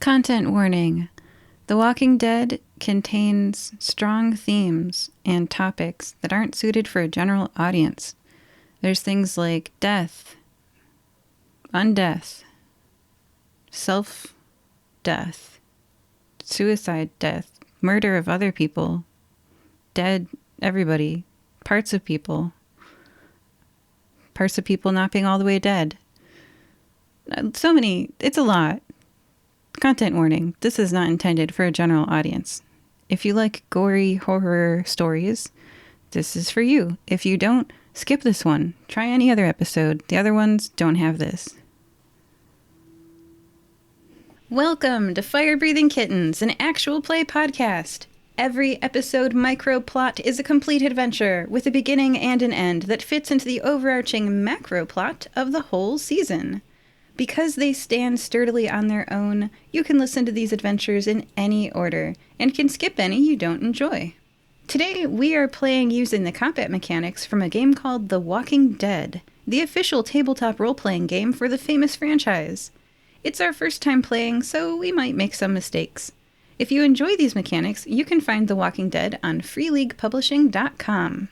Content warning. The Walking Dead contains strong themes and topics that aren't suited for a general audience. There's things like death, undeath, self-death, suicide death, murder of other people, dead everybody, parts of people not being all the way dead. So many, it's a lot. Content warning, this is not intended for a general audience. If you like gory horror stories, this is for you. If you don't, skip this one. Try any other episode. The other ones don't have this. Welcome to Fire Breathing Kittens, an actual play podcast. Every episode micro plot is a complete adventure with a beginning and an end that fits into the overarching macro plot of the whole season. Because they stand sturdily on their own, you can listen to these adventures in any order, and can skip any you don't enjoy. Today, we are playing using the combat mechanics from a game called The Walking Dead, the official tabletop role-playing game for the famous franchise. It's our first time playing, so we might make some mistakes. If you enjoy these mechanics, you can find The Walking Dead on freeleaguepublishing.com.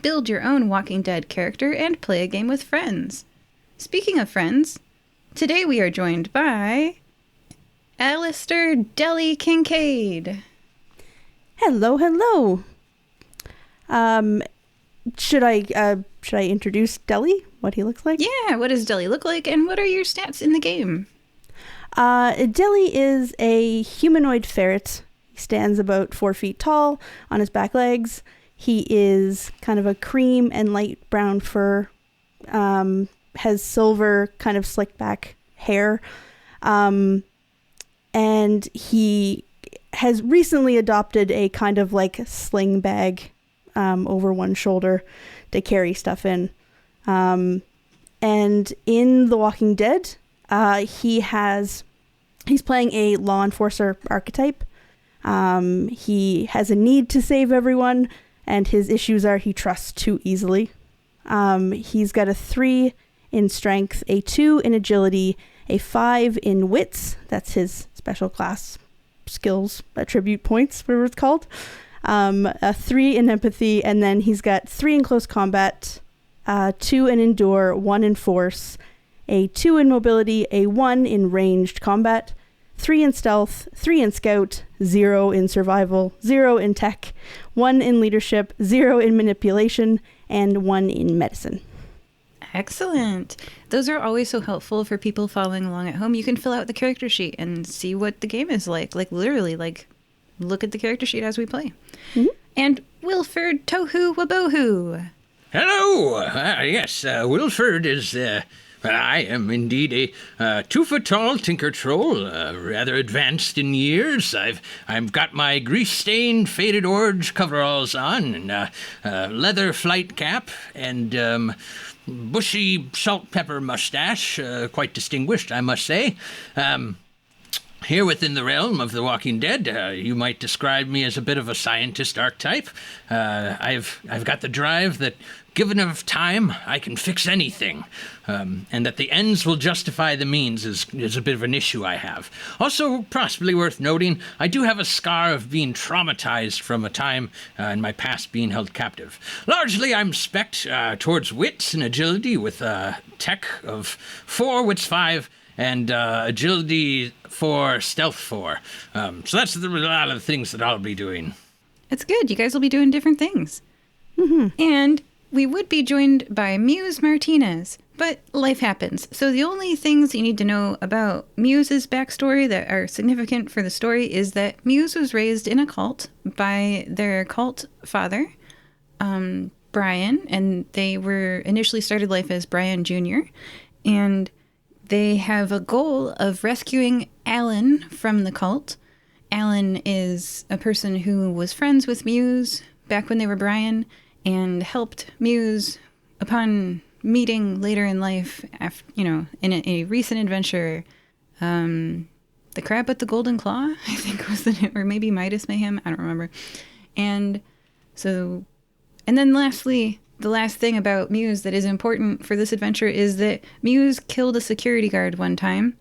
Build your own Walking Dead character and play a game with friends. Speaking of friends, today we are joined by Alistair Deli Kincaid. Hello, hello. Should I introduce Deli? What he looks like? Yeah, what does Deli look like, and what are your stats in the game? Deli is a humanoid ferret. He stands about 4 feet tall on his back legs. He is kind of a cream and light brown fur. Has silver kind of slicked back hair. And he has recently adopted a kind of like sling bag over one shoulder to carry stuff in. And in The Walking Dead, he's playing a law enforcer archetype. He has a need to save everyone, and his issues are he trusts too easily. He's got a 3 in strength, a 2 in agility, a 5 in wits. That's his special class skills attribute points, whatever it's called. A 3 in empathy, and then he's got 3 in close combat, 2 in endure, 1 in force, a 2 in mobility, a 1 in ranged combat, 3 in stealth, 3 in scout, 0 in survival, 0 in tech, 1 in leadership, 0 in manipulation, and 1 in medicine. Excellent. Those are always so helpful for people following along at home. You can fill out the character sheet and see what the game is like. Like literally, like look at the character sheet as we play. Mm-hmm. And Wilford Tohu Wabohu. Hello. Yes, Wilford is... I am indeed a 2-foot-tall tinker troll, rather advanced in years. I've got my grease-stained faded orange coveralls on, and leather flight cap, and bushy salt pepper mustache, quite distinguished, I must say. Here within the realm of The Walking Dead, you might describe me as a bit of a scientist archetype. I've got the drive that, given enough time, I can fix anything. And that the ends will justify the means is a bit of an issue I have. Also, possibly worth noting, I do have a scar of being traumatized from a time in my past being held captive. Largely, I'm spec'd towards wits and agility with tech of 4, wits 5, and agility 4, stealth 4. So that's a lot of the things that I'll be doing. It's good. You guys will be doing different things. Mm-hmm. And we would be joined by Muse Martinez, but life happens. So the only things you need to know about Muse's backstory that are significant for the story is that Muse was raised in a cult by their cult father, Brian, and they were initially started life as Brian Jr., and they have a goal of rescuing Alan from the cult. Alan is a person who was friends with Muse back when they were Brian and helped Muse upon meeting later in life, after, in a recent adventure. The Crab with the Golden Claw, I think was the name, or maybe Midas Mayhem, I don't remember. And then lastly, the last thing about Muse that is important for this adventure is that Muse killed a security guard one time,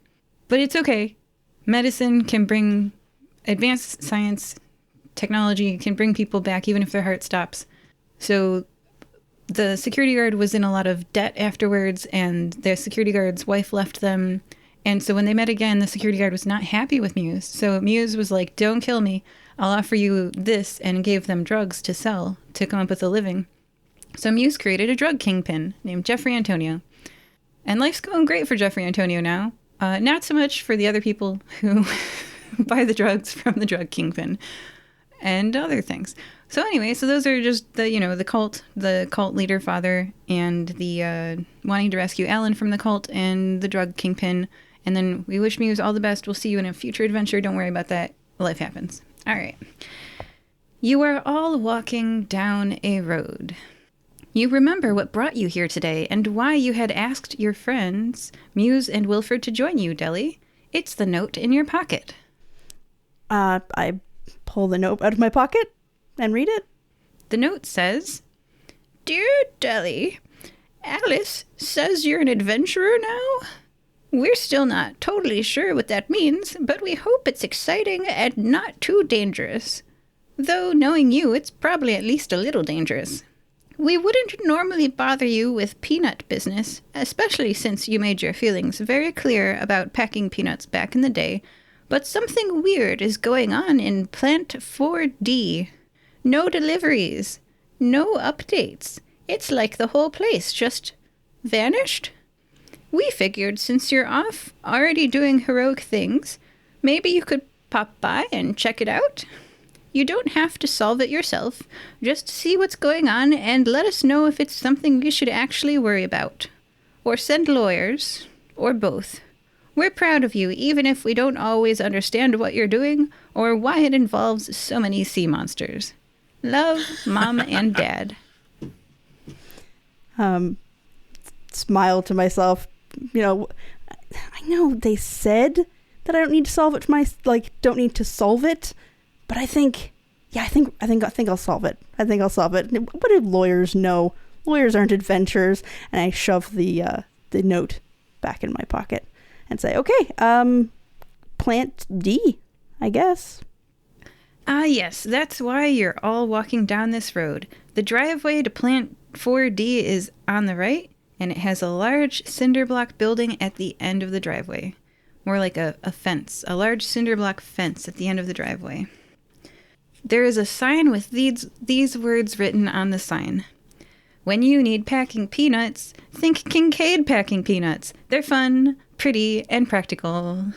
but it's okay. medicine can bring advanced science, technology can bring people back even if their heart stops. So the security guard was in a lot of debt afterwards, and the security guard's wife left them. And so when they met again, the security guard was not happy with Muse. So Muse was like, don't kill me. I'll offer you this, and gave them drugs to sell to come up with a living. So Muse created a drug kingpin named Jeffrey Antonio. And life's going great for Jeffrey Antonio now. Not so much for the other people who buy the drugs from the drug kingpin and other things. So anyway, so those are just the cult leader father, and the wanting to rescue Alan from the cult, and the drug kingpin. And then we wish Muse all the best. We'll see you in a future adventure. Don't worry about that. Life happens. All right. You are all walking down a road. You remember what brought you here today and why you had asked your friends, Muse and Wilford, to join you, Deli. It's the note in your pocket. I pull the note out of my pocket and read it. The note says, Dear Deli, Alice says you're an adventurer now? We're still not totally sure what that means, but we hope it's exciting and not too dangerous. Though, knowing you, it's probably at least a little dangerous. We wouldn't normally bother you with peanut business, especially since you made your feelings very clear about packing peanuts back in the day, but something weird is going on in Plant 4D. No deliveries. No updates. It's like the whole place just vanished. We figured since you're off, already doing heroic things, maybe you could pop by and check it out. You don't have to solve it yourself. Just see what's going on and let us know if it's something we should actually worry about. Or send lawyers. Or both. We're proud of you, even if we don't always understand what you're doing or why it involves so many sea monsters. Love, Mom and Dad. Smile to myself. I know they said that I don't need to solve it don't need to solve it, but I think I'll solve it. I think I'll solve it. What do lawyers know? Lawyers aren't adventurers. And I shove the note back in my pocket and say, okay, Plant D, I guess. Ah, yes, that's why you're all walking down this road. The driveway to Plant 4D is on the right, and it has a large cinder block building at the end of the driveway. More like a fence, a large cinder block fence at the end of the driveway. There is a sign with these words written on the sign. When you need packing peanuts, think Kincaid packing peanuts. They're fun, pretty, and practical.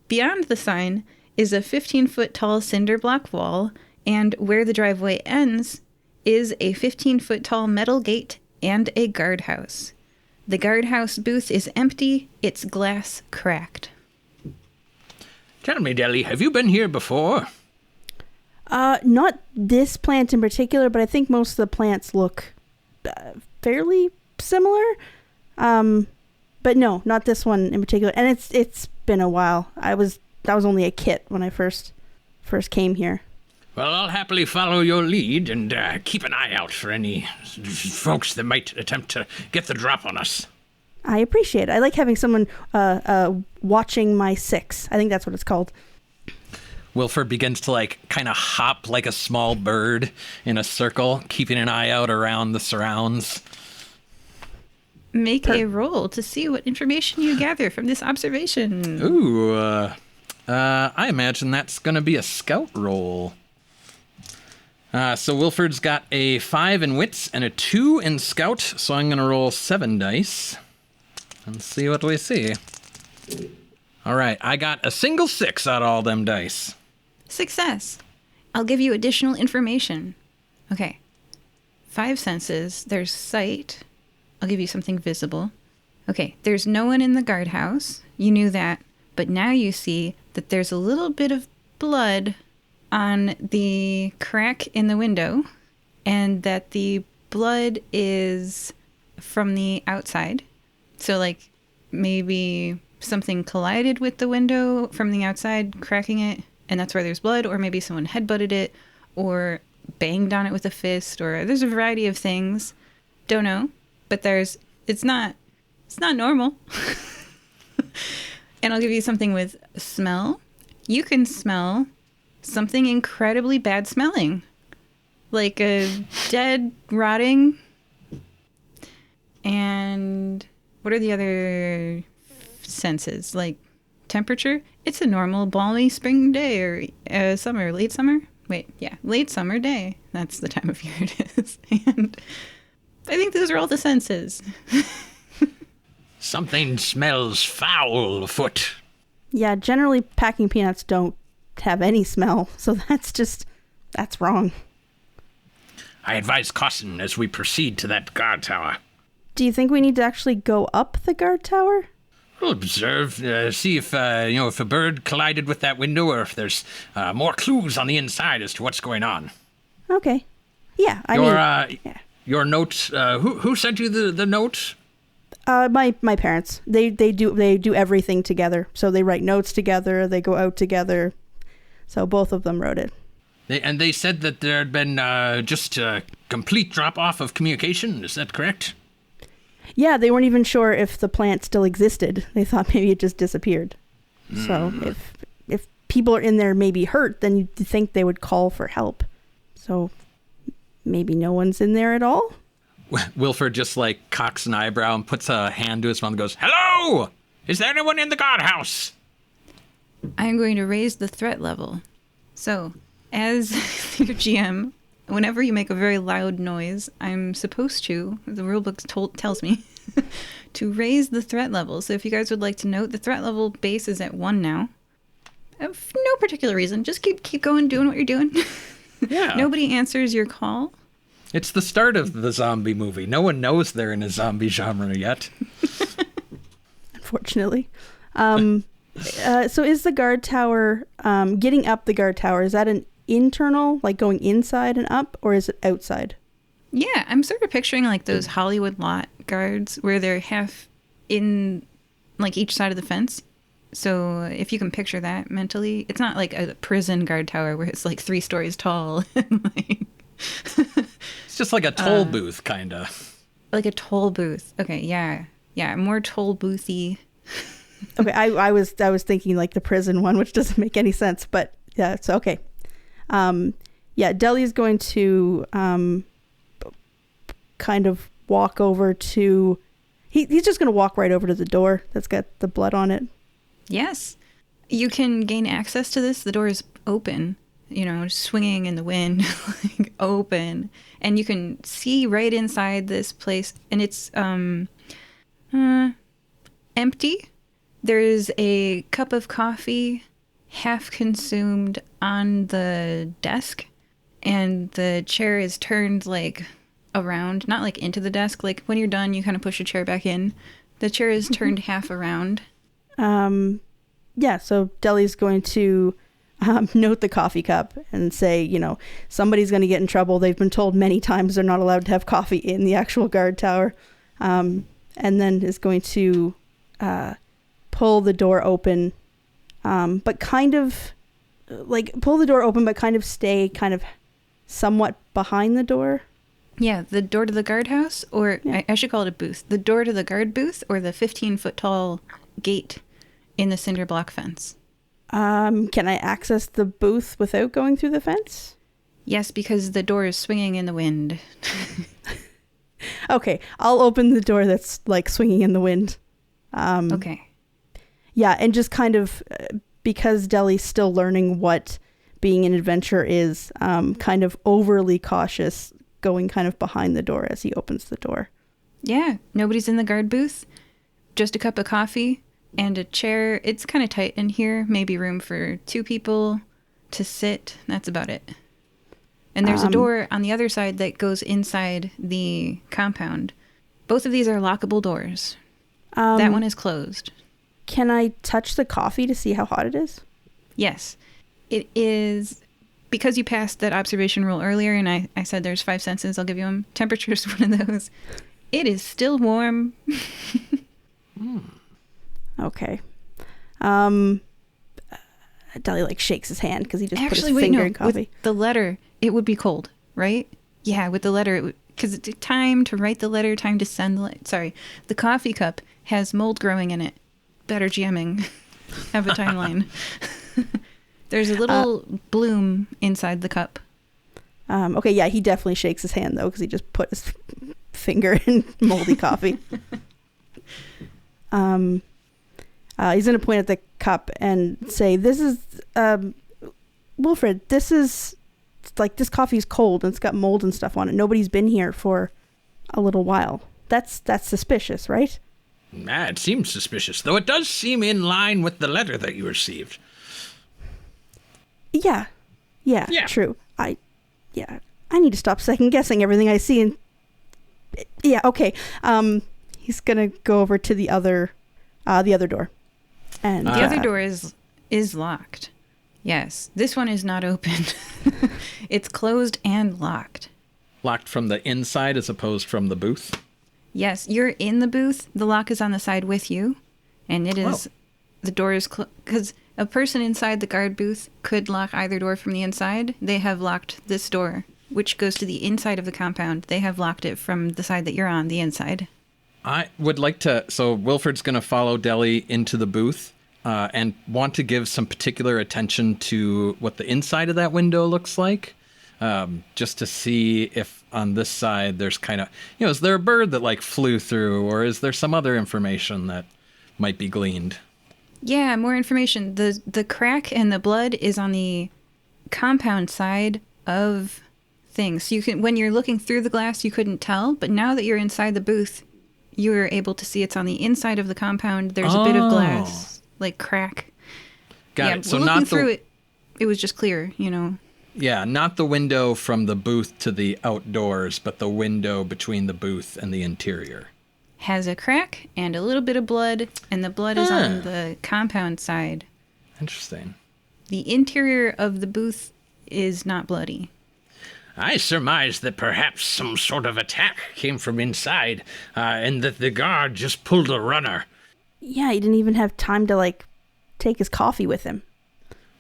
Beyond the sign is a 15-foot tall cinder block wall, and where the driveway ends is a 15-foot tall metal gate and a guardhouse. The guardhouse booth is empty, its glass cracked. Tell me, Deli, have you been here before? Not this plant in particular, but I think most of the plants look fairly similar. But no, not this one in particular. And it's been a while. I was only a kid when I first came here. Well, I'll happily follow your lead and keep an eye out for any folks that might attempt to get the drop on us. I appreciate it. I like having someone watching my six. I think that's what it's called. Wilford begins to kind of hop like a small bird in a circle, keeping an eye out around the surrounds. Make a roll to see what information you gather from this observation. Ooh, I imagine that's going to be a scout roll. So Wilford's got a 5 in wits and a 2 in scout, so I'm going to roll 7 dice and see what we see. All right, I got a single 6 out of all them dice. Success. I'll give you additional information. Okay. 5 senses. There's sight. I'll give you something visible. Okay, there's no one in the guardhouse. You knew that. But now you see that there's a little bit of blood on the crack in the window, and that the blood is from the outside. So, maybe something collided with the window from the outside, cracking it, and that's where there's blood, or maybe someone headbutted it, or banged on it with a fist, or there's a variety of things. Don't know, but it's not normal. And I'll give you something with smell. You can smell something incredibly bad smelling. Like a dead, rotting. And what are the other senses? Like temperature? It's a normal balmy spring day or late summer. Late summer day. That's the time of year it is. And I think those are all the senses. Something smells foul afoot. Yeah, generally packing peanuts don't have any smell, so that's wrong. I advise caution as we proceed to that guard tower. Do you think we need to actually go up the guard tower? We'll observe, see if a bird collided with that window or if there's more clues on the inside as to what's going on. Okay. Yeah, Your note, who sent you the note? My parents. They do everything together. So they write notes together, they go out together. So both of them wrote it. They said that there had been just a complete drop-off of communication. Is that correct? Yeah, they weren't even sure if the plant still existed. They thought maybe it just disappeared. So if people are in there maybe hurt, then you'd think they would call for help. So maybe no one's in there at all? Wilford just like cocks an eyebrow and puts a hand to his mouth and goes, "Hello! Is there anyone in the guardhouse?" I'm going to raise the threat level. So, as your GM, whenever you make a very loud noise, I'm supposed to, the rulebook tells me, to raise the threat level. So if you guys would like to note, the threat level base is at 1 now. For no particular reason. Just keep going, doing what you're doing. Yeah. Nobody answers your call. It's the start of the zombie movie. No one knows they're in a zombie genre yet. Unfortunately. So is the guard tower, getting up the guard tower, is that an internal, like going inside and up, or is it outside? Yeah, I'm sort of picturing like those Hollywood lot guards where they're half in like each side of the fence. So if you can picture that mentally, it's not like a prison guard tower where it's like 3 stories tall. It's just like a toll booth, kind of. Like a toll booth. Okay, yeah. Yeah, more toll boothy. Okay, I was thinking like the prison one, which doesn't make any sense, but yeah, it's okay. Yeah, Deli's going to kind of walk over to... He's just going to walk right over to the door that's got the blood on it. Yes. You can gain access to this. The door is open, swinging in the wind, like open. And you can see right inside this place. And it's empty. There's a cup of coffee half consumed on the desk. And the chair is turned like around, not like into the desk. Like when you're done, you kind of push your chair back in. The chair is turned half around. Yeah, so Deli's going to note the coffee cup and say, somebody's going to get in trouble. They've been told many times they're not allowed to have coffee in the actual guard tower. And then is going to pull the door open, but kind of stay kind of somewhat behind the door. Yeah, the door to the guardhouse, or yeah. I should call it a booth. The door to the guard booth, or the 15-foot tall gate in the cinder block fence. Can I access the booth without going through the fence? Yes, because the door is swinging in the wind. Okay, I'll open the door that's like swinging in the wind. Okay. Yeah, and just kind of, because Deli's still learning what being an adventurer is, kind of overly cautious, going kind of behind the door as he opens the door. Yeah, nobody's in the guard booth. Just a cup of coffee and a chair. It's kind of tight in here. Maybe room for 2 people to sit. That's about it. And there's a door on the other side that goes inside the compound. Both of these are lockable doors. That one is closed. Can I touch the coffee to see how hot it is? Yes. It is... Because you passed that observation rule earlier, and I said there's 5 senses, I'll give you them. Temperature is one of those. It is still warm. Okay. Deli shakes his hand because he just put his finger in coffee. With the letter, it would be cold, right? Yeah, with the letter, it would, because it's time to write the letter, time to send the letter. Sorry, the coffee cup has mold growing in it. Better GMing. have a timeline. There's a little bloom inside the cup. Okay, yeah, he definitely shakes his hand, though, because he just put his finger in moldy coffee. He's going to point at the cup and say, this is, Wilfred, this is, like, this coffee's cold and it's got mold and stuff on it. Nobody's been here for a little while. That's suspicious, right? It seems suspicious, though it does seem in line with the letter that you received. Yeah, true. I need to stop second guessing everything I see. And yeah, okay. He's gonna go over to the other door, and the other door is locked. Yes, this one is not open. It's closed and locked. Locked from the inside as opposed from the booth? Yes, you're in the booth. The lock is on the side with you, and it is the door is because a person inside the guard booth could lock either door from the inside. They have locked this door, which goes to the inside of the compound. They have locked it from the side that you're on, the inside. I would like to... So Wilford's going to follow Deli into the booth and want to give some particular attention to what the inside of that window looks like. Just to see if on this side there's kind of... is there a bird that, like, flew through? Or is there some other information that might be gleaned? Yeah, more information. The crack and the blood is on the compound side of things. So you can, when you're looking through the glass, you couldn't tell, but now that you're inside the booth, you're able to see it's on the inside of the compound. There's a bit of glass, like crack. Got it. So looking not through it, it was just clear, Yeah, not the window from the booth to the outdoors, but the window between the booth and the interior. Has a crack and a little bit of blood, and the blood is on the compound side. Interesting. The interior of the booth is not bloody. I surmise that perhaps some sort of attack came from inside, and that the guard just pulled a runner. Yeah, he didn't even have time to, like, take his coffee with him.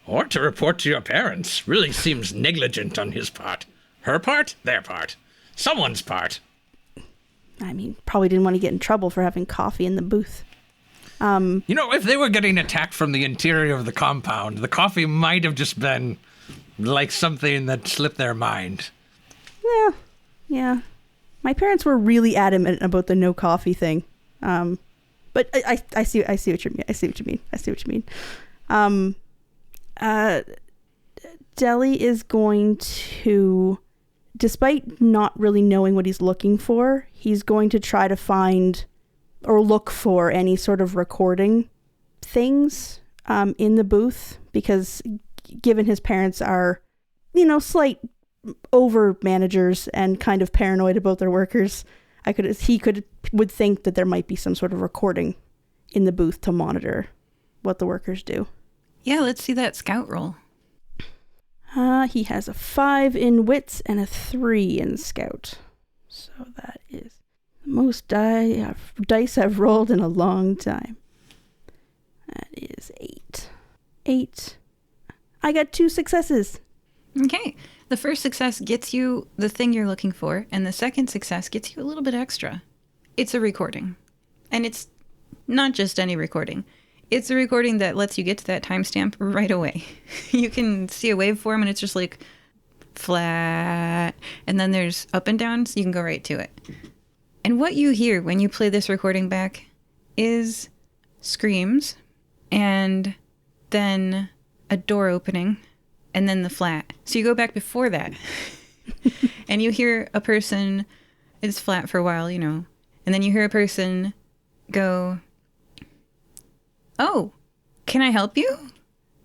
Or to report to your parents. Really seems negligent on his part. Her part? Their part. Someone's part. I mean, probably didn't want to get in trouble for having coffee in the booth. If they were getting attacked from the interior of the compound, the coffee might have just been like something that slipped their mind. Yeah. My parents were really adamant about the no coffee thing. But I see what you mean. Deli is going to, despite not really knowing what he's looking for, he's going to try to find or look for any sort of recording things in the booth, because given his parents are, slight over managers and kind of paranoid about their workers, would think that there might be some sort of recording in the booth to monitor what the workers do. Yeah, let's see that scout roll. He has a 5 in wits and a 3 in scout. So that is the most dice I've rolled in a long time. That is 8. 8. I got 2 successes. Okay. The first success gets you the thing you're looking for, and the second success gets you a little bit extra. It's a recording. And it's not just any recording. It's a recording that lets you get to that timestamp right away. You can see a waveform and it's just like flat, and then there's up and down, so you can go right to it. And what you hear when you play this recording back is screams, and then a door opening, and then the flat. So you go back before that, and you hear a person, it's flat for a while, and then you hear a person go, "Oh, can I help you?"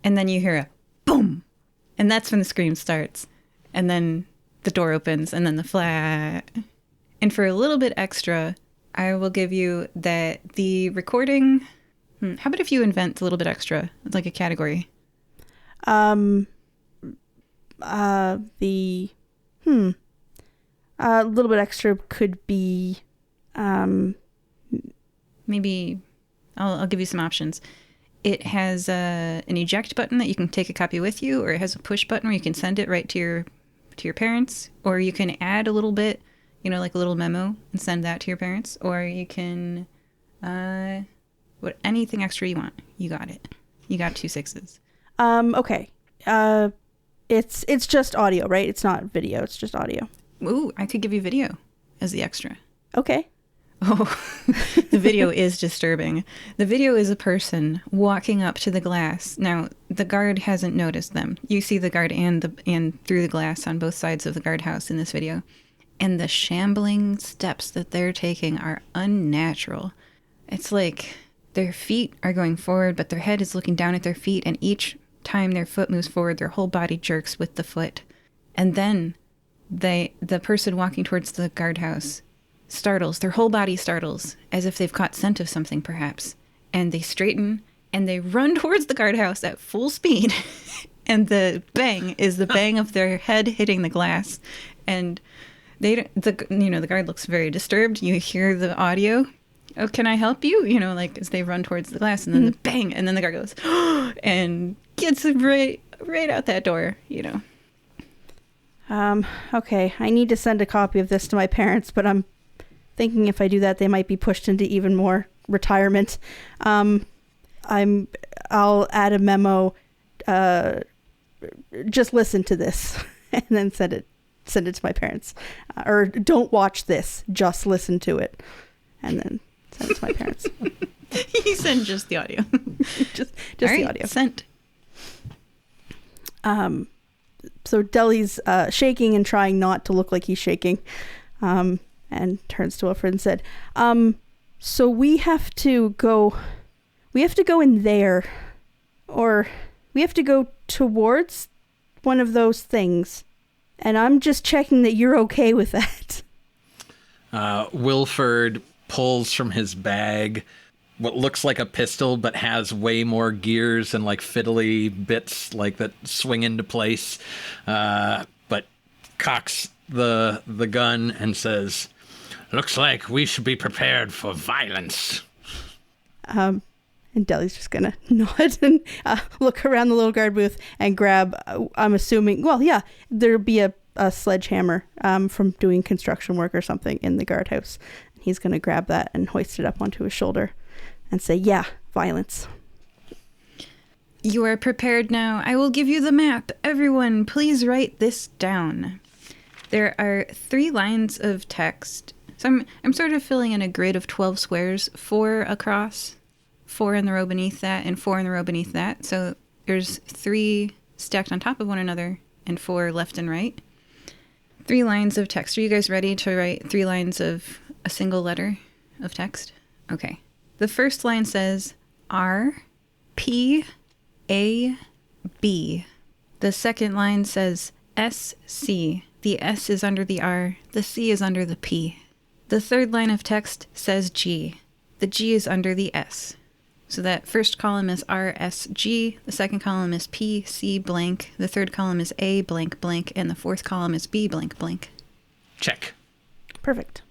And then you hear a boom. And that's when the scream starts. And then the door opens, and then the flat. And for a little bit extra, I will give you that the recording... How about if you invent a little bit extra, like a category? A little bit extra could be... Maybe... I'll give you some options. It has an eject button that you can take a copy with you, or it has a push button where you can send it right to your parents, or you can add a little bit, like a little memo and send that to your parents, or you can anything extra you want. You got it. You got 2 6s. Okay. It's just audio, right? It's not video. It's just audio. Ooh, I could give you video as the extra. Okay. Oh, the video is disturbing. The video is a person walking up to the glass. Now, the guard hasn't noticed them. You see the guard and through the glass on both sides of the guardhouse in this video. And the shambling steps that they're taking are unnatural. It's like their feet are going forward, but their head is looking down at their feet, and each time their foot moves forward, their whole body jerks with the foot. And then the person walking towards the guardhouse startles, their whole body startles, as if they've caught scent of something, perhaps. And they straighten, and they run towards the guardhouse at full speed. And the bang is the bang of their head hitting the glass. And the guard looks very disturbed. You hear the audio. Oh, can I help you? Like as they run towards the glass, and then the bang, and then the guard goes, and gets right out that door, Okay, I need to send a copy of this to my parents, but I'm thinking if I do that, they might be pushed into even more retirement. I'll add a memo. Just listen to this, and then send it to my parents. Or don't watch this. Just listen to it, and then send it to my parents. He sent just the audio. just right, the audio. Sent. So Deli's shaking and trying not to look like he's shaking. And turns to Wilford and said, so we have to go in there, or we have to go towards one of those things. And I'm just checking that you're okay with that. Wilford pulls from his bag what looks like a pistol, but has way more gears and like fiddly bits like that swing into place. But cocks the gun and says, "Looks like we should be prepared for violence." And Deli's just gonna nod and look around the little guard booth and grab, I'm assuming, there'll be a sledgehammer from doing construction work or something in the guardhouse. He's gonna grab that and hoist it up onto his shoulder and say, "Yeah, violence." You are prepared now. I will give you the map. Everyone, please write this down. There are 3 lines of text. So I'm sort of filling in a grid of 12 squares, 4 across, 4 in the row beneath that, and 4 in the row beneath that. So there's 3 stacked on top of one another and 4 left and right. 3 lines of text. Are you guys ready to write 3 lines of a single letter of text? Okay. The first line says R, P, A, B. The second line says S, C. The S is under the R. The C is under the P. The third line of text says G. The G is under the S. So that first column is R, S, G. The second column is P, C, blank. The third column is A, blank, blank. And the fourth column is B, blank, blank. Check. Perfect.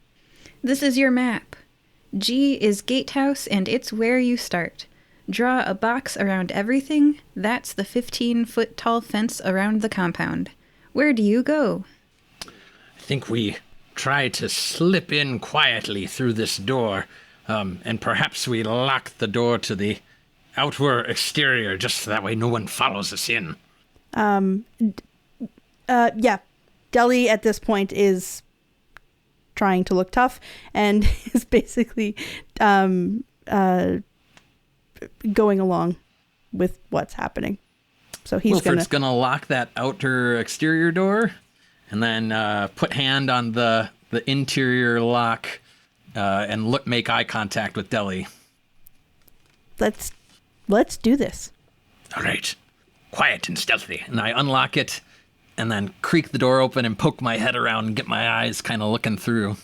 This is your map. G is gatehouse, and it's where you start. Draw a box around everything. That's the 15-foot tall fence around the compound. Where do you go? I think we try to slip in quietly through this door, and perhaps we lock the door to the outer exterior, just so that way no one follows us in. Yeah. Deli at this point is trying to look tough and is basically going along with what's happening. So he's Wilford's gonna lock that outer exterior door, and then put hand on the interior lock, and make eye contact with Deli. Let's do this. All right. Quiet and stealthy. And I unlock it, and then creak the door open and poke my head around and get my eyes kind of looking through.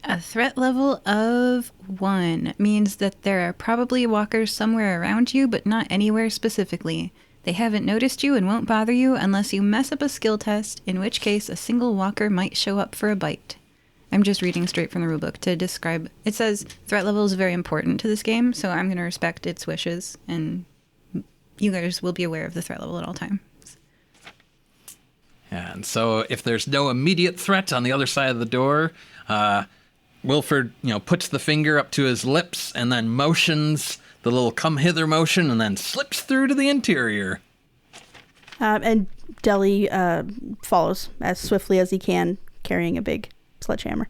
A threat level of 1 means that there are probably walkers somewhere around you, but not anywhere specifically. They haven't noticed you and won't bother you unless you mess up a skill test, in which case a single walker might show up for a bite. I'm just reading straight from the rulebook to describe. It says threat level is very important to this game, so I'm going to respect its wishes, and you guys will be aware of the threat level at all times. And so if there's no immediate threat on the other side of the door, Wilford, puts the finger up to his lips and then motions the little come hither motion and then slips through to the interior. And Deli follows as swiftly as he can, carrying a big sledgehammer.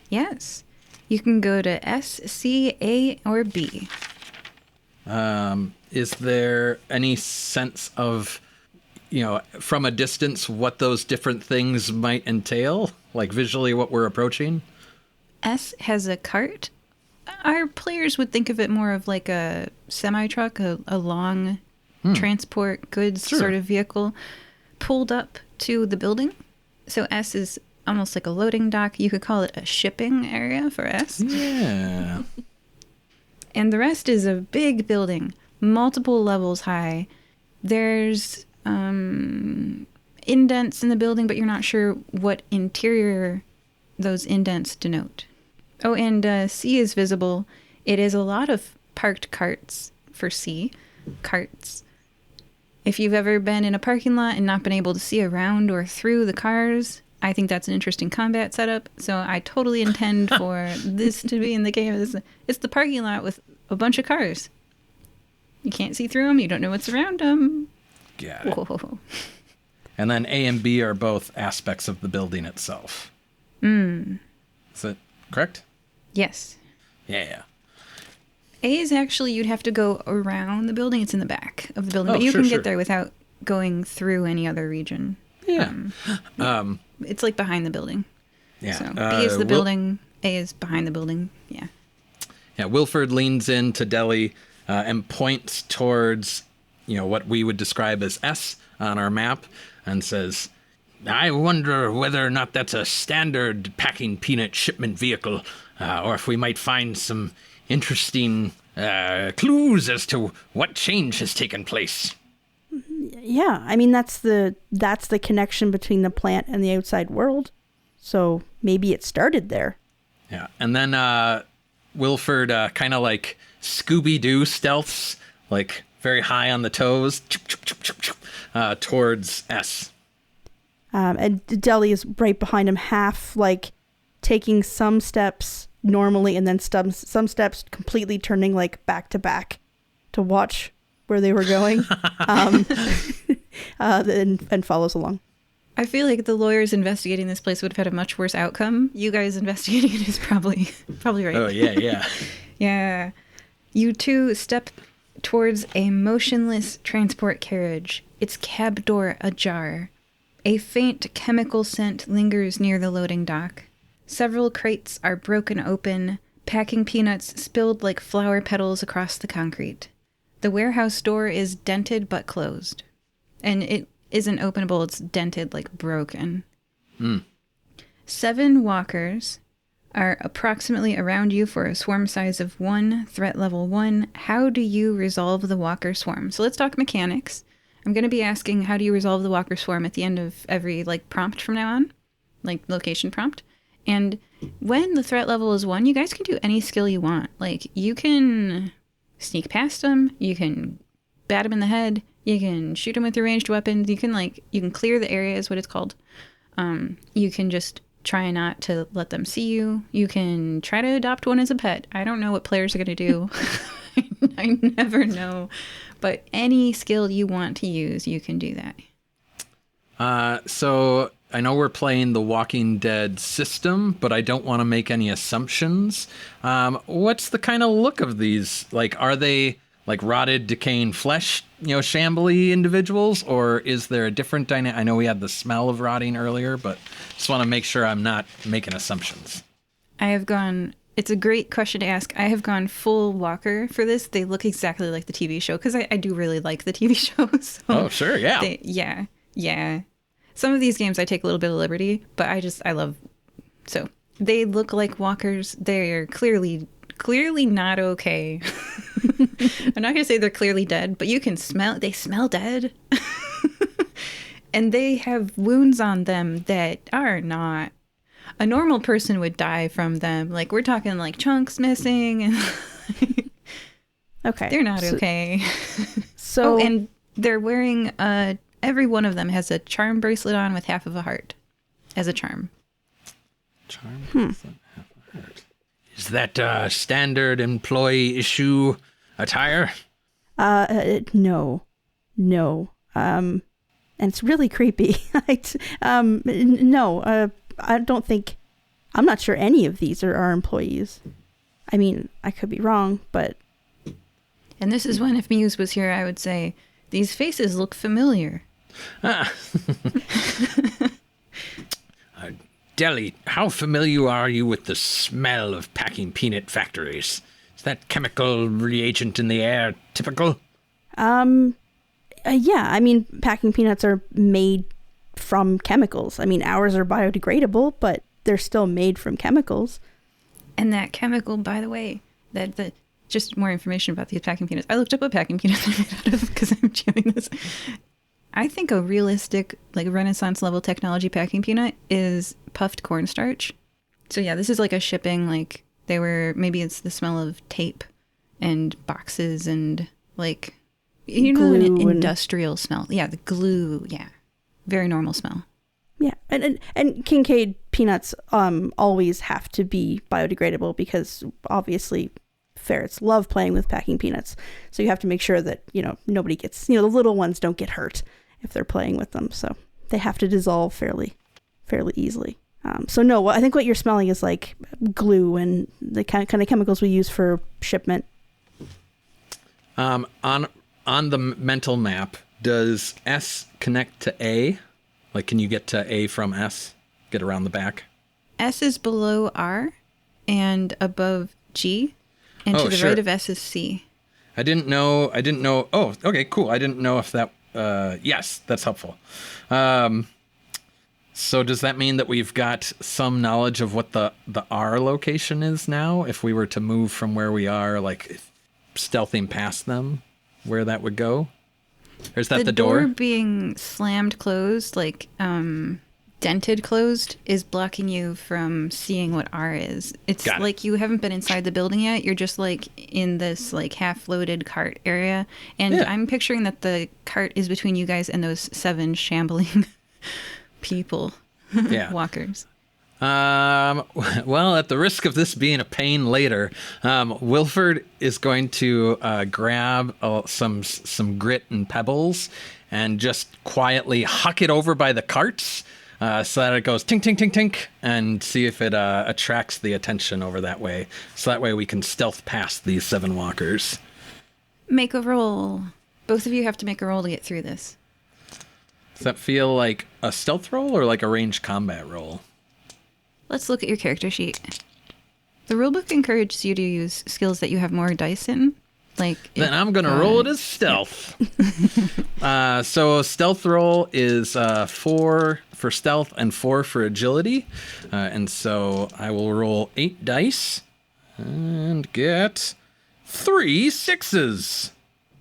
Yes. You can go to S, C, A, or B. Is there any sense of, from a distance, what those different things might entail? Like visually what we're approaching? S has a cart. Our players would think of it more of like a semi-truck, a long transport goods sort of vehicle pulled up to the building. So S is almost like a loading dock. You could call it a shipping area for S. Yeah. And the rest is a big building, multiple levels high. There's indents in the building, but you're not sure what interior those indents denote. Oh, and C is visible. It is a lot of parked carts for C. Carts. If you've ever been in a parking lot and not been able to see around or through the cars, I think that's an interesting combat setup. So I totally intend for this to be in the game. It's the parking lot with a bunch of cars. You can't see through them. You don't know what's around them. Got it. Whoa. And then A and B are both aspects of the building itself. Is that correct? Yes. Yeah. A is actually, you'd have to go around the building. It's in the back of the building. But you can get there without going through any other region. Yeah. It's like behind the building. Yeah. So B is the building. A is behind the building. Yeah. Yeah. Wilford leans into Deli and points towards, what we would describe as S on our map and says, I wonder whether or not that's a standard packing peanut shipment vehicle, or if we might find some interesting clues as to what change has taken place. Yeah, I mean that's the connection between the plant and the outside world. So maybe it started there. Yeah, and then Wilford kind of like Scooby-Doo stealths, like very high on the toes, towards S. And Deli is right behind him, half like taking some steps normally and then some steps completely turning like back to back to watch where they were going, and follows along. I feel like the lawyers investigating this place would have had a much worse outcome. You guys investigating it is probably right. Oh, yeah. Yeah. You two step towards a motionless transport carriage, its cab door ajar. A faint chemical scent lingers near the loading dock. Several crates are broken open, packing peanuts spilled like flower petals across the concrete. The warehouse door is dented but closed. And it isn't openable, it's dented like broken. 7 walkers are approximately around you for a swarm size of 1, threat level 1. How do you resolve the walker swarm? So let's talk mechanics. I'm going to be asking how do you resolve the walker swarm at the end of every prompt from now on, like location prompt. And when the threat level is 1, you guys can do any skill you want. Like you can sneak past them, you can bat them in the head, you can shoot them with your ranged weapons, you can clear the area is what it's called. You can just try not to let them see you. You can try to adopt one as a pet. I don't know what players are going to do. I never know. But any skill you want to use, you can do that. So I know we're playing the Walking Dead system, but I don't want to make any assumptions. What's the kind of look of these? Like, are they like rotted, decaying flesh, shambly individuals, or is there a different dynamic? I know we had the smell of rotting earlier, but just want to make sure I'm not making assumptions. It's a great question to ask. I have gone full Walker for this. They look exactly like the TV show because I do really like the TV show. So oh, sure, yeah. Yeah. Some of these games I take a little bit of liberty, but I love. So they look like walkers. They're clearly not okay. I'm not going to say they're clearly dead, but you can smell, they smell dead. And they have wounds on them that are not, a normal person would die from them. Like we're talking like chunks missing and okay. They're not okay. So, and they're wearing, every one of them has a charm bracelet on with half of a heart as a charm. Charm bracelet, half a heart. Is that a standard employee issue attire? No. And it's really creepy. No, I don't think, I'm not sure any of these are our employees. I mean, I could be wrong, but. And this is when, if Muse was here, I would say, these faces look familiar. Deli, how familiar are you with the smell of packing peanut factories? Is that chemical reagent in the air typical? Yeah, I mean, packing peanuts are made from chemicals. I mean, ours are biodegradable, but they're still made from chemicals. And that chemical, by the way, just more information about these packing peanuts. I looked up what packing peanuts are made out of because I'm chewing this. I think a realistic, like Renaissance level technology packing peanut is puffed cornstarch. So yeah, this is like a shipping, like maybe it's the smell of tape and boxes and like, you know, an industrial smell. Yeah, the glue. Yeah. Very normal smell. Yeah. And Kincaid peanuts always have to be biodegradable because obviously ferrets love playing with packing peanuts. So you have to make sure that, you know, nobody gets, the little ones don't get hurt if they're playing with them. So they have to dissolve fairly easily. So no, I think what you're smelling is like glue and the kind of chemicals we use for shipment. On the mental map, does S connect to A? Like, can you get to A from S? Get around the back? S is below R and above G. And to the right of S is C. I didn't know. Oh, okay, cool. I didn't know if that... yes, that's helpful. So does that mean that we've got some knowledge of what the R location is now? If we were to move from where we are, like stealthing past them, where that would go? Or is that the door? The door being slammed closed, like dented closed, is blocking you from seeing what R is. It's like you haven't been inside the building yet. You're just like in this like half-loaded cart area. And yeah. I'm picturing that the cart is between you guys and those 7 shambling people, walkers. Well, at the risk of this being a pain later, Wilford is going to grab some grit and pebbles and just quietly huck it over by the carts so that it goes tink, tink, tink, tink, and see if it attracts the attention over that way. So that way we can stealth past these 7 walkers. Make a roll. Both of you have to make a roll to get through this. Does that feel like a stealth roll or like a ranged combat roll? Let's look at your character sheet. The rulebook encourages you to use skills that you have more dice in. Then I'm going to roll it as stealth. So stealth roll is 4 for stealth and 4 for agility. And so I will roll 8 dice and get 3 6s.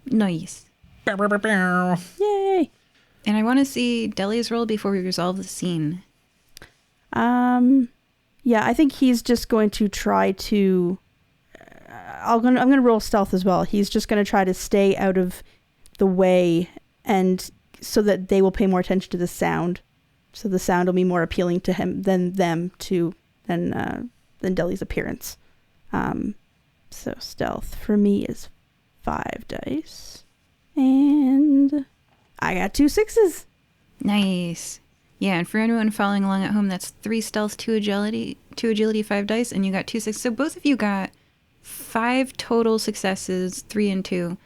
Nice. Bow, bow, bow, bow. Yay. And I want to see Deli's roll before we resolve the scene. Yeah, I think he's just going to try to... I'm going to roll stealth as well. He's just going to try to stay out of the way and so that they will pay more attention to the sound. So the sound will be more appealing to him than Deli's appearance. So stealth for me is 5 dice. And I got 2 6s. Nice. Yeah, and for anyone following along at home, that's 3 stealth, 2 agility, 5 dice, and you got 2 6. So both of you got 5 total successes, 3 and 2.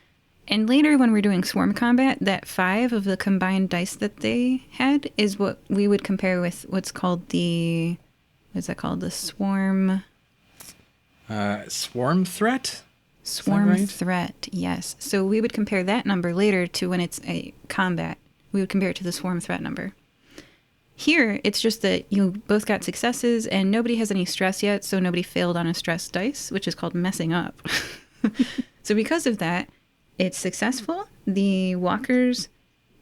And later when we're doing swarm combat, that 5 of the combined dice that they had is what we would compare with what's called the swarm... Swarm threat? Swarm right? threat, yes. So we would compare that number later to when it's a combat. We would compare it to the swarm threat number. Here, it's just that you both got successes and nobody has any stress yet, so nobody failed on a stress dice, which is called messing up. So because of that, it's successful. The walkers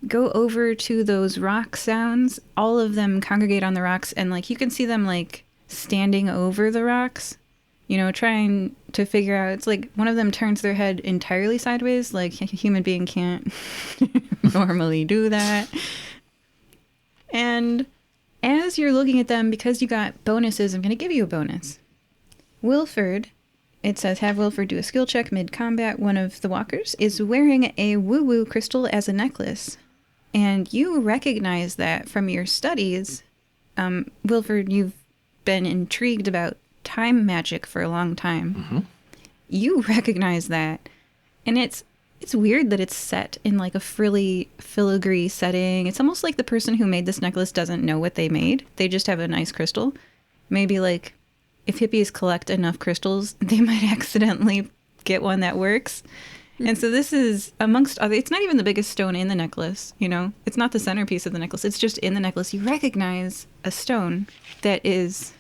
go over to those rock sounds. All of them congregate on the rocks, and you can see them standing over the rocks, trying to figure out. It's like one of them turns their head entirely sideways, like a human being can't normally do that. And as you're looking at them, because you got bonuses, I'm going to give you a bonus. Wilford, it says, have Wilford do a skill check mid-combat. One of the walkers is wearing a woo-woo crystal as a necklace. And you recognize that from your studies. Wilford, you've been intrigued about time magic for a long time. Mm-hmm. You recognize that. And it's weird that it's set in like a frilly, filigree setting. It's almost like the person who made this necklace doesn't know what they made. They just have a nice crystal. Maybe like if hippies collect enough crystals, they might accidentally get one that works. And so this is amongst other, it's not even the biggest stone in the necklace, you know? It's not the centerpiece of the necklace. It's just in the necklace. You recognize a stone that is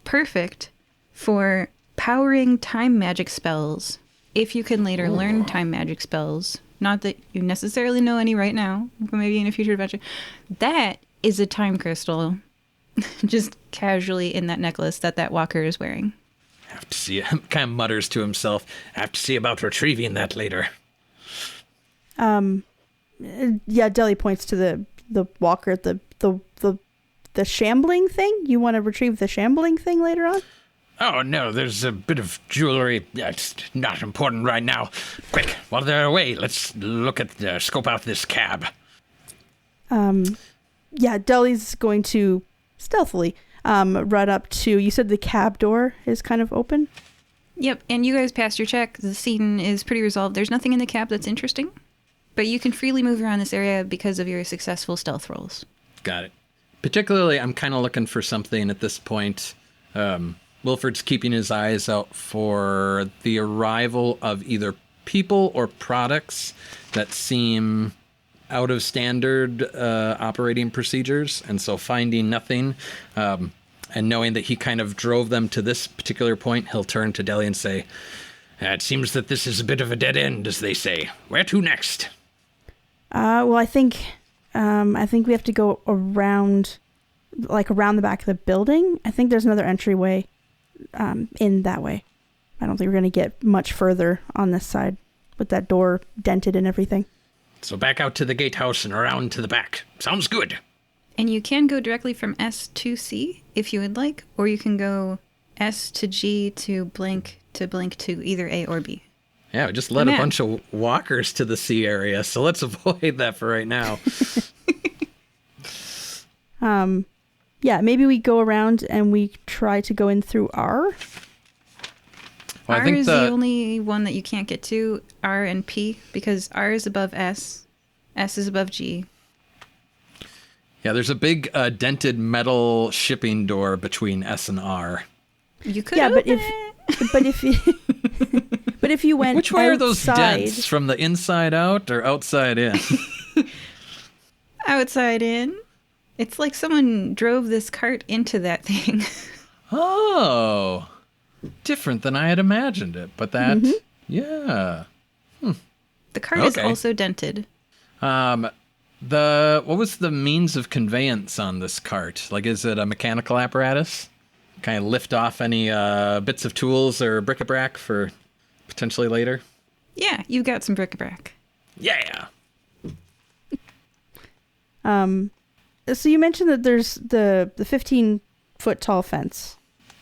perfect for powering time magic spells. If you can later learn time magic spells, not that you necessarily know any right now, but maybe in a future adventure, that is a time crystal just casually in that necklace that walker is wearing. Have to see. Kind of mutters to himself. Have to see about retrieving that later. Yeah, Deli points to the walker, the shambling thing. You want to retrieve the shambling thing later on? Oh, no, there's a bit of jewelry. It's not important right now. Quick, while they're away, let's scope out this cab. Yeah, Deli's going to stealthily run up to, you said the cab door is kind of open? Yep, and you guys passed your check. The scene is pretty resolved. There's nothing in the cab that's interesting, but you can freely move around this area because of your successful stealth rolls. Got it. Particularly, I'm kind of looking for something at this point. Wilford's keeping his eyes out for the arrival of either people or products that seem out of standard operating procedures. And so finding nothing and knowing that he kind of drove them to this particular point, he'll turn to Deli and say, it seems that this is a bit of a dead end, as they say. Where to next? Well, I think we have to go around the back of the building. I think there's another entryway in that way. I don't think we're going to get much further on this side with that door dented and everything. So back out to the gatehouse and around to the back. Sounds good. And you can go directly from S to C if you would like, or you can go S to G to blink to either A or B. Yeah, we just led a bunch of walkers to the C area, so let's avoid that for right now. Yeah, maybe we go around and we try to go in through R. Well, R is the only one that you can't get to, R and P, because R is above S, S is above G. Yeah, there's a big dented metal shipping door between S and R. You could but open if you went Which way outside, are those dents? From the inside out or outside in? outside in. It's like someone drove this cart into that thing. Oh, different than I had imagined it, but that, yeah. The cart is also dented. What was the means of conveyance on this cart? Like, is it a mechanical apparatus? Kind of lift off any bits of tools or bric-a-brac for potentially later? Yeah, you got some bric-a-brac. Yeah. So you mentioned that there's the 15-foot tall fence.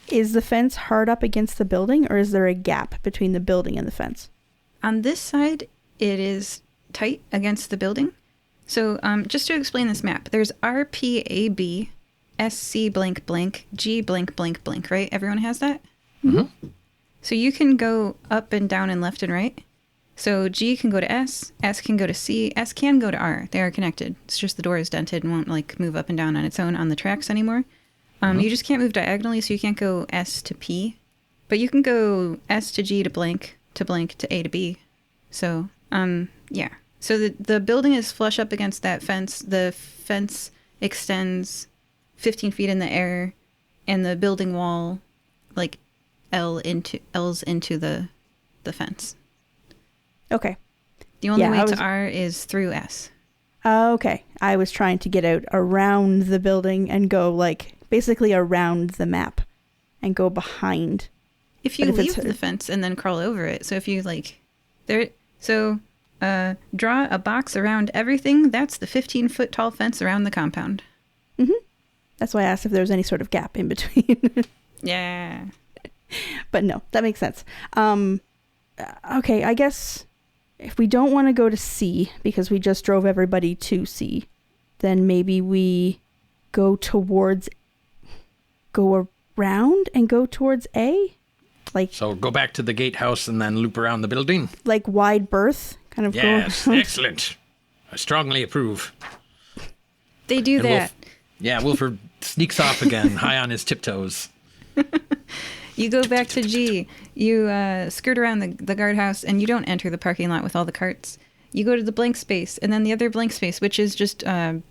Is the fence hard up against the building, or is there a gap between the building and the fence? On this side, it is tight against the building. So just to explain this map, there's RPAB, SC blank blank, G blank blank blank, right? Everyone has that? Mm-hmm. So you can go up and down and left and right. So G can go to S can go to C, S can go to R. They are connected. It's just the door is dented and won't like move up and down on its own on the tracks anymore. You just can't move diagonally, so you can't go S to P. But you can go S to G to blank to A to B. So, yeah. So the building is flush up against that fence. The fence extends 15 feet in the air, and the building wall, like, L's into the fence. Okay. The only way to R is through S. Okay. I was trying to get out around the building and go, like, basically around the map and go behind. If you leave the fence and then crawl over it. So if you, like, draw a box around everything, that's the 15-foot tall fence around the compound. Mm-hmm. That's why I asked if there was any sort of gap in between. Yeah. But no, that makes sense. Okay, I guess if we don't want to go to C because we just drove everybody to C, then maybe we go around and go towards A? So go back to the gatehouse and then loop around the building? Like wide berth? Kind of Yes, go excellent. I strongly approve. They do that. Wilford sneaks off again, high on his tiptoes. You go back to G. You skirt around the guardhouse, and you don't enter the parking lot with all the carts. You go to the blank space, and then the other blank space, which is just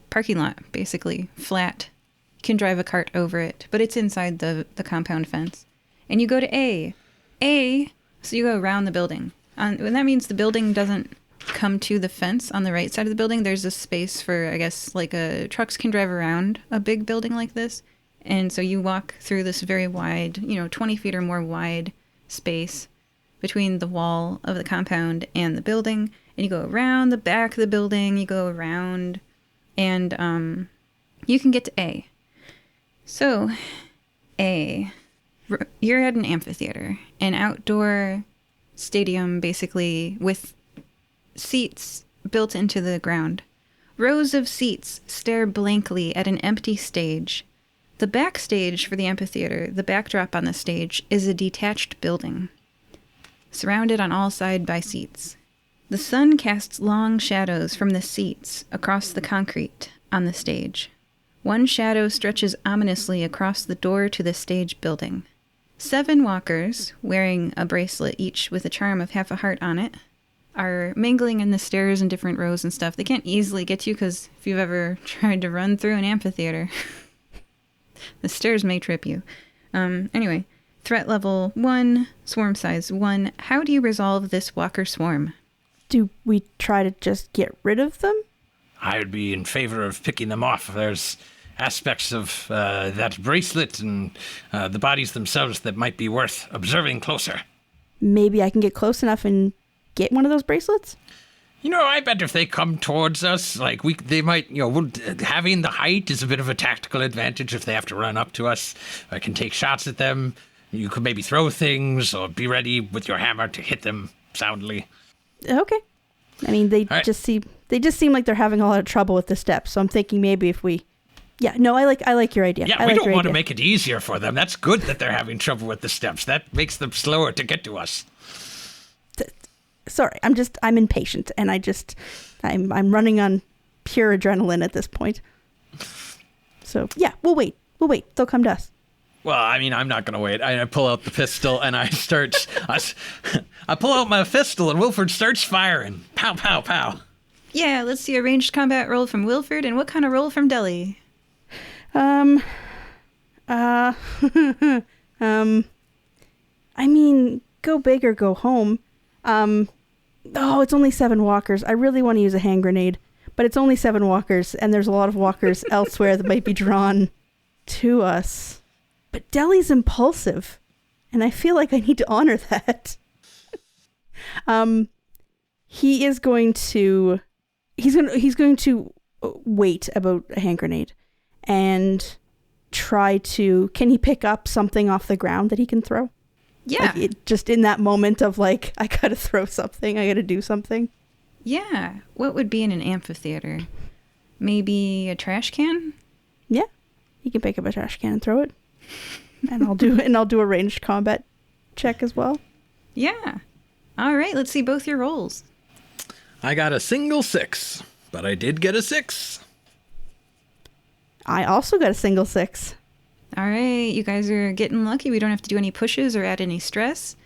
parking lot, basically, flat. You can drive a cart over it, but it's inside the compound fence. And you go to A. So you go around the building. And that means the building doesn't come to the fence on the right side of the building. There's a space for, I guess, trucks can drive around a big building like this. And so you walk through this very wide, 20 feet or more wide space between the wall of the compound and the building. And you go around the back of the building, you go around, and you can get to A. So, A, you're at an amphitheater, an outdoor stadium, basically, with seats built into the ground. Rows of seats stare blankly at an empty stage. The backstage for the amphitheater, the backdrop on the stage, is a detached building, surrounded on all sides by seats. The sun casts long shadows from the seats across the concrete on the stage. One shadow stretches ominously across the door to the stage building. 7 walkers, wearing a bracelet each with a charm of half a heart on it, are mingling in the stairs in different rows and stuff. They can't easily get to you because if you've ever tried to run through an amphitheater... The stairs may trip you. Anyway, threat level 1, swarm size 1. How do you resolve this walker swarm? Do we try to just get rid of them? I would be in favor of picking them off. There's aspects of that bracelet and the bodies themselves that might be worth observing closer. Maybe I can get close enough and get one of those bracelets? I bet if they come towards us, they might, having the height is a bit of a tactical advantage if they have to run up to us. I can take shots at them. You could maybe throw things or be ready with your hammer to hit them soundly. Okay. I mean, they just seem like they're having a lot of trouble with the steps. So I'm thinking maybe if we... Yeah, no, I like your idea. Yeah, we don't want to make it easier for them. That's good that they're having trouble with the steps. That makes them slower to get to us. Sorry, I'm impatient, and I'm running on pure adrenaline at this point. So, yeah, we'll wait. They'll come to us. Well, I mean, I'm not going to wait. I pull out the pistol, and I start... I pull out my pistol, and Wilford starts firing. Pow, pow, pow. Yeah, let's see a ranged combat roll from Wilford, and what kind of roll from Deli? I mean, go big or go home. It's only 7 walkers. I really want to use a hand grenade, but it's only 7 walkers, and there's a lot of walkers elsewhere that might be drawn to us. But Deli's impulsive, and I feel like I need to honor that. He's going to wait about a hand grenade and try to... Can he pick up something off the ground that he can throw? Yeah. Just in that moment of I gotta throw something, I gotta do something. Yeah. What would be in an amphitheater? Maybe a trash can? Yeah. You can pick up a trash can and throw it. And I'll do a ranged combat check as well. Yeah. All right, let's see both your rolls. I got a single 6, but I did get a 6. I also got a single 6. All right, you guys are getting lucky. We don't have to do any pushes or add any stress.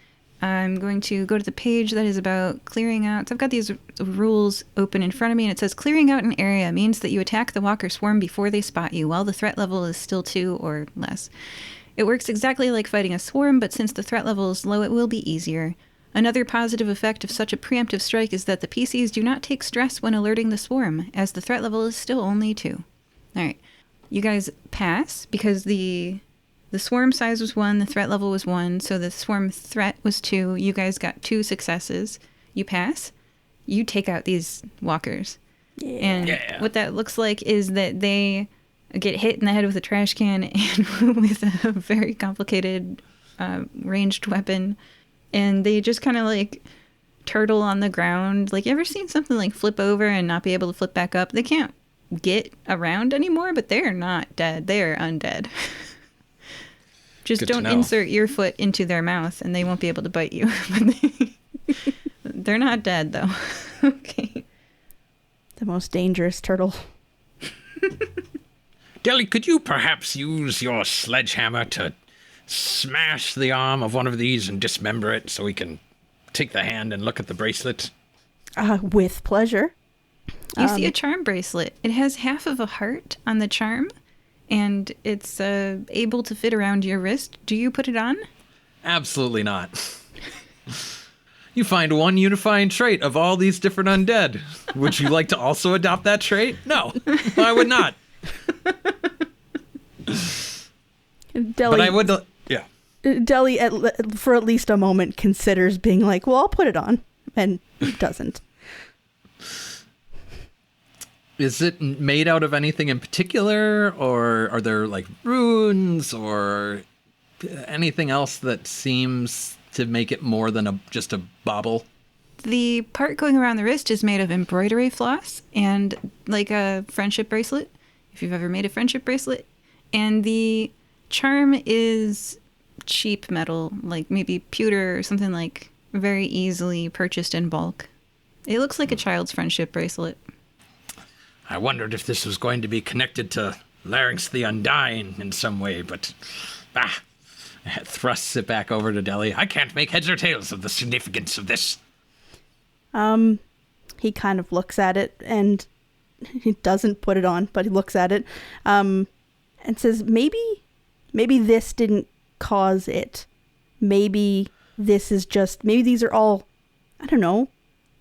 I'm going to go to the page that is about clearing out. So I've got these rules open in front of me, and it says clearing out an area means that you attack the walker swarm before they spot you, while the threat level is still 2 or less. It works exactly like fighting a swarm, but since the threat level is low, it will be easier. Another positive effect of such a preemptive strike is that the PCs do not take stress when alerting the swarm, as the threat level is still only 2. All right. You guys pass because the swarm size was 1, the threat level was 1, so the swarm threat was 2. You guys got 2 successes. You pass. You take out these walkers. Yeah. And what that looks like is that they get hit in the head with a trash can and with a very complicated ranged weapon, and they just kind of like turtle on the ground. Like, you ever seen something like flip over and not be able to flip back up? They can't get around anymore, but they're not dead. They are undead. Just don't insert your foot into their mouth and they won't be able to bite you. They're not dead, though. Okay. The most dangerous turtle. Deli, could you perhaps use your sledgehammer to smash the arm of one of these and dismember it so we can take the hand and look at the bracelet? With pleasure. You see a charm bracelet. It has half of a heart on the charm, and it's able to fit around your wrist. Do you put it on? Absolutely not. You find one unifying trait of all these different undead. Would you like to also adopt that trait? No, I would not. Deli, but I would, yeah. Deli, for at least a moment, considers being like, well, I'll put it on, and doesn't. Is it made out of anything in particular, or are there like runes or anything else that seems to make it more than just a bauble? The part going around the wrist is made of embroidery floss and like a friendship bracelet, if you've ever made a friendship bracelet. And the charm is cheap metal, like maybe pewter or something, like very easily purchased in bulk. It looks like a child's friendship bracelet. I wondered if this was going to be connected to Larynx the Undying in some way, but Thrusts it back over to Deli. I can't make heads or tails of the significance of this. He kind of looks at it, and he doesn't put it on, but he looks at it, and says, maybe this didn't cause it. Maybe this is just, maybe these are all, I don't know,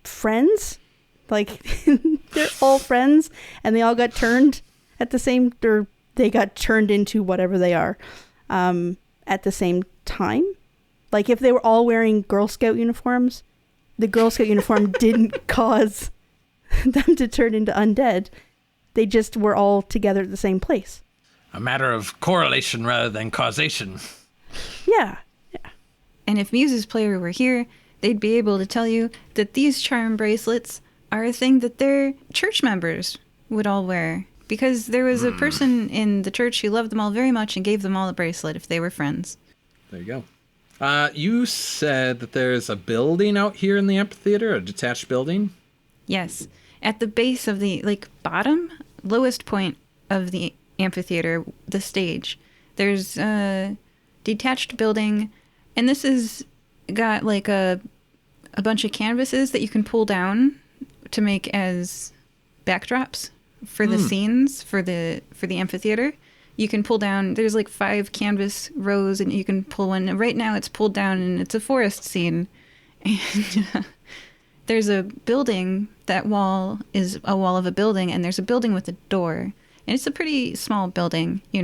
friends? Like, they're all friends, and they all got turned at the same, or they got turned into whatever they are, at the same time. Like, if they were all wearing Girl Scout uniforms, the Girl Scout uniform didn't cause them to turn into undead. They just were all together at the same place. A matter of correlation rather than causation. Yeah. And if Muse's player were here, they'd be able to tell you that these charm bracelets are a thing that their church members would all wear. Because there was a person in the church who loved them all very much and gave them all a bracelet if they were friends. There you go. You said that there's a building out here in the amphitheater, a detached building? Yes. At the base of the, lowest point of the amphitheater, the stage, there's a detached building, and this has got a bunch of canvases that you can pull down to make as backdrops for the scenes for the amphitheater. You can pull down, there's 5 canvas rows, and you can pull one. Right now it's pulled down and it's a forest scene. And there's a building. That wall is a wall of a building, and there's a building with a door. And it's a pretty small building, I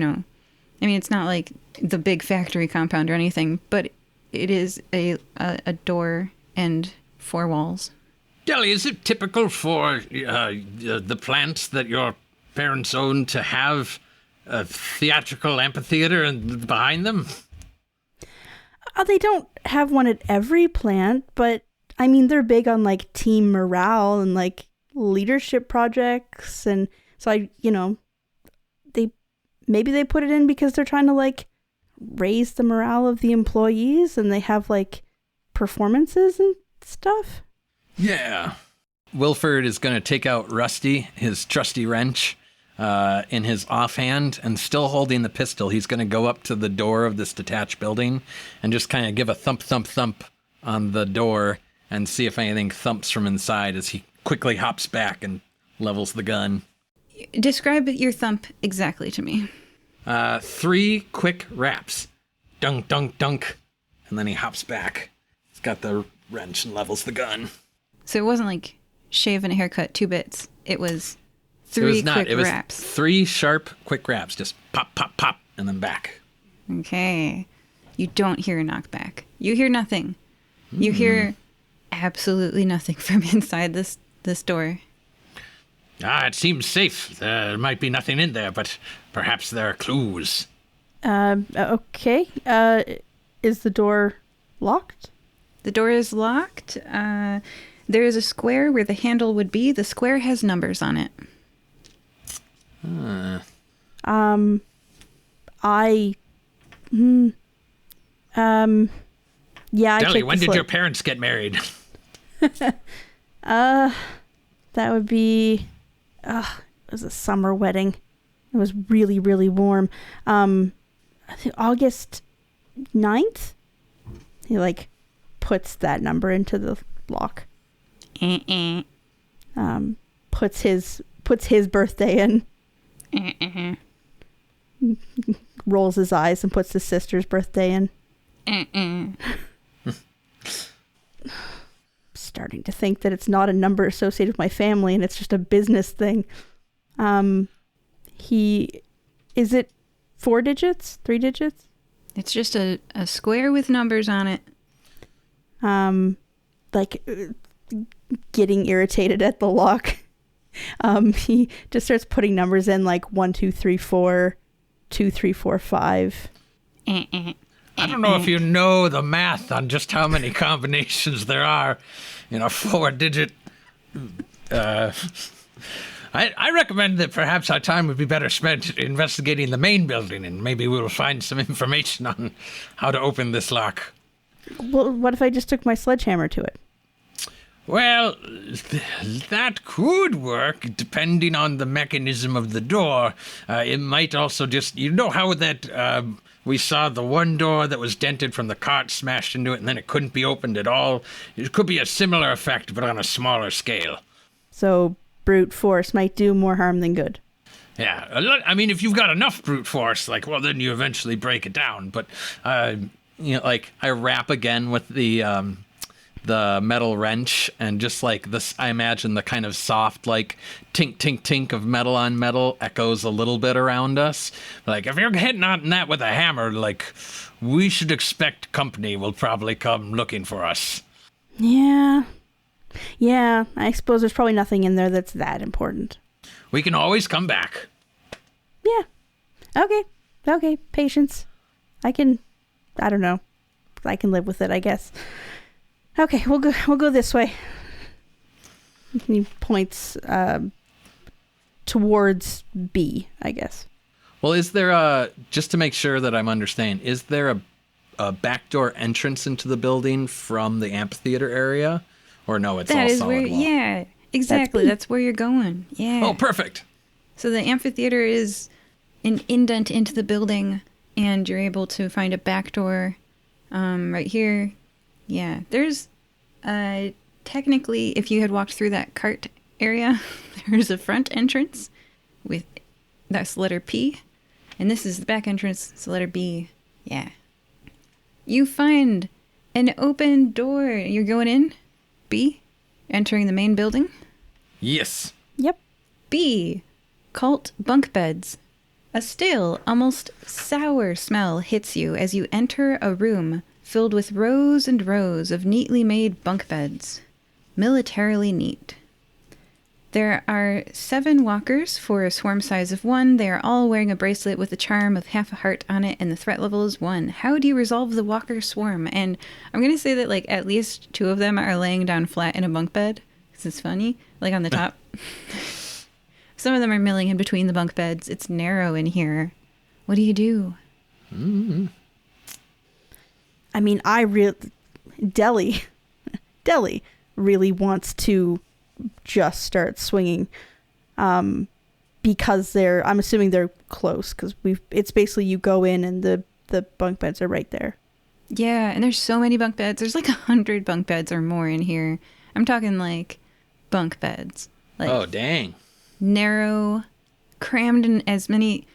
mean, it's not like the big factory compound or anything, but it is a door and 4 walls. Deli, is it typical for the plants that your parents own to have a theatrical amphitheater behind them? They don't have one at every plant, but I mean, they're big on team morale and leadership projects. And so maybe they put it in because they're trying to raise the morale of the employees, and they have performances and stuff. Yeah. Wilford is going to take out Rusty, his trusty wrench, in his offhand, and still holding the pistol. He's going to go up to the door of this detached building and just kind of give a thump, thump, thump on the door and see if anything thumps from inside as he quickly hops back and levels the gun. Describe your thump exactly to me. 3 quick raps. Dunk, dunk, dunk. And then he hops back. He's got the wrench and levels the gun. So it wasn't shave and a haircut, 2 bits. It was 3 quick raps. 3 sharp, quick raps. Just pop, pop, pop, and then back. Okay. You don't hear a knockback. You hear nothing. You hear absolutely nothing from inside this door. It seems safe. There might be nothing in there, but perhaps there are clues. Okay. Is the door locked? The door is locked. There is a square where the handle would be. The square has numbers on it. Yeah, Deli, when did your parents get married? That would be, it was a summer wedding. It was really, really warm. I think August 9th. He like puts that number into the lock. Puts his birthday in. Rolls his eyes and puts his sister's birthday in. Starting to think that it's not a number associated with my family and it's just a business thing. Is it 4 digits? 3 digits? It's just a square with numbers on it. Getting irritated at the lock. He just starts putting numbers in like 1, 2, 3, 4, 2, 3, 4, 5. I don't know if you know the math on just how many combinations there are in a 4-digit. I recommend that perhaps our time would be better spent investigating the main building, and maybe we'll find some information on how to open this lock. Well, what if I just took my sledgehammer to it? Well, that could work, depending on the mechanism of the door. It might also just, you know how that we saw the one door that was dented from the cart smashed into it, and then it couldn't be opened at all? It could be a similar effect, but on a smaller scale. So brute force might do more harm than good. Yeah, I mean, if you've got enough brute force, then you eventually break it down. But, I wrap again with the metal wrench, and just like this, I imagine the kind of soft, like, tink, tink, tink of metal on metal echoes a little bit around us. Like, if you're hitting on that with a hammer, like, we should expect company will probably come looking for us. Yeah, I suppose there's probably nothing in there that's that important. We can always come back. Yeah. Okay, patience. I don't know. I can live with it, I guess. Okay, we'll go this way. He points towards B, I guess. Well, is there just to make sure that I'm understanding, is there a backdoor entrance into the building from the amphitheater area? Or no, it's all solid wall? Yeah, exactly. That's where you're going. Yeah. Oh, perfect. So the amphitheater is an indent into the building, and you're able to find a back door right here. Yeah, there's technically, if you had walked through that cart area, there's a front entrance with that's letter P, and this is the back entrance. It's letter B. Yeah. You find an open door. You're going in. B, entering the main building. Yes. Yep. B, cult bunk beds. A stale, almost sour smell hits you as you enter a room filled with rows and rows of neatly made bunk beds. Militarily neat. There are 7 walkers for a swarm size of 1. They are all wearing a bracelet with a charm of half a heart on it, and the threat level is 1. How do you resolve the walker swarm? And I'm going to say that, like, at least 2 of them are laying down flat in a bunk bed, because it's funny, like on the top. Some of them are milling in between the bunk beds. It's narrow in here. What do you do? Mm-hmm. I mean, Deli really wants to just start swinging, because I'm assuming they're close, because it's basically you go in and the bunk beds are right there. Yeah, and there's so many bunk beds. There's like 100 bunk beds or more in here. I'm talking like bunk beds. Like, oh, dang. Narrow, crammed in as many.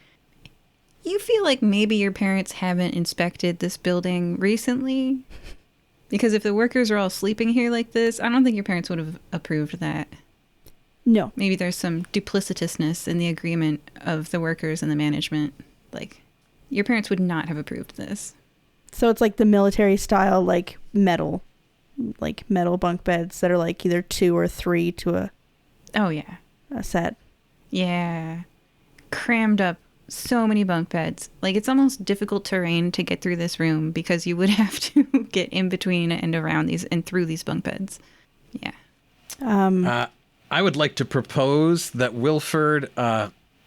You feel like maybe your parents haven't inspected this building recently? Because if the workers are all sleeping here like this, I don't think your parents would have approved that. No. Maybe there's some duplicitousness in the agreement of the workers and the management. Like, your parents would not have approved this. So it's like the military style, like metal bunk beds that are like either 2 or 3 to a Oh, yeah. a set. Yeah. Crammed up so many bunk beds. Like, it's almost difficult terrain to get through this room because you would have to get in between and around these and through these bunk beds. Yeah. I would like to propose that Wilford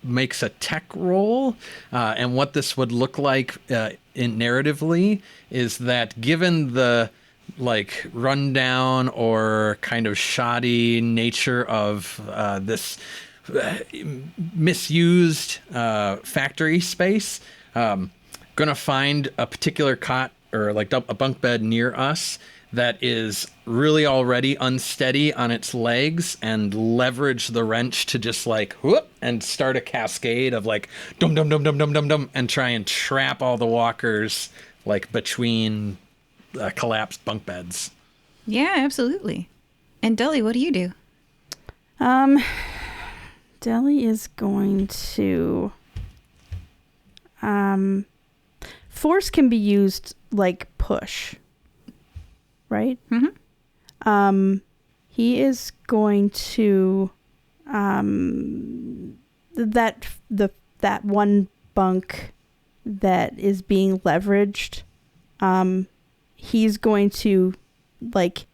makes a tech roll, and what this would look like narratively is that given the like rundown or kind of shoddy nature of this misused factory space, gonna find a particular cot or like a bunk bed near us that is really already unsteady on its legs and leverage the wrench to just like whoop and start a cascade of like dum dum dum dum dum dum dum and try and trap all the walkers like between collapsed bunk beds. Yeah, absolutely. And Deli, what do you do? Deli is going to force can be used like push. Right? Mm-hmm. He is going to that one bunk that is being leveraged. He's going to like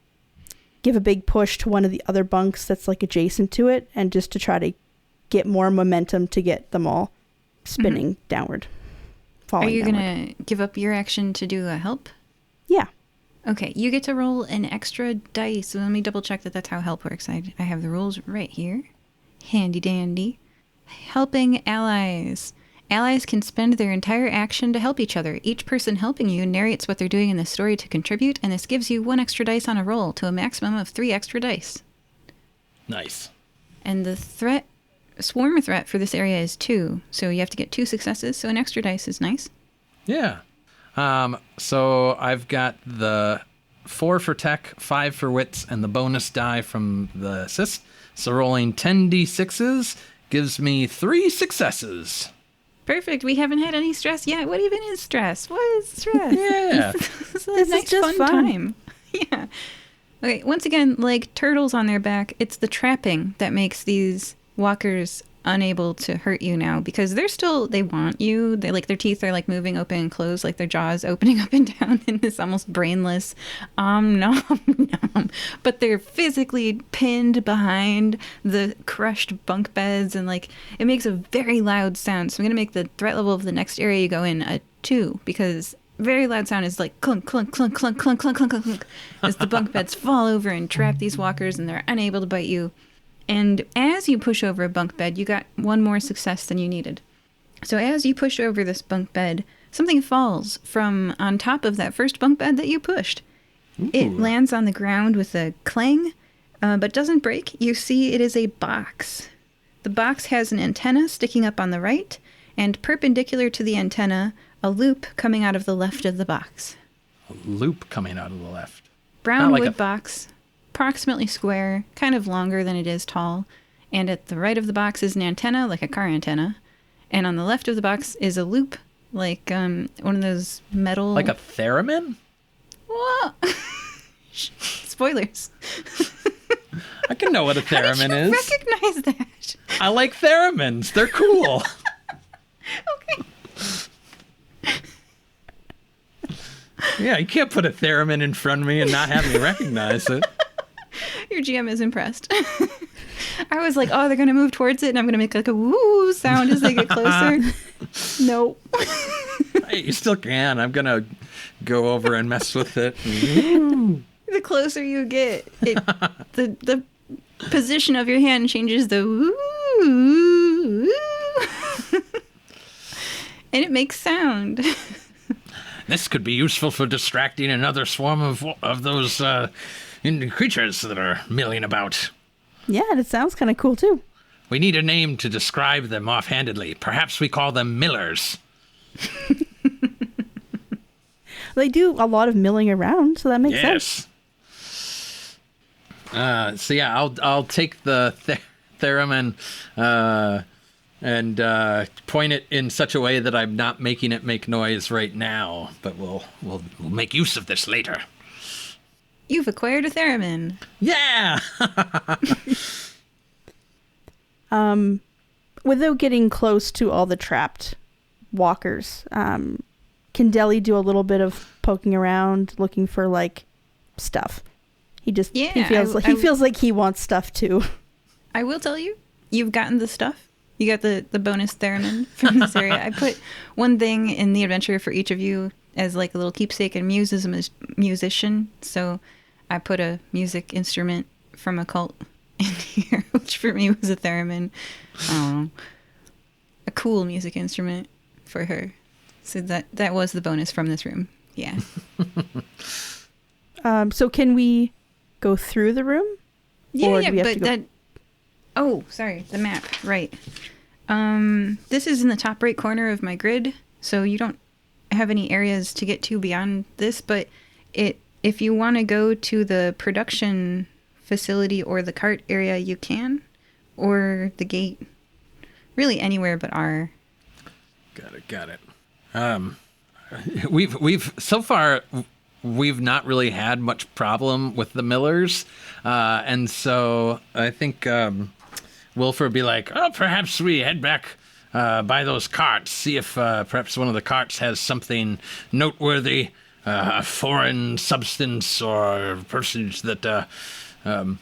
give a big push to one of the other bunks that's like adjacent to it, and just to try to get more momentum to get them all spinning downward. Are you downward. gonna give up your action to do a help? Yeah. Okay, you get to roll an extra dice. So let me double check that that's how help works. I have the rules right here. Handy dandy. Helping allies. Allies can spend their entire action to help each other. Each person helping you narrates what they're doing in the story to contribute, and this gives you 1 extra dice on a roll to a maximum of 3 extra dice. Nice. And the swarm threat for this area is 2, so you have to get 2 successes, so an extra dice is nice. Yeah. So I've got the 4 for tech, 5 for wits, and the bonus die from the assist. So rolling 10d6s gives me 3 successes. Perfect. We haven't had any stress yet. What even is stress? What is stress? Yeah. This This is just fun. time. Yeah. Okay, once again, like turtles on their back, it's the trapping that makes these walkers unable to hurt you now, because they want you. They like their teeth are like moving open and closed, like their jaws opening up and down in this almost brainless nom nom. But they're physically pinned behind the crushed bunk beds, and like it makes a very loud sound. So I'm gonna make the threat level of the next area you go in a 2, because very loud sound is like clunk clunk clunk clunk clunk clunk clunk clunk as the bunk beds fall over and trap these walkers, and they're unable to bite you. And as you push over a bunk bed, you got 1 more success than you needed. So as you push over this bunk bed, something falls from on top of that first bunk bed that you pushed. Ooh. It lands on the ground with a clang, but doesn't break. You see it is a box. The box has an antenna sticking up on the right, and perpendicular to the antenna, a loop coming out of the left of the box. A loop coming out of the left. Brown wood box. Approximately square, kind of longer than it is tall, and at the right of the box is an antenna, like a car antenna, and on the left of the box is a loop, like one of those metal... Like a theremin? Whoa! Spoilers. I can know what a theremin is. Recognize that? I like theremins. They're cool. Okay. Yeah, you can't put a theremin in front of me and not have me recognize it. Your GM is impressed. I was like, oh, they're going to move towards it, and I'm going to make like a woo sound as they get closer. Nope. Hey, you still can. I'm going to go over and mess with it. The closer you get, the position of your hand changes the woo. And it makes sound. This could be useful for distracting another swarm of those creatures that are milling about. Yeah, and it sounds kind of cool too. We need a name to describe them offhandedly. Perhaps we call them millers. They do a lot of milling around, so that makes sense. So yeah, I'll take the theremin and point it in such a way that I'm not making it make noise right now, but we'll make use of this later. You've acquired a theremin. Yeah. Without getting close to all the trapped walkers. Can Deli do a little bit of poking around, looking for like stuff? He feels like he wants stuff too. I will tell you, you've gotten the stuff. You got the bonus theremin from this area. I put one thing in the adventure for each of you as like a little keepsake, and Muse is a musician, so I put a music instrument from a cult in here, which for me was a theremin. I don't know. A cool music instrument for her. So that was the bonus from this room. Yeah. So can we go through the room? Oh, sorry, the map, right. This is in the top right corner of my grid, so you don't have any areas to get to beyond this, but if you want to go to the production facility or the cart area, you can, or the gate. Really anywhere but R. Got it. We've so far we've not really had much problem with the Millers, and so I think Wilford would be like, oh, perhaps we head back by those carts, see if perhaps one of the carts has something noteworthy, a foreign substance or personage that, and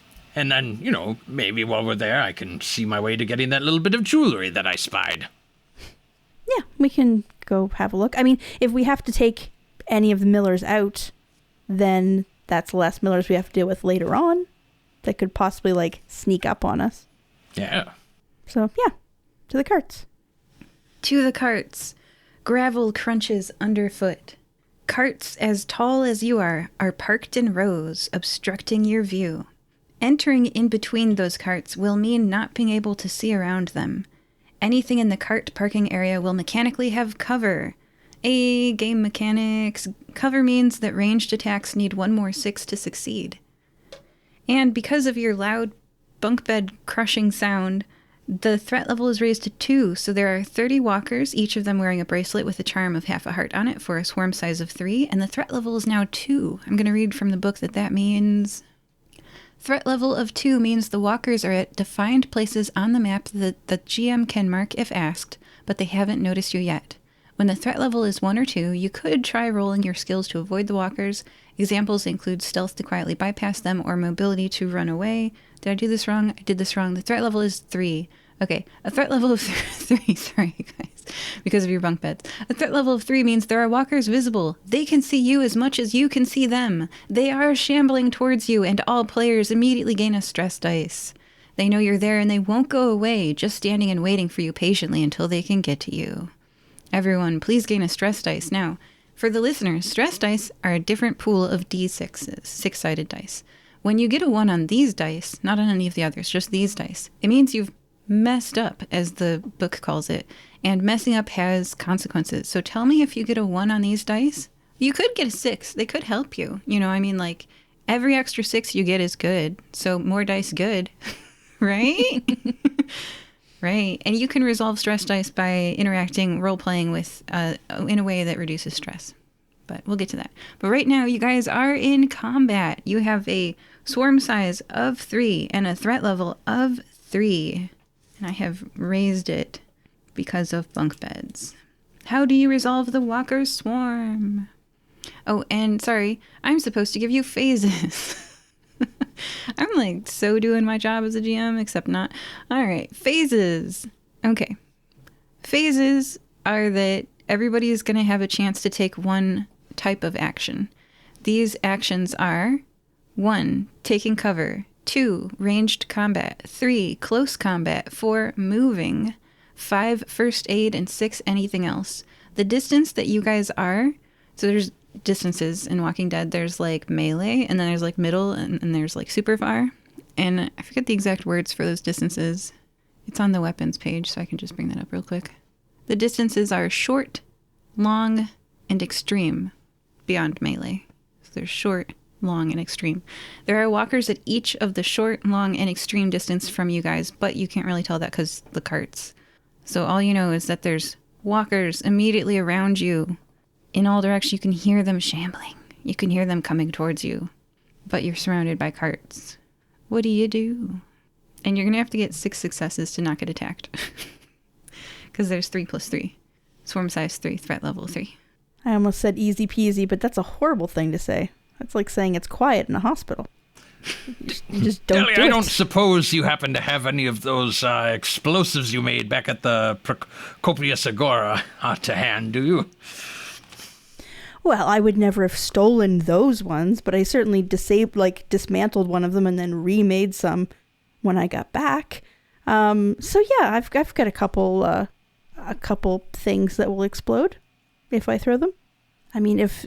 then, maybe while we're there, I can see my way to getting that little bit of jewelry that I spied. Yeah, we can go have a look. I mean, if we have to take any of the Millers out, then that's the last Millers we have to deal with later on that could possibly, like, sneak up on us. Yeah. So, yeah, to the carts. To the carts. Gravel crunches underfoot. Carts as tall as you are parked in rows, obstructing your view. Entering in between those carts will mean not being able to see around them. Anything in the cart parking area will mechanically have cover. Game mechanics. Cover means that ranged attacks need 1 more 6 to succeed. And because of your loud bunk bed crushing sound, the threat level is raised to 2, so there are 30 walkers, each of them wearing a bracelet with a charm of half a heart on it for a swarm size of 3, and the threat level is now 2. I'm going to read from the book that means... Threat level of 2 means the walkers are at defined places on the map that the GM can mark if asked, but they haven't noticed you yet. When the threat level is 1 or 2, you could try rolling your skills to avoid the walkers. Examples include stealth to quietly bypass them or mobility to run away. Did I do this wrong? I did this wrong. The threat level is 3. Okay, a threat level of 3, sorry guys, because of your bunk beds. A threat level of 3 means there are walkers visible. They can see you as much as you can see them. They are shambling towards you, and all players immediately gain a stress dice. They know you're there and they won't go away, just standing and waiting for you patiently until they can get to you. Everyone, please gain a stress dice. Now, for the listeners, stress dice are a different pool of D6s, 6-sided dice. When you get a 1 on these dice, not on any of the others, just these dice, it means you've messed up, as the book calls it, and messing up has consequences. So tell me if you get a 1 on these dice. You could get a 6. They could help you. Every extra 6 you get is good. So more dice good, right? Right. And you can resolve stress dice by interacting, role-playing with, in a way that reduces stress. But we'll get to that. But right now, you guys are in combat. You have a swarm size of 3 and a threat level of 3. And I have raised it because of bunk beds. How do you resolve the walker swarm? Oh, and sorry, I'm supposed to give you phases. I'm so doing my job as a GM, except not. All right, phases. Okay. Phases are that everybody is going to have a chance to take one type of action. These actions are 1, taking cover. 2, ranged combat. 3, close combat. 4, moving. 5, first aid. And 6, anything else. The distance that you guys are, so there's distances in Walking Dead. There's melee, and then there's middle, and there's super far. And I forget the exact words for those distances. It's on the weapons page, so I can just bring that up real quick. The distances are short, long, and extreme beyond melee. So there's short, long, and extreme. There are walkers at each of the short, long, and extreme distance from you guys, but you can't really tell that because the carts. So all you know is that there's walkers immediately around you in all directions. You can hear them shambling. You can hear them coming towards you, but you're surrounded by carts. What do you do? And you're going to have to get 6 successes to not get attacked because there's 3 plus 3. Swarm size 3, threat level 3. I almost said easy peasy, but that's a horrible thing to say. That's like saying it's quiet in a hospital. You just don't Deli, do I it. don't suppose you happen to have any of those explosives you made back at the Procopius Agora to hand, do you? Well, I would never have stolen those ones, but I certainly dismantled one of them and then remade some when I got back. So yeah, I've got a couple things that will explode if I throw them. I mean, if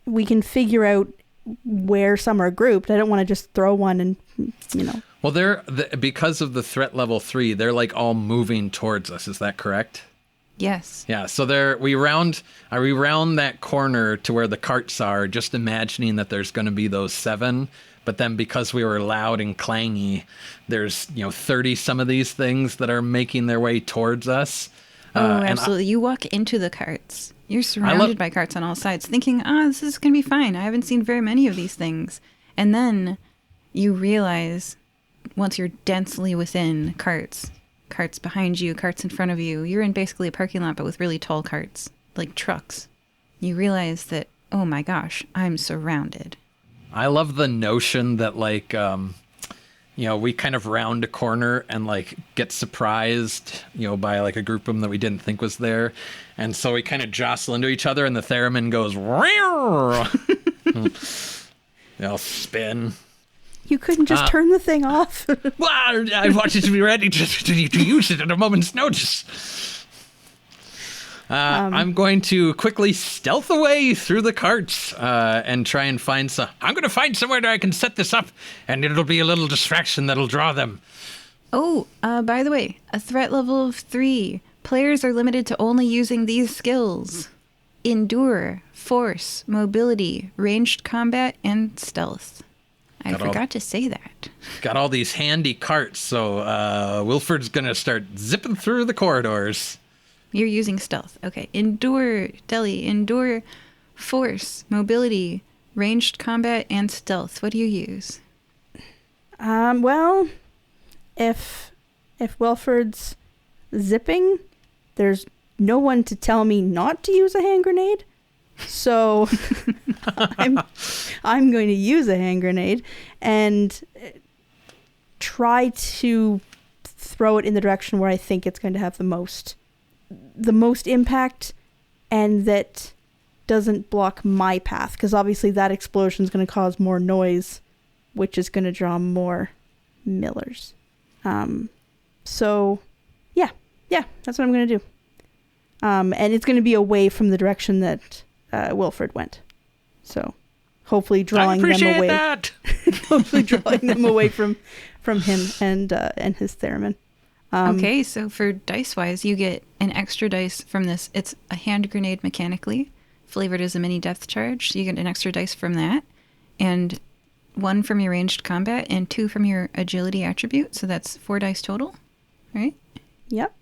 we can figure out where some are grouped, I don't want to just throw one and, Well, because of the threat level 3, they're like all moving towards us. Is that correct? Yes. Yeah. So we round that corner to where the carts are, just imagining that there's going to be those 7. But then because we were loud and clangy, there's 30 some of these things that are making their way towards us. Oh, absolutely. You walk into the carts. You're surrounded by carts on all sides, thinking, this is going to be fine. I haven't seen very many of these things. And then you realize, once you're densely within carts behind you, carts in front of you, you're in basically a parking lot, but with really tall carts, like trucks. You realize that, oh my gosh, I'm surrounded. I love the notion that we kind of round a corner and get surprised, by a group of them that we didn't think was there. And so we kind of jostle into each other and the theremin goes, they'll spin. You couldn't just turn the thing off. Well, I wanted to be ready to use it at a moment's notice. I'm going to quickly stealth away through the carts and try and find some. I'm going to find somewhere that I can set this up, and it'll be a little distraction that'll draw them. Oh, by the way, a threat level of 3. Players are limited to only using these skills: Endure, Force, Mobility, Ranged Combat, and Stealth. I forgot to say that. Got all these handy carts, so Wilford's going to start zipping through the corridors. You're using Stealth. Okay. Endure, Deli, Endure, Force, Mobility, Ranged Combat, and Stealth. What do you use? Well, if Wilford's zipping, there's no one to tell me not to use a hand grenade. So I'm going to use a hand grenade and try to throw it in the direction where I think it's going to have the most impact and that doesn't block my path, because obviously that explosion is going to cause more noise, which is going to draw more millers. So yeah, that's what I'm going to do. And it's going to be away from the direction that Wilford went. So hopefully drawing them away. That. Hopefully drawing them away from him and his theremin. Okay, so for dice-wise, you get an extra dice from this. It's a hand grenade mechanically, flavored as a mini depth charge. So you get an extra dice from that, and 1 from your ranged combat, and 2 from your agility attribute. So that's 4 dice total, right? Yep.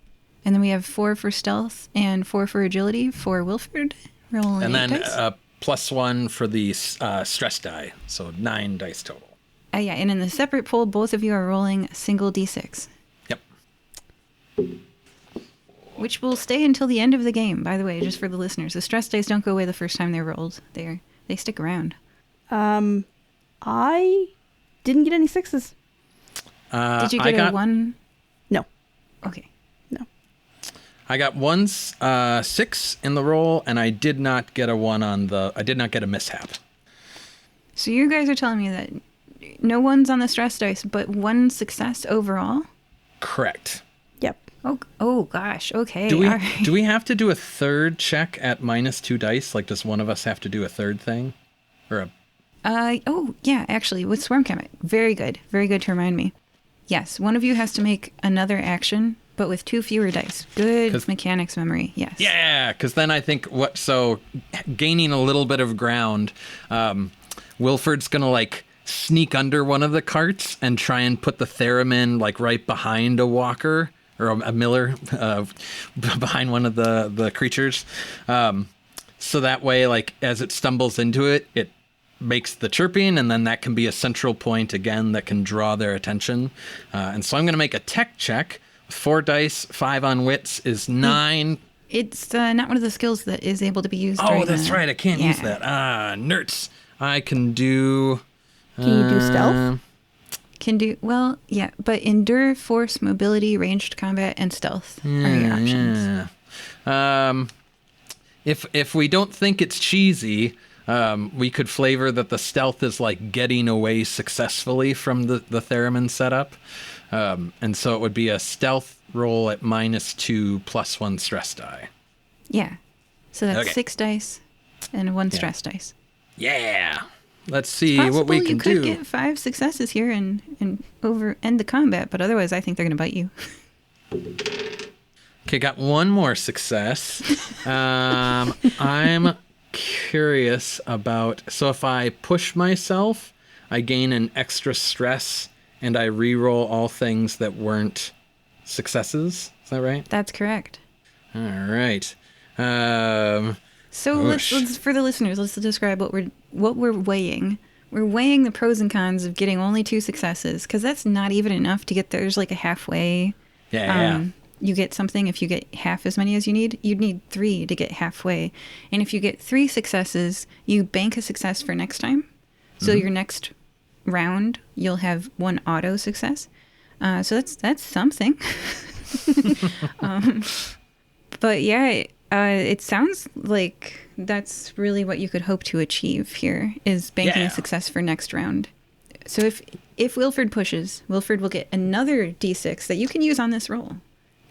And then we have 4 for stealth and 4 for agility for Wilford. Roll and 8 then dice. +1 for the stress die, so 9 dice total. Yeah, and in the separate pool, both of you are rolling a single d6. Yep. Which will stay until the end of the game, by the way, just for the listeners. The stress dice don't go away the first time they're rolled. They stick around. I didn't get any 6s. Did you get a 1? No. Okay. No. I got 6 in the roll, and I did not get a 1 I did not get a mishap. So you guys are telling me that no 1s on the stress dice, but 1 success overall? Correct. Yep. Oh gosh. Okay. Do we have to do a third check at -2 dice? Like, does one of us have to do a third thing? Or oh yeah, actually, with Swarm Comet. Very good to remind me. Yes, one of you has to make another action, but with 2 fewer dice. Good mechanics memory. Yes. Yeah, because then I think gaining a little bit of ground, Wilford's gonna sneak under one of the carts and try and put the theremin right behind a walker or a miller behind one of the creatures. So that way, as it stumbles into it, it makes the chirping, and then that can be a central point again that can draw their attention. And so I'm going to make a tech check. 4 dice, 5 on wits is 9. It's not one of the skills that is able to be used. Oh, that's right. I can't use that. Nerds. I can do... Can you do stealth? Can do... Well, yeah. But endure, force, mobility, ranged combat, and stealth are your options. Yeah. If we don't think it's cheesy, we could flavor that the stealth is like getting away successfully from the theremin setup. And so it would be a stealth roll at -2 +1 stress die. Yeah. So that's Okay. 6 dice and 1 stress dice. Yeah. Let's see Possible what we can you could do. get 5 successes here and end the combat, but otherwise I think they're going to bite you. Okay, got one more success. I'm curious about... So if I push myself, I gain an extra stress, and I re-roll all things that weren't successes. Is that right? That's correct. All right. So let's for the listeners, let's describe what we're weighing. We're weighing the pros and cons of getting only 2 successes, because that's not even enough to get there's like a halfway. Yeah. You get something if you get half as many as you need. You'd need 3 to get halfway. And if you get 3 successes, you bank a success for next time. So your next round, you'll have 1 auto success. So that's something. But yeah, it sounds like that's really what you could hope to achieve here, is banking a success for next round. So if Wilford pushes, Wilford will get another d6 that you can use on this roll.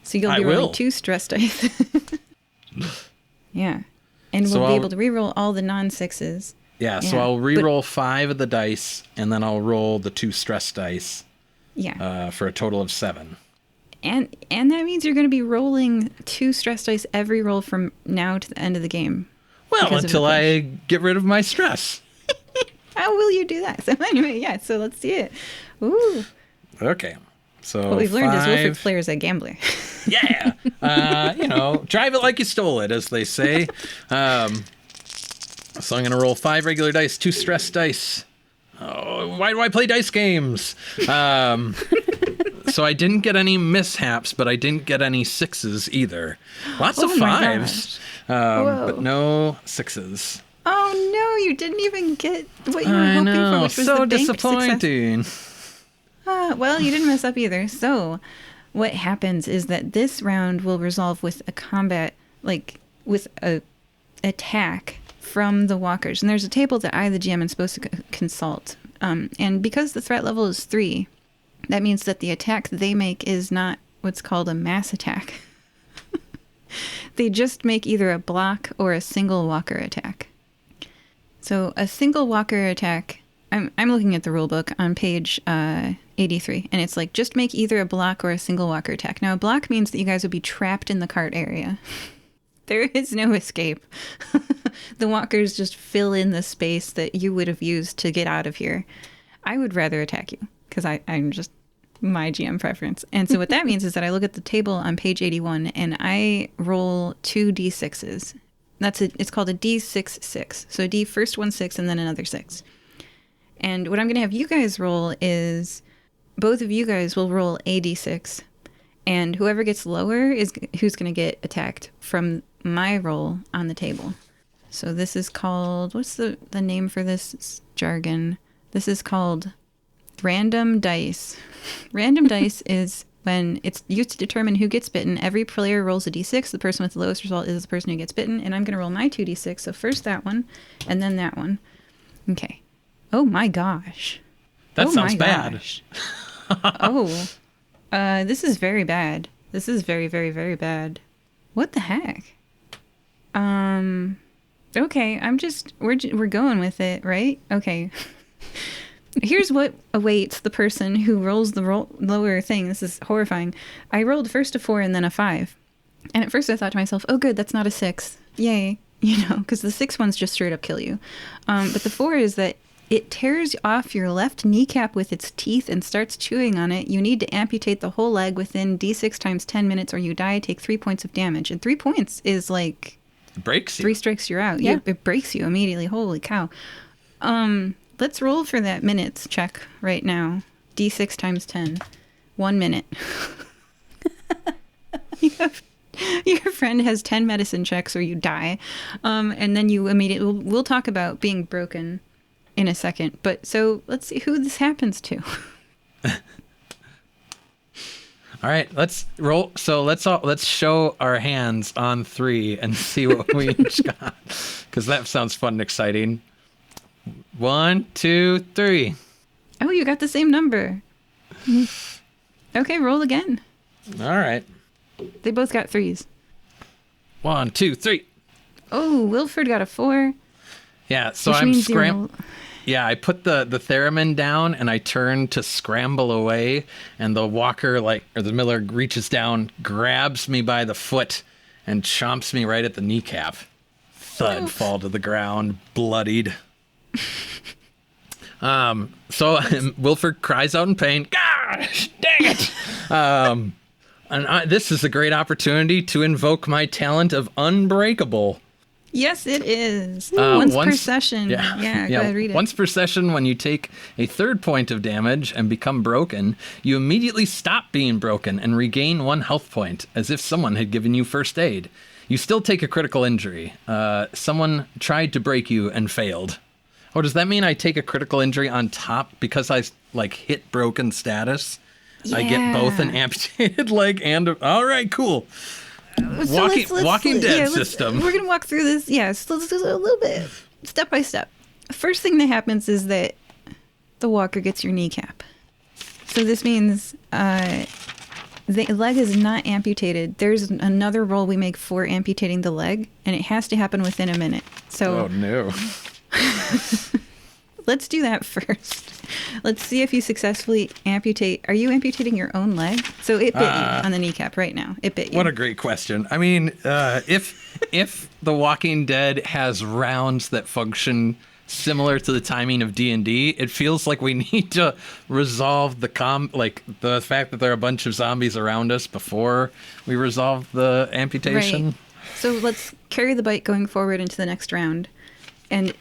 So you'll be rolling 2 stress dice. Yeah. And we'll be able to reroll all the non-6s. Yeah, so I'll re-roll 5 of the dice, and then I'll roll the 2 stress dice. Yeah. For a total of 7. And that means you're going to be rolling 2 stress dice every roll from now to the end of the game. Well, until I get rid of my stress. How will you do that? So anyway, yeah, so let's see it. Ooh. Okay. So what we've learned is Wilford's player is a gambler. Yeah. Drive it like you stole it, as they say. So I'm going to roll 5 regular dice, 2 stress dice. Oh, why do I play dice games? So I didn't get any mishaps, but I didn't get any 6s either. Lots of 5s, but no 6s. Oh no, you didn't even get what you were hoping for, which was so the banked disappointing. Well, you didn't mess up either. So what happens is that this round will resolve with a combat, like with a attack from the walkers. And there's a table that I, the GM, am supposed to consult. And because the threat level is 3, that means that the attack they make is not what's called a mass attack. They just make either a block or a single walker attack. So a single walker attack, I'm looking at the rule book on page 83, and it's like, just make either a block or a single walker attack. Now, a block means that you guys would be trapped in the cart area. There is no escape. The walkers just fill in the space that you would have used to get out of here. I would rather attack you, because I'm just my GM preference. And so what that means is that I look at the table on page 81, and I roll 2 d6s. It's called a d6-6. So first one 6 and then another 6. And what I'm going to have you guys roll is both of you guys will roll a d6, and whoever gets lower is who's going to get attacked from my roll on the table. So this is called, what's the name for this jargon? This is called random dice. Random dice is when it's used to determine who gets bitten. Every player rolls a d6. The person with the lowest result is the person who gets bitten. And I'm going to roll my 2d6. So first that one, and then that one. Okay. Oh my gosh. That sounds bad. This is very bad. This is very, very, very bad. What the heck? Okay, we're going with it, right? Okay. Here's what awaits the person who rolls the lower thing. This is horrifying. I rolled first a 4 and then a 5. And at first I thought to myself, oh good, that's not a 6. Yay. Because the 6 ones just straight up kill you. But the 4 is that it tears off your left kneecap with its teeth and starts chewing on it. You need to amputate the whole leg within d6 times 10 minutes or you die. Take 3 points of damage. And 3 points is like... breaks you. 3 strikes, you're out. Yeah. It breaks you immediately. Holy cow. Let's roll for that minutes check right now. D6 times 10. 1 minute. You have Your friend has 10 medicine checks or you die. And then you immediately... We'll talk about being broken in a second. But so let's see who this happens to. All right, let's roll. So let's show our hands on 3 and see what we each got, because that sounds fun and exciting. 1, 2, 3. Oh, you got the same number. Okay, roll again. All right. They both got 3s. 1, 2, 3. Oh, Wilford got a 4. Yeah, so which I'm means you're- Yeah, I put the theremin down and I turn to scramble away, and the walker, or the miller, reaches down, grabs me by the foot, and chomps me right at the kneecap. Thud, fall to the ground, bloodied. So Wilford cries out in pain. Gosh, dang it! This is a great opportunity to invoke my talent of unbreakable. Yes, it is. Once per session. Yeah, go ahead, read it. Once per session, when you take a 3rd point of damage and become broken, you immediately stop being broken and regain 1 health point, as if someone had given you first aid. You still take a critical injury. Someone tried to break you and failed. Oh, does that mean I take a critical injury on top because I hit broken status? Yeah. I get both an amputated leg and all right, cool. So Walking Dead system. We're going to walk through this. Yes, let's do a little bit, step by step. First thing that happens is that the walker gets your kneecap. So this means the leg is not amputated. There's another roll we make for amputating the leg, and it has to happen within a minute. So Oh, no. let's do that first. Let's see if you successfully amputate. Are you amputating your own leg? So it bit you on the kneecap right now. It bit you. What a great question. I mean, if The Walking Dead has rounds that function similar to the timing of D&D, it feels like we need to resolve the fact that there are a bunch of zombies around us before we resolve the amputation. Right. So let's carry the bite going forward into the next round. And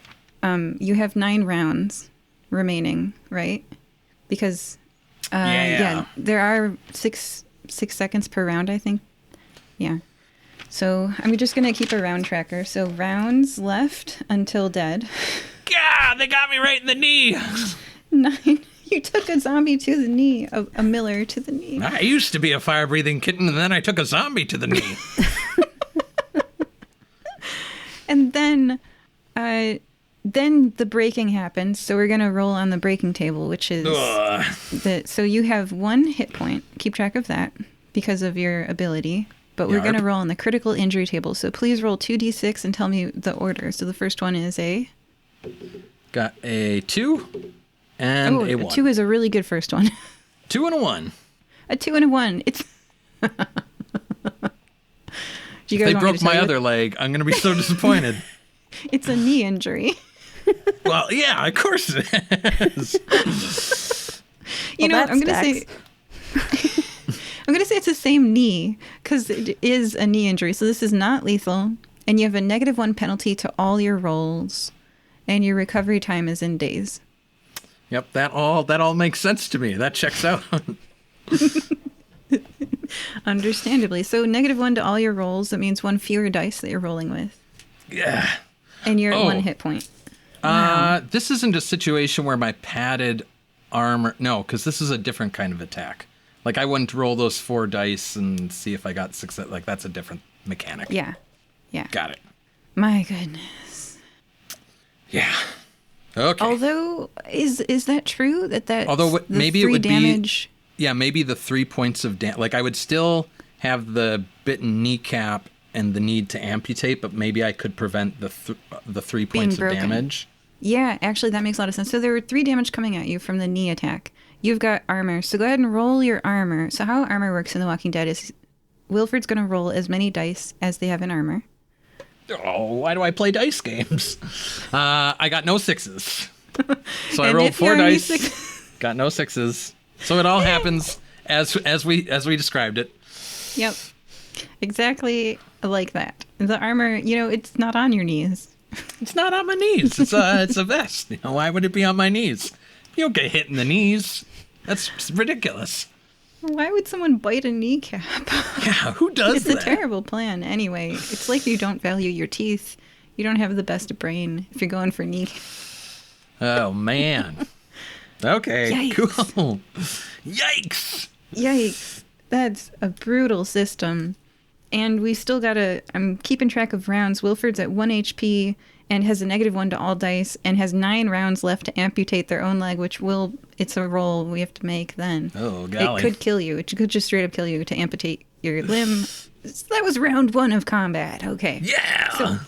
you have 9 rounds remaining, right? Because there are six seconds per round, I think. Yeah. So I'm just gonna keep a round tracker. So rounds left until dead. God, they got me right in the knee. 9. You took a zombie to the knee, a miller to the knee. I used to be a fire-breathing kitten, and then I took a zombie to the knee. And then the breaking happens. So we're gonna roll on the breaking table, which is so you have 1 hit point. Keep track of that because of your ability. But we're gonna roll on the critical injury table. So please roll 2d6 and tell me the order. So the first one is Got a 2 and a 1. A 2 is a really good first one. 2 and a 1. A 2 and a 1. It's. If they broke my other leg, I'm going to be so disappointed. It's a knee injury. Well, yeah, of course it is. I'm going to say... I'm going to say it's the same knee because it is a knee injury. So this is not lethal. And you have a -1 penalty to all your rolls. And your recovery time is in days. Yep, that all makes sense to me. That checks out. Understandably. So -1 to all your rolls. That means 1 fewer dice that you're rolling with. Yeah. And you're at 1 hit point. Wow. This isn't a situation where my padded armor... No, because this is a different kind of attack. Like, I wouldn't roll those 4 dice and see if I got success. Like, that's a different mechanic. Yeah. Got it. My goodness. Yeah. Okay. Although, is that true? Although maybe it would damage... be... Yeah, maybe the 3 points of damage... Like, I would still have the bitten kneecap and the need to amputate, but maybe I could prevent the 3 points of damage. Yeah, actually, that makes a lot of sense. So there were 3 damage coming at you from the knee attack. You've got armor, so go ahead and roll your armor. So how armor works in The Walking Dead is Wilford's going to roll as many dice as they have in armor. Oh, why do I play dice games? I got no 6s. So I rolled 4 dice, got no 6s. So it all happens as we described it. Yep. Exactly like that. The armor, it's not on your knees. It's not on my knees. It's a vest. Why would it be on my knees? You don't get hit in the knees. That's ridiculous. Why would someone bite a kneecap? Yeah, who does It's that? a terrible plan. Anyway, it's like you don't value your teeth. You don't have the best brain if you're going for knee. Oh, man. Okay, Yikes. cool. Yikes! Yikes. That's a brutal system. And we still gotta... I'm keeping track of rounds. Wilford's at 1 HP and has a -1 to all dice and has 9 rounds left to amputate their own leg, which will... It's a roll we have to make then. Oh, golly. It could kill you. It could just straight up kill you to amputate your limb. That was round 1 of combat. Okay. Yeah! So,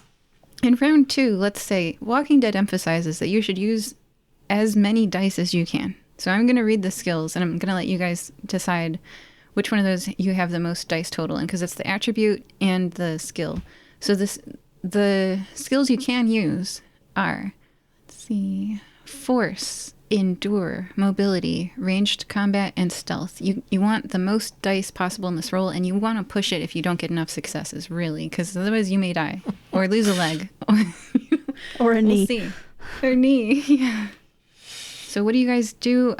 in round 2, let's say, Walking Dead emphasizes that you should use as many dice as you can. So I'm going to read the skills, and I'm going to let you guys decide which one of those you have the most dice total in, because it's the attribute and the skill. So the skills you can use are, let's see, force, endure, mobility, ranged combat, and stealth. You want the most dice possible in this roll, and you want to push it if you don't get enough successes, really, because otherwise you may die or lose a leg. Or a knee. We'll see. Or knee, yeah. So what do you guys do?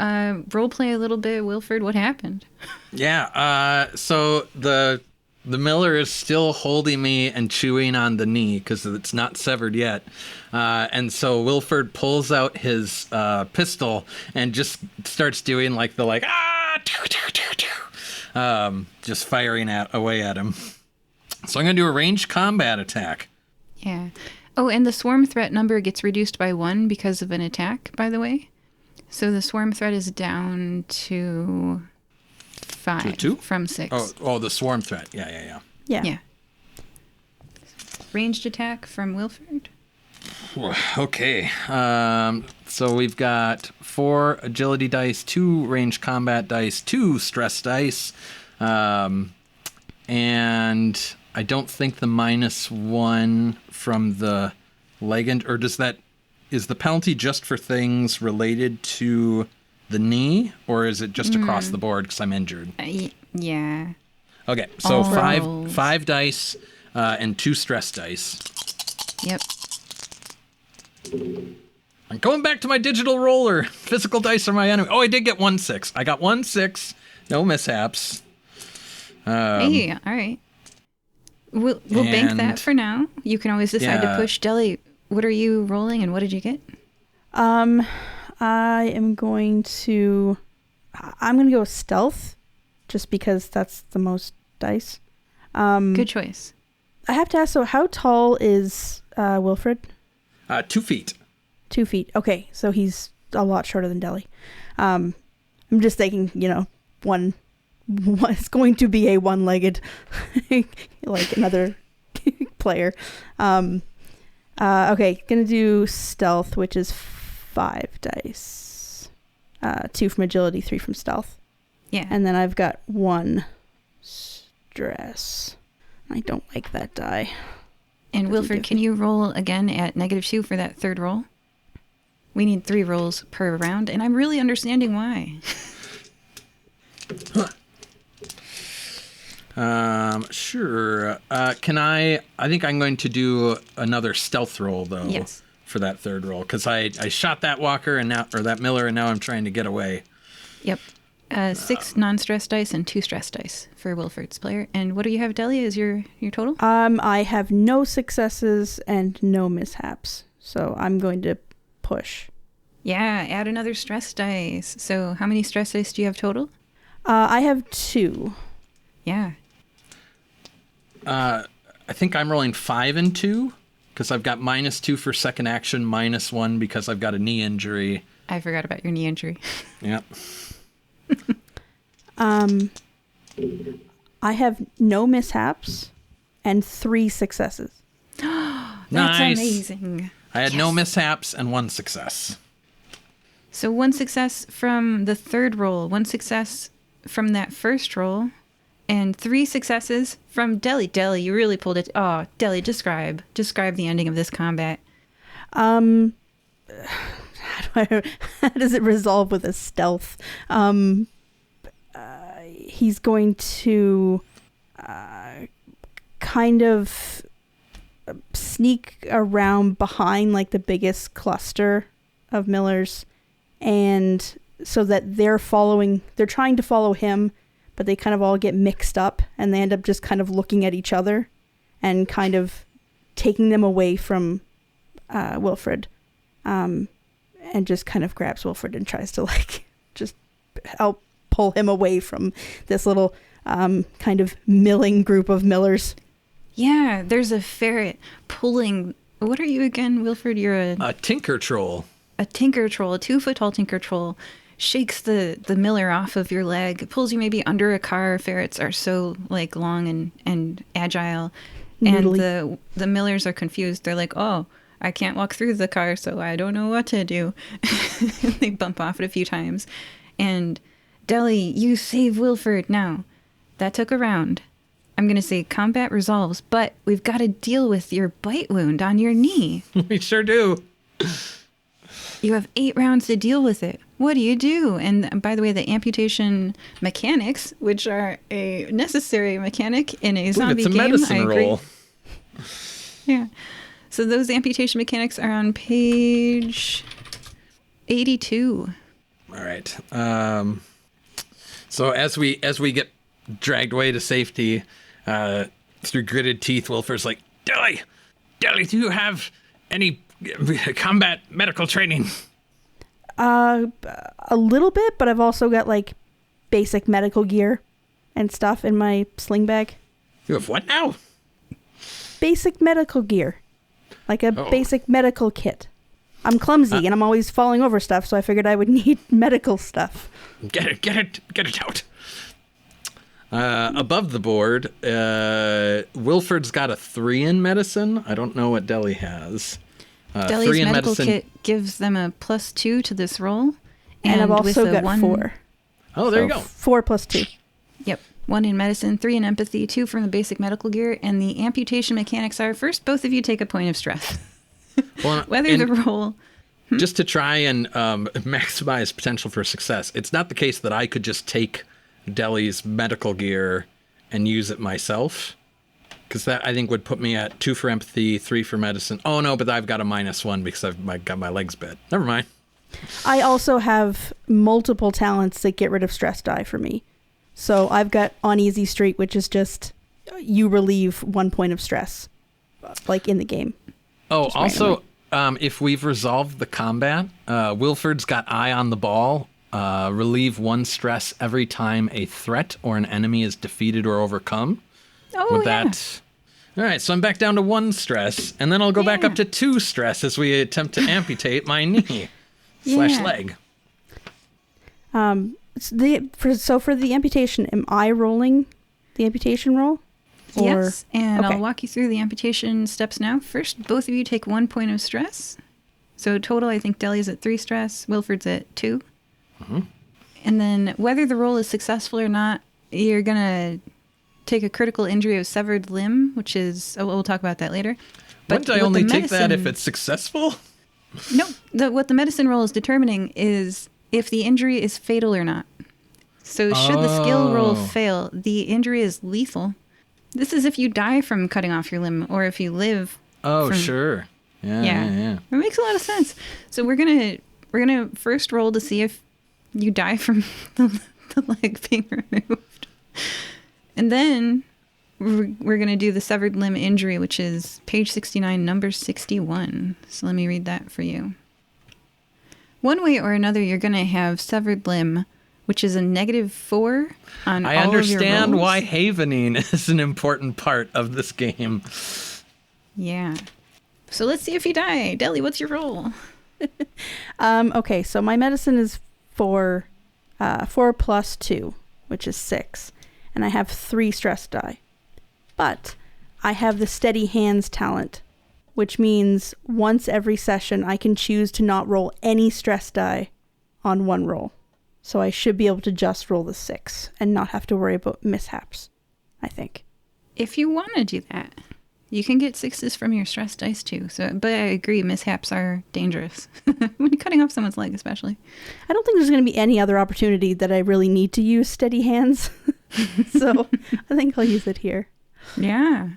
Role play a little bit, Wilford. What happened? Yeah, so the miller is still holding me and chewing on the knee because it's not severed yet. And so Wilford pulls out his pistol and just starts doing just firing away at him. So I'm going to do a ranged combat attack. Yeah. Oh, and the swarm threat number gets reduced by 1 because of an attack, by the way. So the swarm threat is down to 5 To 2? from 6. Oh, the swarm threat. Yeah. Yeah. Ranged attack from Wilford. Okay. So we've got 4 agility dice, 2 ranged combat dice, 2 stress dice, and I don't think the -1 from the legend, or is the penalty just for things related to the knee, or is it just across the board because I'm injured? Yeah. Okay, so All five rolls. 5 dice and 2 stress dice. Yep. I'm going back to my digital roller. Physical dice are my enemy. Oh, I did get 1 6. I got 1 6. No mishaps. Hey, all right. We'll bank and- that for now. You can always decide to Yeah. push. Deli, what are you rolling and what did you get? I'm going to go stealth, just because that's the most dice. Good choice. I have to ask, so how tall is Wilfred? 2 feet. 2 feet. Okay, so he's a lot shorter than Deli. I'm just thinking, one it's going to be a one-legged, like another player. Okay, gonna do stealth, which is 5 dice. 2 from agility, 3 from stealth. Yeah. And then I've got 1 stress. I don't like that die. And Doesn't Wilford, give can you roll again at -2 for that third roll? We need 3 rolls per round, and I'm really understanding why. Sure. I think I'm going to do another stealth roll, though. Yes. For that third roll, because I shot that walker or that miller, and now I'm trying to get away. Yep. 6 non-stress dice and 2 stress dice for Wilford's player. And what do you have, Deli, as your total? I have no successes and no mishaps, so I'm going to push. Yeah, add another stress dice. So how many stress dice do you have total? I have 2. Yeah. I think I'm rolling 5 and 2, because I've got -2 for second action, -1 because I've got a knee injury. I forgot about your knee injury. Yep. I have no mishaps and 3 successes. That's Nice. amazing. I had no Yes. mishaps and 1 success. So 1 success from the third roll, 1 success from that first roll, and 3 successes from Deli. Deli, you really pulled it. Oh, Deli, describe the ending of this combat. How does it resolve with a stealth? He's going to kind of sneak around behind like the biggest cluster of millers, and so that they're trying to follow him, but they kind of all get mixed up, and they end up just kind of looking at each other and kind of taking them away from Wilford, and just kind of grabs Wilford and tries to like just help pull him away from this little kind of milling group of millers. Yeah, there's a ferret pulling. What are you again, Wilford? You're a tinker troll. A tinker troll, a 2-foot tall tinker troll, shakes the miller off of your leg, pulls you maybe under a car. Ferrets are so like long and agile. Noodly. And the millers are confused. They're like, oh, I can't walk through the car, so I don't know what to do. They bump off it a few times. And Deli, you save Wilford now. That took a round. I'm going to say combat resolves, but we've got to deal with your bite wound on your knee. We sure do. You have 8 rounds to deal with it. What do you do? And by the way, the amputation mechanics, which are a necessary mechanic in a zombie it's a game, medicine I agree. roll. Yeah. So those amputation mechanics are on page 82. All right. So as we get dragged away to safety through gritted teeth, Wilford's like, Deli, do you have any combat medical training? A little bit, but I've also got like basic medical gear and stuff in my sling bag. You have what now? Basic medical gear. Like a basic medical kit. I'm clumsy and I'm always falling over stuff, so I figured I would need medical stuff. Get it out. Above the board, Wilford's got a 3 in medicine. I don't know what Deli has. Deli's 3 in medical medicine. kit gives them a +2 to this roll. And I've with also a got 1, 4. Oh, there you So go. 4 plus 2. Yep. 1 in medicine, 3 in empathy, 2 from the basic medical gear, and the amputation mechanics are, first, both of you take a point of stress. Well, Whether the roll... just to try and maximize potential for success, it's not the case that I could just take Deli's medical gear and use it myself, because that I think would put me at 2 for empathy, 3 for medicine. Oh no, but I've got a -1 because I've got my legs bit. Never mind. I also have multiple talents that get rid of stress die for me. So I've got on easy street, which is just you relieve 1 point of stress, like in the game. Oh, Just also, if we've resolved the combat, Wilford's got eye on the ball. Relieve 1 stress every time a threat or an enemy is defeated or overcome. Oh, With yeah. that. All right, so I'm back down to 1 stress, and then I'll go back up to 2 stress as we attempt to amputate my knee slash leg. So for the amputation, am I rolling the amputation roll? Yes, and Okay. I'll walk you through the amputation steps now. First, both of you take 1 point of stress. So total, I think Deli's at 3 stress, Wilford's at 2. Mm-hmm. And then whether the roll is successful or not, you're going to take a critical injury of severed limb, which is, we'll talk about that later. Wouldn't I what only the take that if medicine- it's successful? No, what the medicine roll is determining is if the injury is fatal or not. So should the skill roll fail, the injury is lethal. This is if you die from cutting off your limb, or if you live. Oh, from, sure. Yeah. It makes a lot of sense. So we're gonna first roll to see if you die from the leg being removed, and then we're gonna do the severed limb injury, which is page 69, number 61. So let me read that for you. One way or another, you're gonna have severed limb, which is a -4 on I all understand of your rolls. why havening is an important part of this game. Yeah. So let's see if you die. Deli, what's your roll? Okay, so my medicine is 4 plus 2, which is 6. And I have 3 stress die. But I have the steady hands talent, which means once every session I can choose to not roll any stress die on 1 roll. So I should be able to just roll the 6 and not have to worry about mishaps, I think. If you want to do that, you can get 6s from your stress dice too. So, but I agree, mishaps are dangerous when you're cutting off someone's leg, especially. I don't think there's going to be any other opportunity that I really need to use steady hands. So I think I'll use it here. Yeah.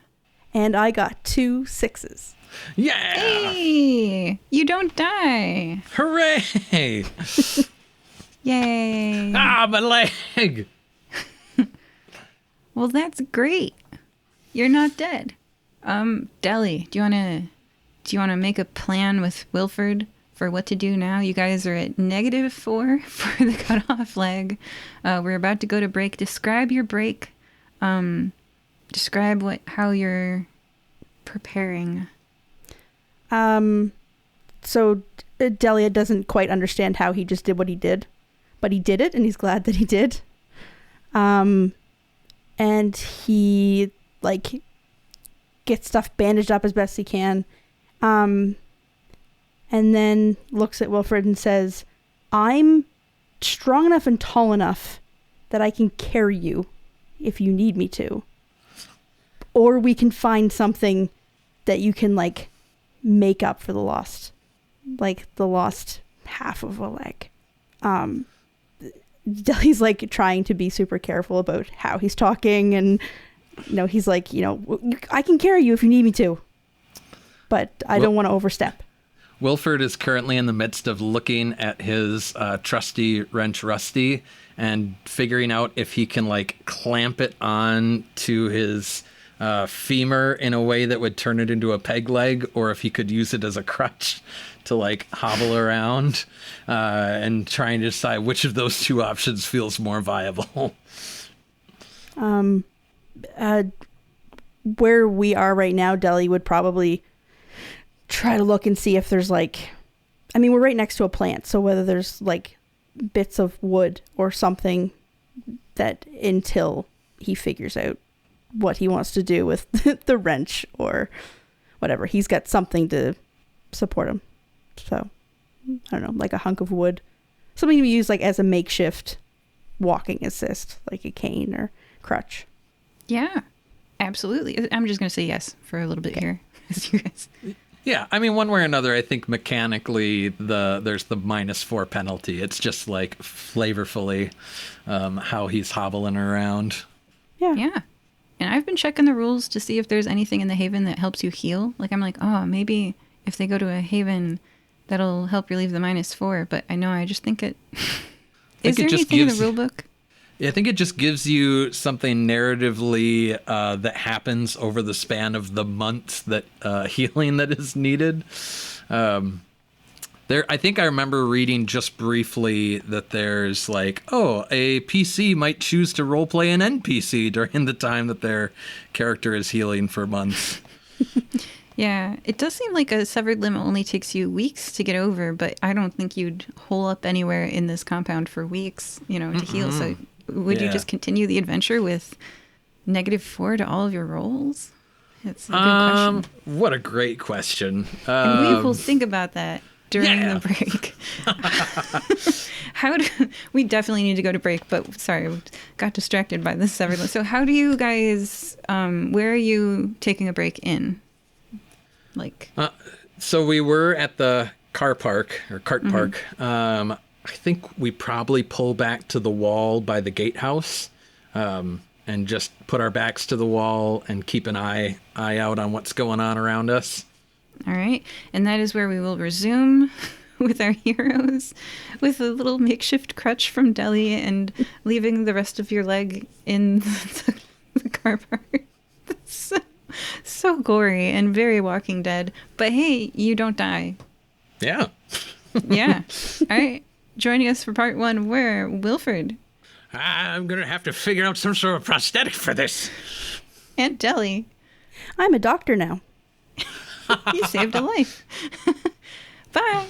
And I got 2 6s. Yeah! Hey, you don't die. Hooray! Yay. Ah, my leg! Well, that's great. You're not dead. Deli, do you wanna make a plan with Wilford for what to do now? You guys are at -4 for the cutoff leg. We're about to go to break. Describe your break. Describe how you're preparing. So Delia doesn't quite understand how he just did what he did, but he did it, and he's glad that he did. And he gets stuff bandaged up as best he can, and then looks at Wilfred and says, "I'm strong enough and tall enough that I can carry you if you need me to, or we can find something that you can make up for the lost half of a leg." Deli's trying to be super careful about how he's talking, and he's I can carry you if you need me to, but I don't want to overstep. Wilford is currently in the midst of looking at his trusty wrench Rusty and figuring out if he can clamp it on to his femur in a way that would turn it into a peg leg, or if he could use it as a crutch to hobble around, and trying to decide which of those two options feels more viable. Where we are right now, Deli would probably try to look and see if there's we're right next to a plant, so whether there's bits of wood or something that until he figures out what he wants to do with the wrench or whatever, he's got something to support him. So I don't know, a hunk of wood, something to use as a makeshift walking assist, like a cane or crutch. Yeah, absolutely. I'm just gonna say yes for a little bit here, as you guys. Yeah, one way or another, I think mechanically there's the -4 penalty. It's just flavorfully how he's hobbling around. Yeah. And I've been checking the rules to see if there's anything in the haven that helps you heal. Maybe if they go to a haven, that'll help relieve the -4. But I just think it... Is there anything in the rule book? I think it just gives you something narratively that happens over the span of the months that healing that is needed. I think I remember reading just briefly that there's a PC might choose to roleplay an NPC during the time that their character is healing for months. Yeah, it does seem like a severed limb only takes you weeks to get over, but I don't think you'd hole up anywhere in this compound for weeks, to heal. So would you just continue the adventure with -4 to all of your rolls? It's a good question. What a great question. And we will think about that during the break. We definitely need to go to break, but sorry, we got distracted by this severed limb. So how do you guys, where are you taking a break in? So we were at the car park or cart park. I think we probably pull back to the wall by the gatehouse, and just put our backs to the wall and keep an eye out on what's going on around us. All right. And that is where we will resume with our heroes with a little makeshift crutch from Deli and leaving the rest of your leg in the car park. So gory and very Walking Dead. But hey, you don't die. Yeah. Yeah. All right. Joining us for part 1, we're Wilford. I'm going to have to figure out some sort of prosthetic for this. And Deli. I'm a doctor now. You saved a life. Bye.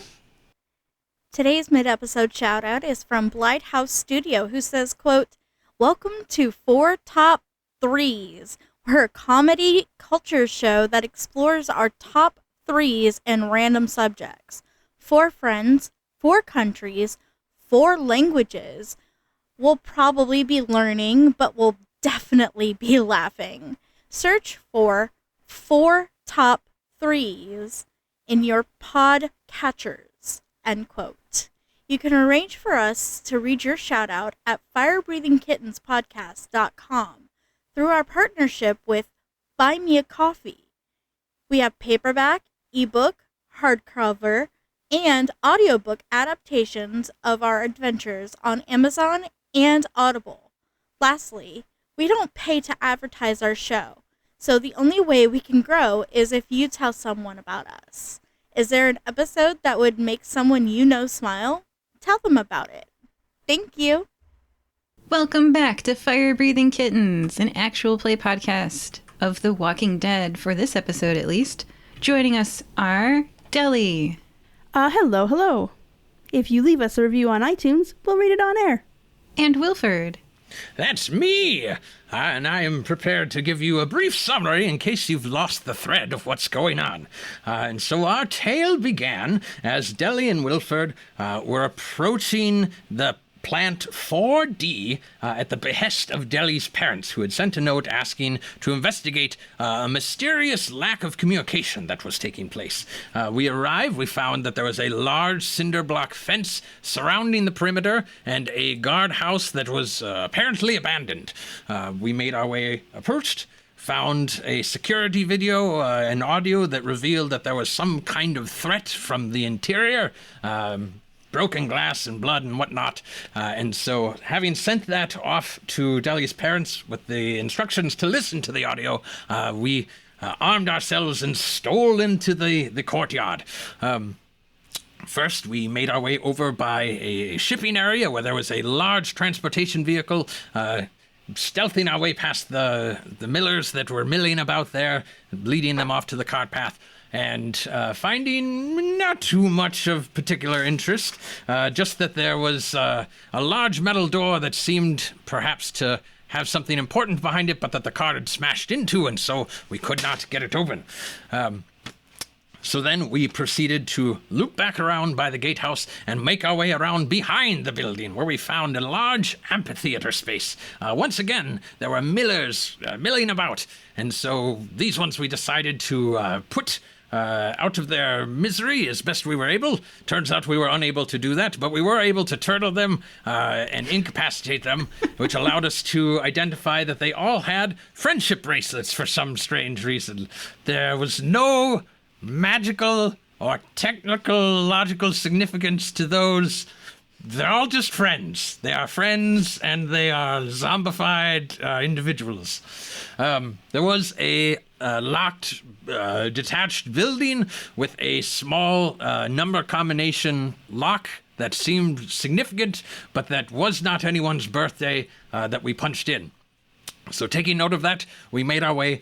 Today's mid-episode shout-out is from Blight House Studio, who says, quote, "Welcome to 4 Top 3s. We're a comedy culture show that explores our top 3s in random subjects. 4 friends, 4 countries, 4 languages. We'll probably be learning, but we'll definitely be laughing. Search for 4 Top 3s in your pod catchers," end quote. You can arrange for us to read your shout-out at firebreathingkittenspodcast.com. through our partnership with Buy Me a Coffee. We have paperback, ebook, hardcover, and audiobook adaptations of our adventures on Amazon and Audible. Lastly, We don't pay to advertise our show, so the only way we can grow is if you tell someone about us. Is there an episode that would make someone you know smile? Tell them about it. Thank you. Welcome back to Fire Breathing Kittens, an actual play podcast of The Walking Dead, for this episode at least. Joining us are Deli. Hello. If you leave us a review on iTunes, we'll read it on air. And Wilford. That's me, and I am prepared to give you a brief summary in case you've lost the thread of what's going on. And so our tale began as Deli and Wilford were approaching the Plant 4D at the behest of Deli's parents, who had sent a note asking to investigate a mysterious lack of communication that was taking place. We arrived, we found that there was a large cinder block fence surrounding the perimeter and a guardhouse that was apparently abandoned. We made our way, approached, found a security video and audio that revealed that there was some kind of threat from the interior. Broken glass and blood and whatnot. And so having sent that off to Deli's parents with the instructions to listen to the audio, we armed ourselves and stole into the courtyard. First, we made our way over by a shipping area where there was a large transportation vehicle, stealthing our way past the millers that were milling about there, leading them off to the cart path. And finding not too much of particular interest, just that there was a large metal door that seemed perhaps to have something important behind it, but that the cart had smashed into, and so we could not get it open. So then we proceeded to loop back around by the gatehouse and make our way around behind the building, where we found a large amphitheater space. Once again, there were millers milling about, and so these ones we decided to put out of their misery as best we were able. Turns out we were unable to do that, but we were able to turtle them and incapacitate them, which allowed us to identify that they all had friendship bracelets for some strange reason. There was no magical or technical logical significance to those. They're all just friends. They are friends, and they are zombified individuals. There was a locked, detached building with a small number combination lock that seemed significant, but that was not anyone's birthday that we punched in. So taking note of that, we made our way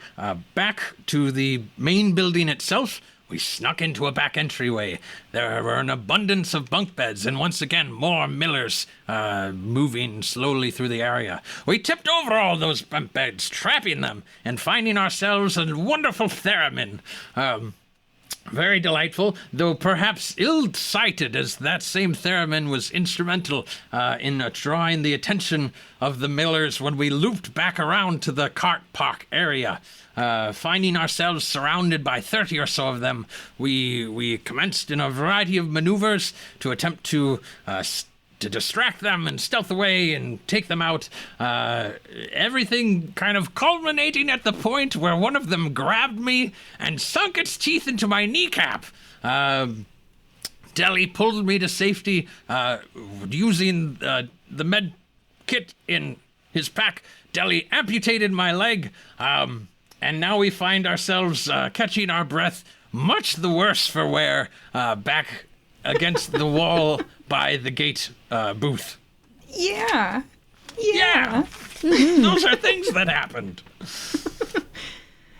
back to the main building itself. We snuck into a back entryway. There were an abundance of bunk beds, and once again, more millers moving slowly through the area. We tipped over all those bunk beds, trapping them, and finding ourselves a wonderful theremin. Very delightful, though perhaps ill-sighted, as that same theremin was instrumental in drawing the attention of the millers when we looped back around to the cart park area. Finding ourselves surrounded by 30 or so of them, we commenced in a variety of maneuvers to attempt to distract them and stealth away and take them out. Everything kind of culminating at the point where one of them grabbed me and sunk its teeth into my kneecap. Deli pulled me to safety using the med kit in his pack. Deli amputated my leg. And now we find ourselves catching our breath, much the worse for wear, back against the wall by the gate booth. Yeah. Those are things that happened.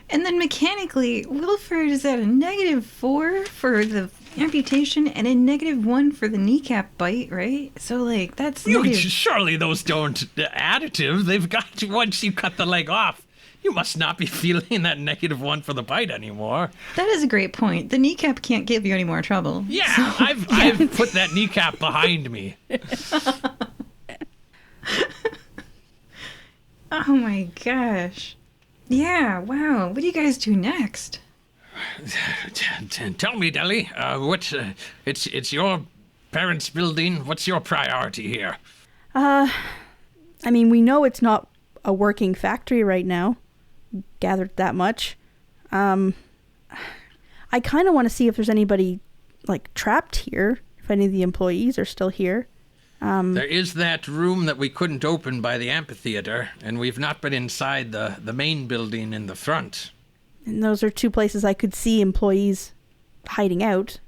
And then mechanically, Wilford is at a -4 for the amputation and a -1 for the kneecap bite, right? So, like, that's Surely those don't additive. They've got to, once you cut the leg off, you must not be feeling that -1 for the bite anymore. That is a great point. The kneecap can't give you any more trouble. Yeah, so, I've put that kneecap behind me. Oh my gosh. Yeah, wow. What do you guys do next? Tell me, Deli, it's your parents' building. What's your priority here? I mean, we know it's not a working factory right now. Gathered that much. I kind of want to see if there's anybody, like, trapped here, if any of the employees are still here. There is that room that we couldn't open by the amphitheater, and we've not been inside the main building in the front. And those are two places I could see employees hiding out,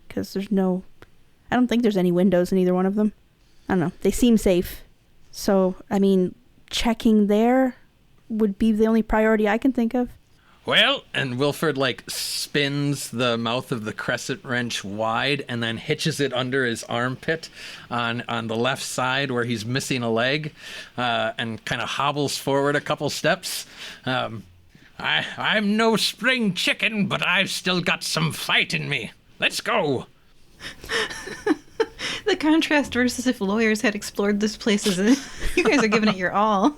because I don't think there's any windows in either one of them. I don't know. They seem safe. So, I mean, checking there would be the only priority I can think of. Well, And Wilford, spins the mouth of the crescent wrench wide and then hitches it under his armpit on the left side where he's missing a leg, and kind of hobbles forward a couple steps. I'm no spring chicken, but I've still got some fight in me. Let's go. The contrast versus if lawyers had explored this place you guys are giving it your all.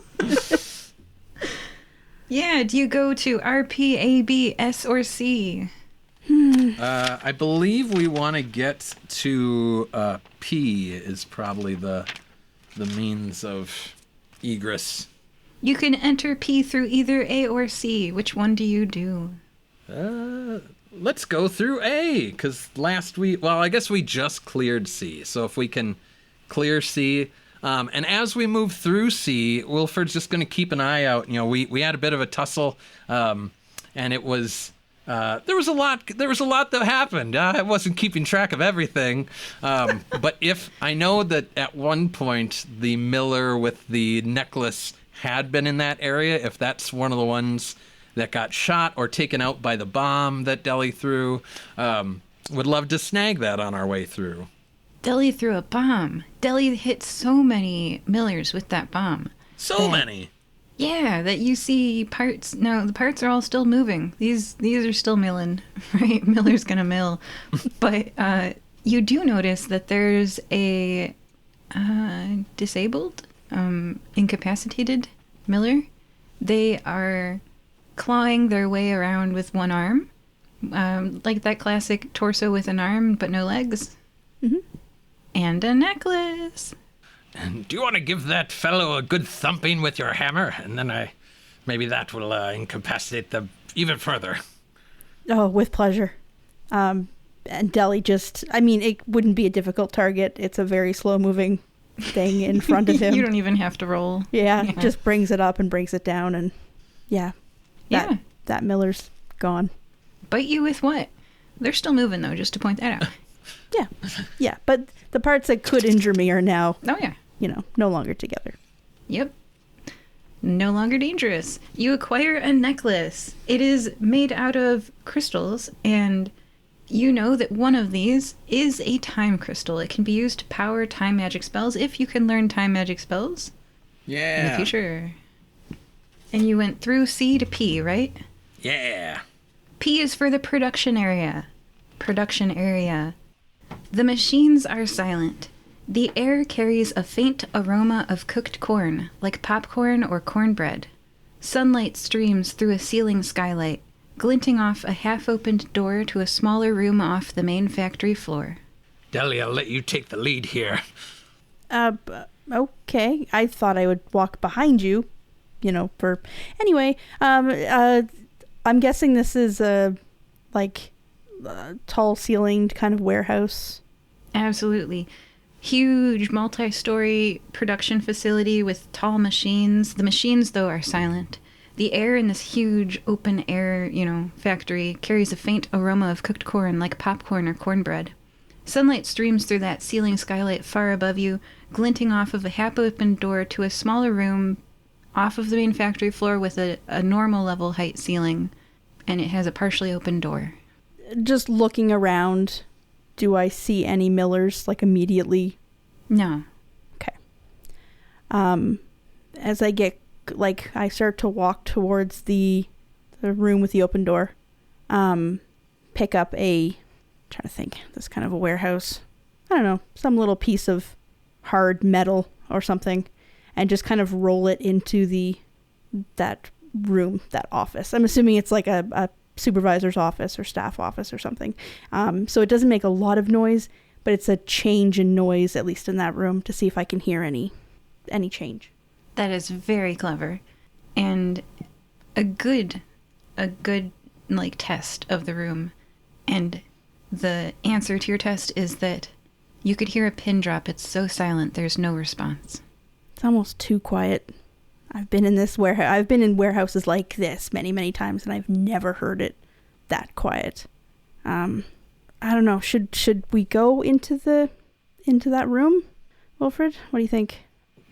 Yeah, do you go to R, P, A, B, S, or C? I believe we want to get to P is probably the means of egress. You can enter P through either A or C. Which one do you do? Let's go through A, because I guess we just cleared C. So if we can clear C, and as we move through C, Wilford's just going to keep an eye out. We had a bit of a tussle, and it was there was a lot that happened. I wasn't keeping track of everything, but if I know that at one point the miller with the necklace had been in that area, if that's one of the ones that got shot or taken out by the bomb that Deli threw, would love to snag that on our way through. Deli threw a bomb. Deli hit so many millers with that bomb. So many. Yeah, that you see parts. No, the parts are all still moving. These are still milling, right? Miller's gonna mill. But you do notice that there's a disabled, incapacitated miller. They are clawing their way around with one arm. Like that classic torso with an arm but no legs. Mm-hmm. And a necklace. And do you want to give that fellow a good thumping with your hammer? And then maybe that will incapacitate them even further. Oh, with pleasure. And Deli it wouldn't be a difficult target. It's a very slow-moving thing in front of him. You don't even have to roll. Yeah, just brings it up and brings it down, and that miller's gone. Bite you with what? They're still moving, though, just to point that out. Yeah, but the parts that could injure me are now, Oh, yeah. No longer together. Yep. No longer dangerous. You acquire a necklace. It is made out of crystals, and you know that one of these is a time crystal. It can be used to power time magic spells if you can learn time magic spells in the future. And you went through C to P, right? Yeah. P is for the production area. Production area. The machines are silent. The air carries a faint aroma of cooked corn, like popcorn or cornbread. Sunlight streams through a ceiling skylight, glinting off a half-opened door to a smaller room off the main factory floor. Deli, I'll let you take the lead here. Okay. I thought I would walk behind you, Anyway, I'm guessing this is a tall ceilinged kind of warehouse. Absolutely. Huge multi-story production facility with tall machines. The machines, though, are silent. The air in this huge open air, factory carries a faint aroma of cooked corn like popcorn or cornbread. Sunlight streams through that ceiling skylight far above you, glinting off of a half-opened door to a smaller room off of the main factory floor with a normal level height ceiling, and it has a partially open door. Just looking around, do I see any millers, immediately? No. Okay. As I get, I start to walk towards the room with the open door, pick up I'm trying to think, this kind of a warehouse. I don't know, some little piece of hard metal or something, and just kind of roll it into that room, that office. I'm assuming it's like a supervisor's office or staff office or something. So it doesn't make a lot of noise, but it's a change in noise, at least in that room, to see if I can hear any change. That is very clever. And a good test of the room. And the answer to your test is that You could hear a pin drop. It's so silent, there's no response. It's almost too quiet. I've been in warehouses like this many, many times, and I've never heard it that quiet. I don't know. Should we go into that room, Wilfred? What do you think?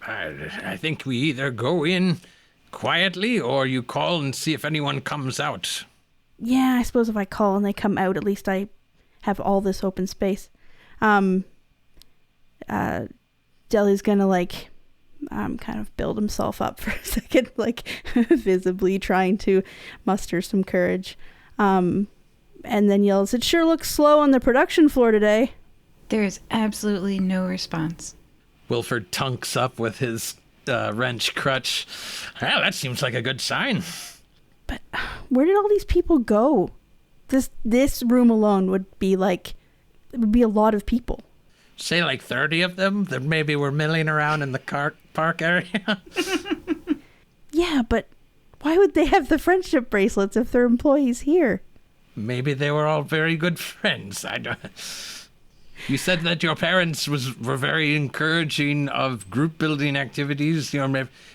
I think we either go in quietly or you call and see if anyone comes out. Yeah, I suppose if I call and they come out, at least I have all this open space. Deli's gonna kind of build himself up for a second, visibly trying to muster some courage. And then yells, "It sure looks slow on the production floor today." There is absolutely no response. Wilford tunks up with his wrench crutch. Well, that seems like a good sign. But where did all these people go? This room alone would be it would be a lot of people. Say 30 of them that maybe were milling around in the park area. Yeah, but why would they have the friendship bracelets if they're employees here? Maybe they were all very good friends. I don't. You said that your parents were very encouraging of group building activities.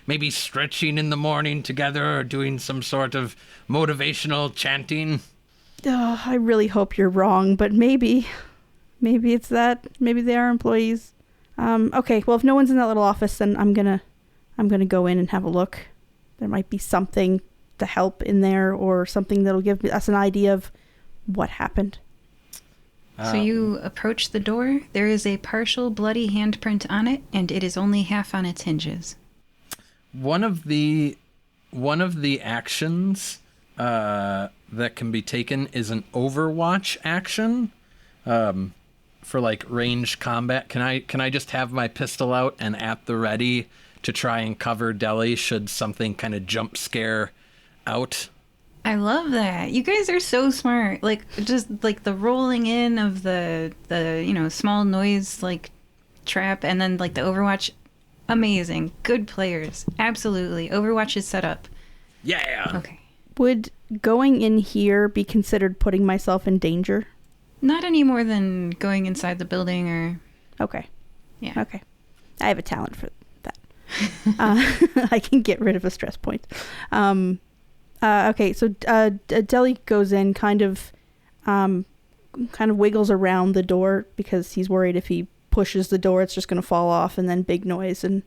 Maybe stretching in the morning together or doing some sort of motivational chanting. Oh, I really hope you're wrong, but maybe it's that. Maybe they are employees. Okay, well, if no one's in that little office, then I'm gonna go in and have a look. There might be something to help in there, or something that'll give us an idea of what happened. So you approach the door. There is a partial bloody handprint on it, and it is only half on its hinges. One of the actions that can be taken is an Overwatch action for range combat. Can I just have my pistol out and at the ready to try and cover Deli should something kind of jump scare out? I love that. You guys are so smart. The rolling in of the small noise trap, and then the Overwatch. Amazing. Good players. Absolutely. Overwatch is set up. Yeah. Okay. Would going in here be considered putting myself in danger? Not any more than going inside the building or... Okay. Yeah. Okay. I have a talent for that. I can get rid of a stress point. Okay, so Deli goes in, kind of wiggles around the door because he's worried if he pushes the door, it's just going to fall off, and then big noise, and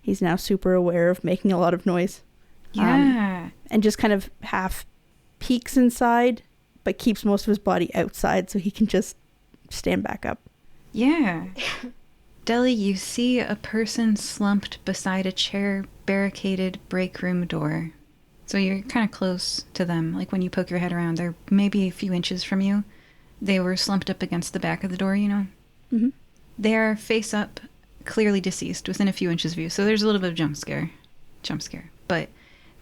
he's now super aware of making a lot of noise. Yeah. And just kind of half peeks inside, but keeps most of his body outside so he can just stand back up. Yeah. Deli, you see a person slumped beside a chair barricaded break room door. So you're kind of close to them. When you poke your head around, they're maybe a few inches from you. They were slumped up against the back of the door, Mm-hmm. They are face up, clearly deceased, within a few inches of you. So there's a little bit of jump scare. But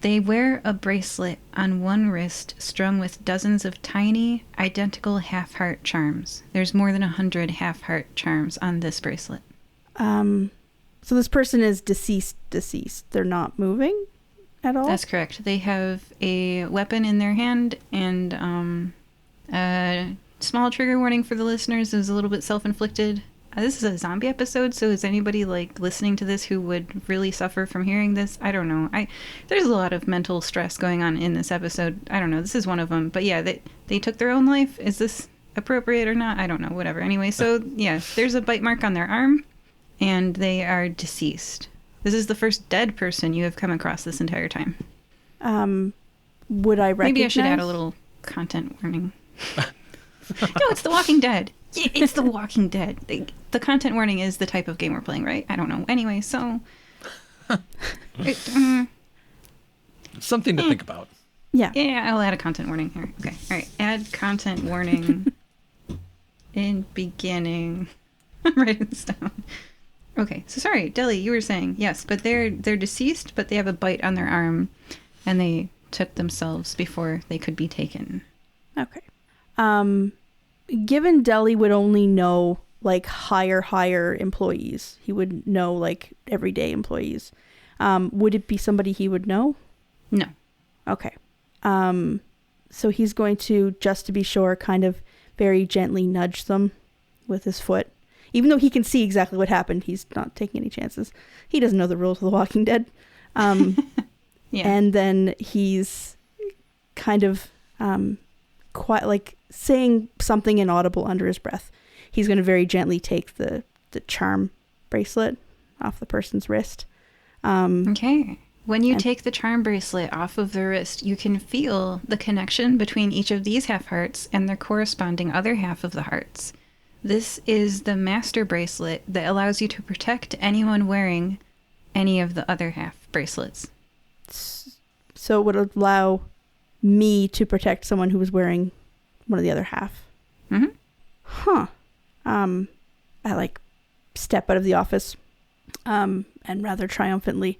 they wear a bracelet on one wrist strung with dozens of tiny, identical half-heart charms. There's more than 100 half-heart charms on this bracelet. So this person is deceased. They're not moving at all? That's correct. They have a weapon in their hand, and a small trigger warning for the listeners is a little bit self-inflicted. This is a zombie episode, so is anybody listening to this who would really suffer from hearing this? I don't know. There's a lot of mental stress going on in this episode. I don't know. This is one of them. But yeah, they took their own life. Is this appropriate or not? I don't know. Whatever. Anyway, so yeah, there's a bite mark on their arm, and they are deceased. This is the first dead person you have come across this entire time. Would I recognize? Maybe I should add a little content warning. No, it's The Walking Dead. Yeah, it's The Walking Dead. The content warning is the type of game we're playing, right? I don't know. Anyway, so... Something to think about. Yeah. Yeah, I'll add a content warning here. Okay, all right. Add content warning in beginning. I'm writing this down. Okay, so sorry, Deli, you were saying, yes, but they're deceased, but they have a bite on their arm, and they took themselves before they could be taken. Okay. Given Deli would only know higher employees, he would know everyday employees. Would it be somebody he would know? No. Okay. So he's going to, just to be sure, kind of very gently nudge them with his foot. Even though he can see exactly what happened, he's not taking any chances. He doesn't know the rules of The Walking Dead. Yeah. And then he's kind of quite like saying something inaudible under his breath. He's going to very gently take the charm bracelet off the person's wrist. Okay. When you take the charm bracelet off of the wrist, you can feel the connection between each of these half hearts and their corresponding other half of the hearts. This is the master bracelet that allows you to protect anyone wearing any of the other half bracelets. So it would allow me to protect someone who was wearing one of the other half. Mm-hmm. Huh. I like step out of the office and rather triumphantly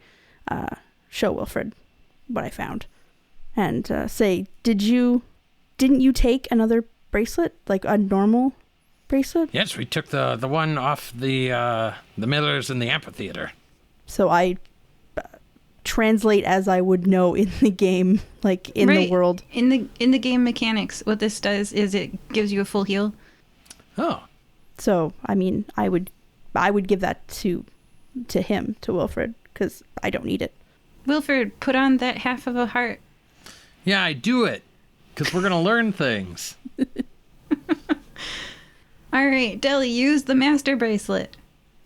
show Wilfred what I found and say, didn't you take another bracelet, like a normal bracelet? Yes, we took the one off the millers in the amphitheater. So I translate as I would know in the game, like in the world. In the game mechanics, what this does is it gives you a full heal. Oh. So, I mean, I would give that to him, to Wilfred, because I don't need it. Wilford, put on that half of a heart. Yeah, I do it. Because we're going to learn things. All right, Deli, use the master bracelet.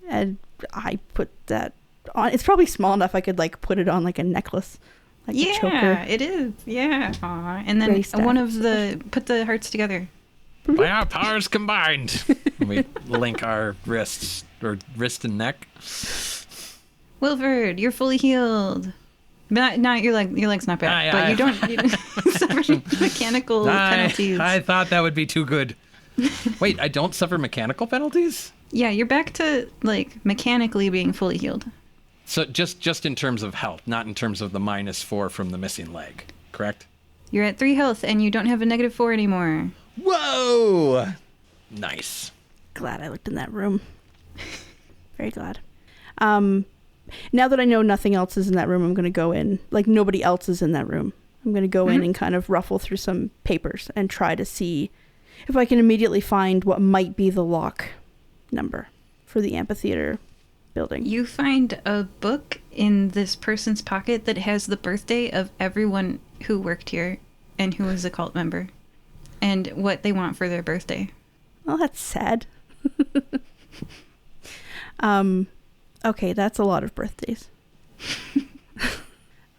And I put that on. It's probably small enough I could, like, put it on like a necklace. Like a choker. Yeah, it is. Yeah. Aw. And then put the hearts together. By our powers combined. We link our wrists, or wrist and neck. Wilford, you're fully healed. Not your leg. Your leg's not bad, but you don't suffer mechanical penalties. I thought that would be too good. Wait, I don't suffer mechanical penalties? Yeah, you're back to like mechanically being fully healed. So just in terms of health, not in terms of the -4 from the missing leg, correct? You're at 3 health and you don't have a -4 anymore. Whoa! Nice. Glad I looked in that room. Very glad. Now that I know nothing else is in that room, I'm going to go in. Like, nobody else is in that room. I'm going to go in and kind of ruffle through some papers and try to see if I can immediately find what might be the lock number for the amphitheater building. You find a book in this person's pocket that has the birthday of everyone who worked here and who was a cult member and what they want for their birthday. Well, that's sad. Okay, that's a lot of birthdays.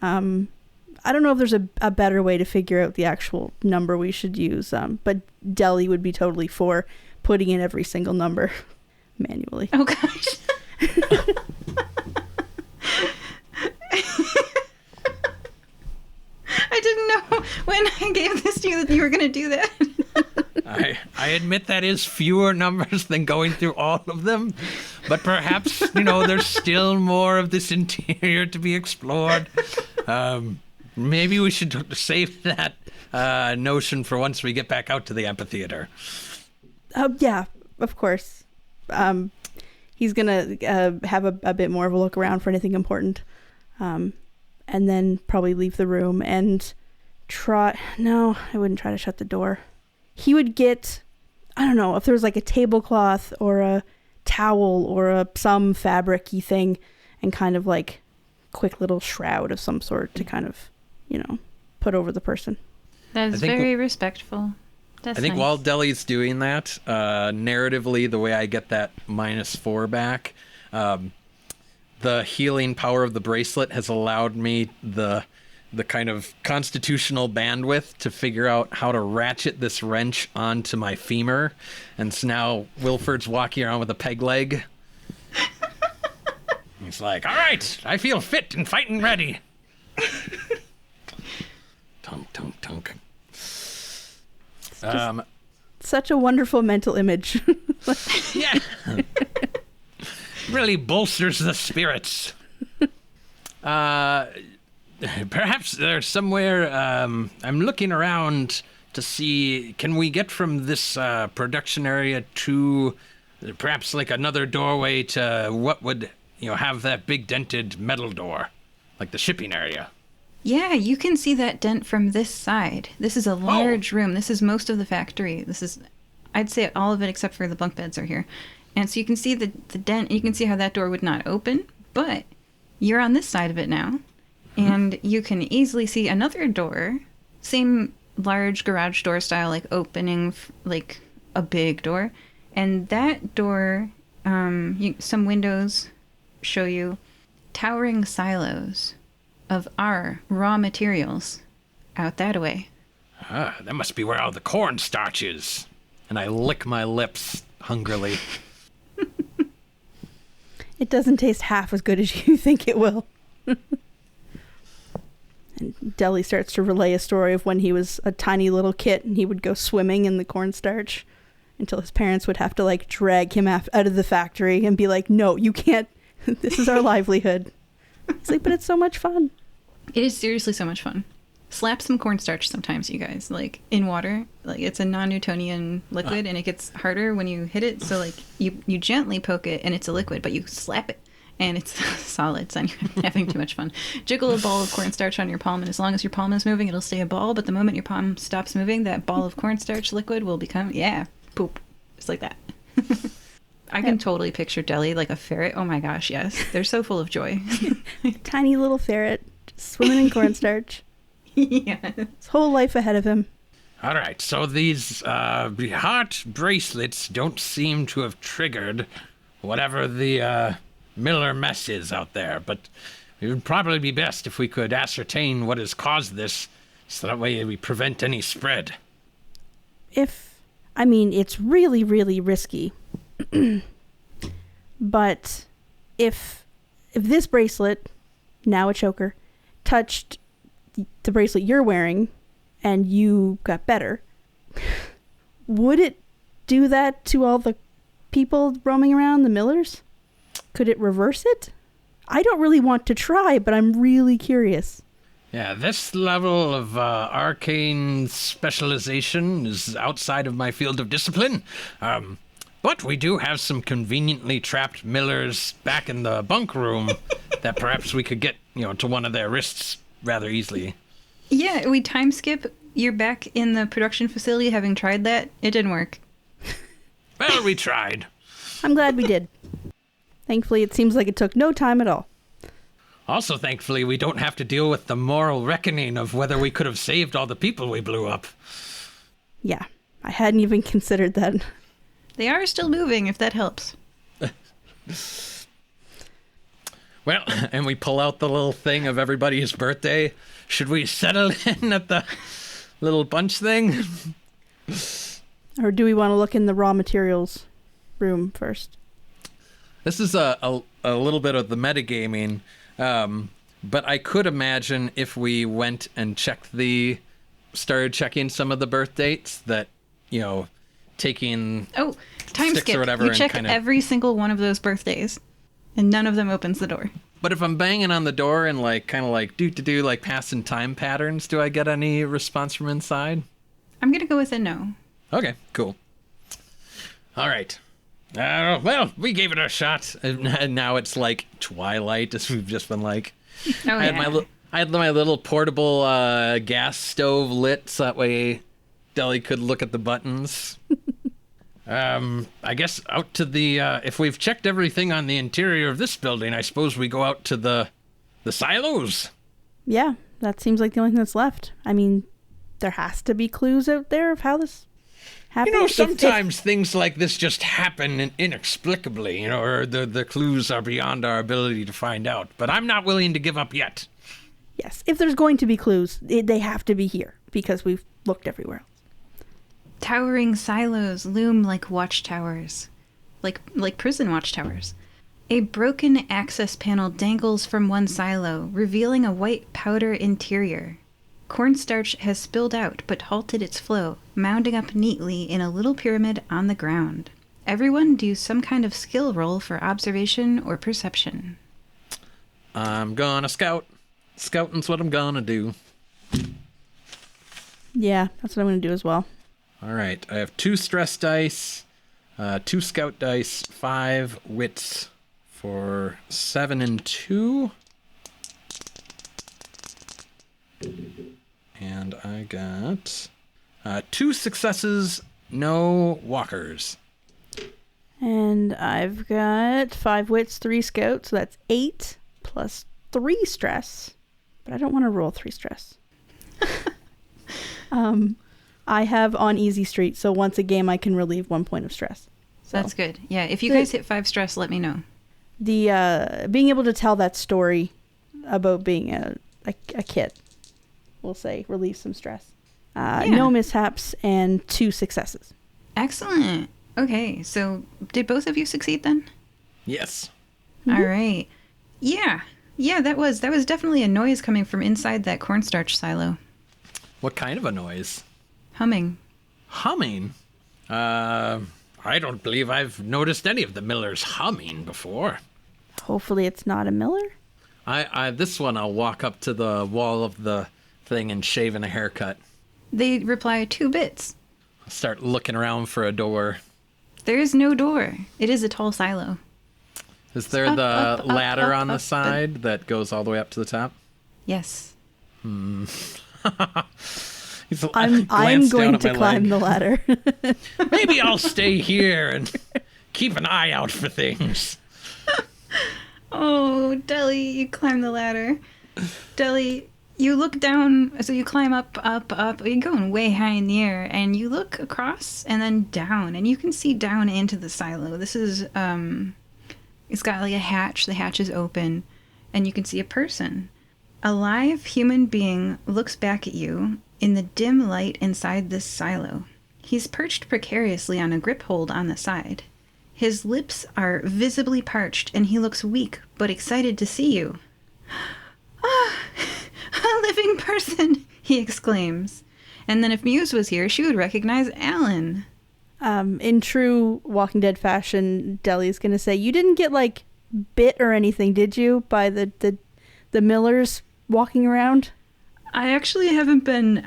I don't know if there's a better way to figure out the actual number we should use, but Deli would be totally for putting in every single number manually. Oh, gosh. I didn't know when I gave this to you that you were going to do that. I admit that is fewer numbers than going through all of them, but perhaps, there's still more of this interior to be explored. Maybe we should save that notion for once we get back out to the amphitheater. Yeah, of course. He's going to have a bit more of a look around for anything important, and then probably leave the room and try... No, I wouldn't try to shut the door. He would get, I don't know, if there was like a tablecloth or a towel or some fabric-y thing and kind of like quick little shroud of some sort to kind of, put over the person. That's very respectful. That's I think nice. while Deli's doing that, narratively, the way I get that -4 back, the healing power of the bracelet has allowed me the kind of constitutional bandwidth to figure out how to ratchet this wrench onto my femur. And so now Wilford's walking around with a peg leg. He's like, all right, I feel fit and fighting ready. Tunk, tunk, tunk. Such a wonderful mental image. Yeah. Really bolsters the spirits. Perhaps there's somewhere, I'm looking around to see, can we get from this production area to perhaps like another doorway to what would, have that big dented metal door, like the shipping area? Yeah, you can see that dent from this side. This is a large room. This is most of the factory. This is, I'd say all of it except for the bunk beds are here. And so you can see the dent. You can see how that door would not open, but you're on this side of it now. And you can easily see another door, same large garage door style, like opening like a big door. And that door, some windows show you towering silos of our raw materials out that way. Ah, that must be where all the cornstarch is. And I lick my lips hungrily. It doesn't taste half as good as you think it will. And Deli starts to relay a story of when he was a tiny little kid and he would go swimming in the cornstarch until his parents would have to like drag him out of the factory and be like, no, you can't. This is our livelihood. It's like, but it's so much fun. It is seriously so much fun. Slap some cornstarch sometimes, you guys, like in water. Like it's a non-Newtonian liquid and it gets harder when you hit it. So like you gently poke it and it's a liquid, but you slap it and it's solid. So you're having too much fun. Jiggle a ball of cornstarch on your palm, and as long as your palm is moving, it'll stay a ball. But the moment your palm stops moving, that ball of cornstarch liquid will become, poop. Just like that. I can totally picture Deli like a ferret. Oh my gosh, yes. They're so full of joy. Tiny little ferret just swimming in cornstarch. Yes. His whole life ahead of him. All right, so these heart bracelets don't seem to have triggered whatever the Miller mess is out there, but it would probably be best if we could ascertain what has caused this, so that way we prevent any spread. It's really, really risky. But if this bracelet, now a choker, touched the bracelet you're wearing and you got better, would it do that to all the people roaming around, the Millers? Could it reverse it? I don't really want to try, but I'm really curious. Yeah, this level of arcane specialization is outside of my field of discipline. But we do have some conveniently trapped Millers back in the bunk room that perhaps we could get, to one of their wrists rather easily. Yeah, we time skip. You're back in the production facility having tried that. It didn't work. Well, we tried. I'm glad we did. Thankfully, it seems like it took no time at all. Also, thankfully, we don't have to deal with the moral reckoning of whether we could have saved all the people we blew up. Yeah, I hadn't even considered that. They are still moving, if that helps. Well, and we pull out the little thing of everybody's birthday. Should we settle in at the little bunch thing? Or do we want to look in the raw materials room first? This is a little bit of the metagaming, but I could imagine if we went and started checking some of the birth dates that, taking time sticks skip. or whatever. You check every single one of those birthdays, and none of them opens the door. But if I'm banging on the door and do passing time patterns, do I get any response from inside? I'm gonna go with a no. Okay, cool. All right. Well, we gave it a shot. And now it's like twilight, as we've just been like. Oh, I had my little portable gas stove lit, so that way Deli could look at the buttons. I guess out to the, if we've checked everything on the interior of this building, I suppose we go out to the silos. Yeah, that seems like the only thing that's left. I mean, there has to be clues out there of how this happened. Sometimes things like this just happen inexplicably, or the clues are beyond our ability to find out. But I'm not willing to give up yet. Yes, if there's going to be clues, they have to be here, because we've looked everywhere else. Towering silos loom like watchtowers, like prison watchtowers. A broken access panel dangles from one silo, revealing a white powder interior. Cornstarch has spilled out but halted its flow, mounding up neatly in a little pyramid on the ground. Everyone do some kind of skill roll for observation or perception. I'm gonna scout. Scouting's what I'm gonna do. Yeah, that's what I'm gonna do as well. All right, I have 2 stress dice, 2 scout dice, 5 wits for 7 and 2. And I got 2 successes, no walkers. And I've got 5 wits, 3 scout, so that's 8 plus 3 stress. But I don't want to roll 3 stress. I have on easy street, so once a game I can relieve 1 point of stress. So That's good. Yeah, if you guys hit 5 stress, let me know. the being able to tell that story about being a kid, we'll say, relieves some stress. No mishaps and 2 successes. Excellent. Okay, so did both of you succeed then? Yes. All right. Yeah, that was definitely a noise coming from inside that cornstarch silo. What kind of a noise? Humming. Humming? I don't believe I've noticed any of the millers humming before. Hopefully it's not a miller. This one I'll walk up to the wall of the thing and shave in a haircut. They reply 2 bits. I'll start looking around for a door. There is no door. It is a tall silo. Is there the ladder on the side that goes all the way up to the top? Yes. I'm going to climb the ladder. Maybe I'll stay here and keep an eye out for things. Oh, Deli, you climb the ladder. Deli, you look down, so you climb up. You're going way high in the air, and you look across and then down, and you can see down into the silo. This is, it's got like a hatch. The hatch is open, and you can see a person. A live human being looks back at you in the dim light inside this silo. He's perched precariously on a grip hold on the side. His lips are visibly parched, and he looks weak but excited to see you. Ah, a living person, he exclaims. And then if Muse was here, she would recognize Alan. In true Walking Dead fashion, Deli's going to say, you didn't get, like, bit or anything, did you, by the millers walking around? I actually haven't been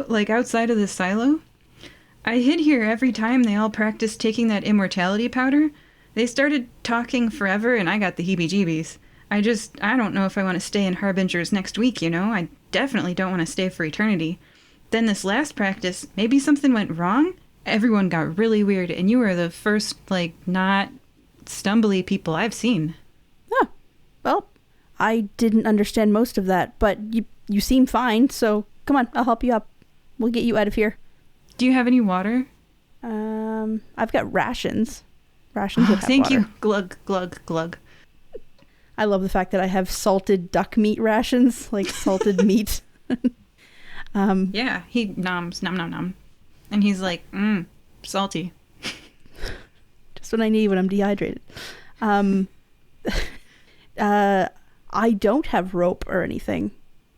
like outside of the silo. I hid here every time they all practiced taking that immortality powder. They started talking forever and I got the heebie-jeebies. I don't know if I want to stay in Harbingers next week, you know? I definitely don't want to stay for eternity. Then this last practice, maybe something went wrong? Everyone got really weird and you were the first, like, not stumbly people I've seen. Oh, well, I didn't understand most of that, but you seem fine, so come on, I'll help you up. We'll get you out of here. Do you have any water? I've got rations. Rations with thank water. you. Glug, glug, glug. I love the fact that I have salted duck meat rations, like salted meat. Yeah, he noms, nom, nom, nom. And he's like, salty. Just what I need when I'm dehydrated. I don't have rope or anything.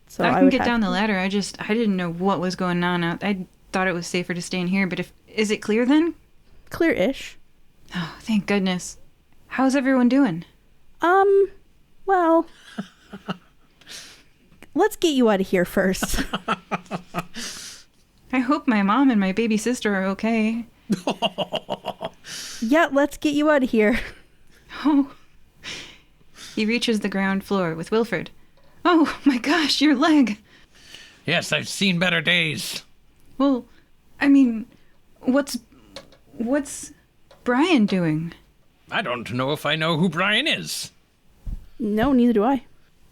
So I can get down the ladder. I didn't know what was going on out. I thought it was safer to stay in here, but is it clear then? Clear-ish. Oh, thank goodness. How's everyone doing? Well, let's get you out of here first. I hope my mom and my baby sister are okay. Yeah, let's get you out of here. Oh. He reaches the ground floor with Wilford. Oh my gosh, your leg. Yes, I've seen better days. Well, I mean, what's Brian doing? I don't know if I know who Brian is. No, neither do I.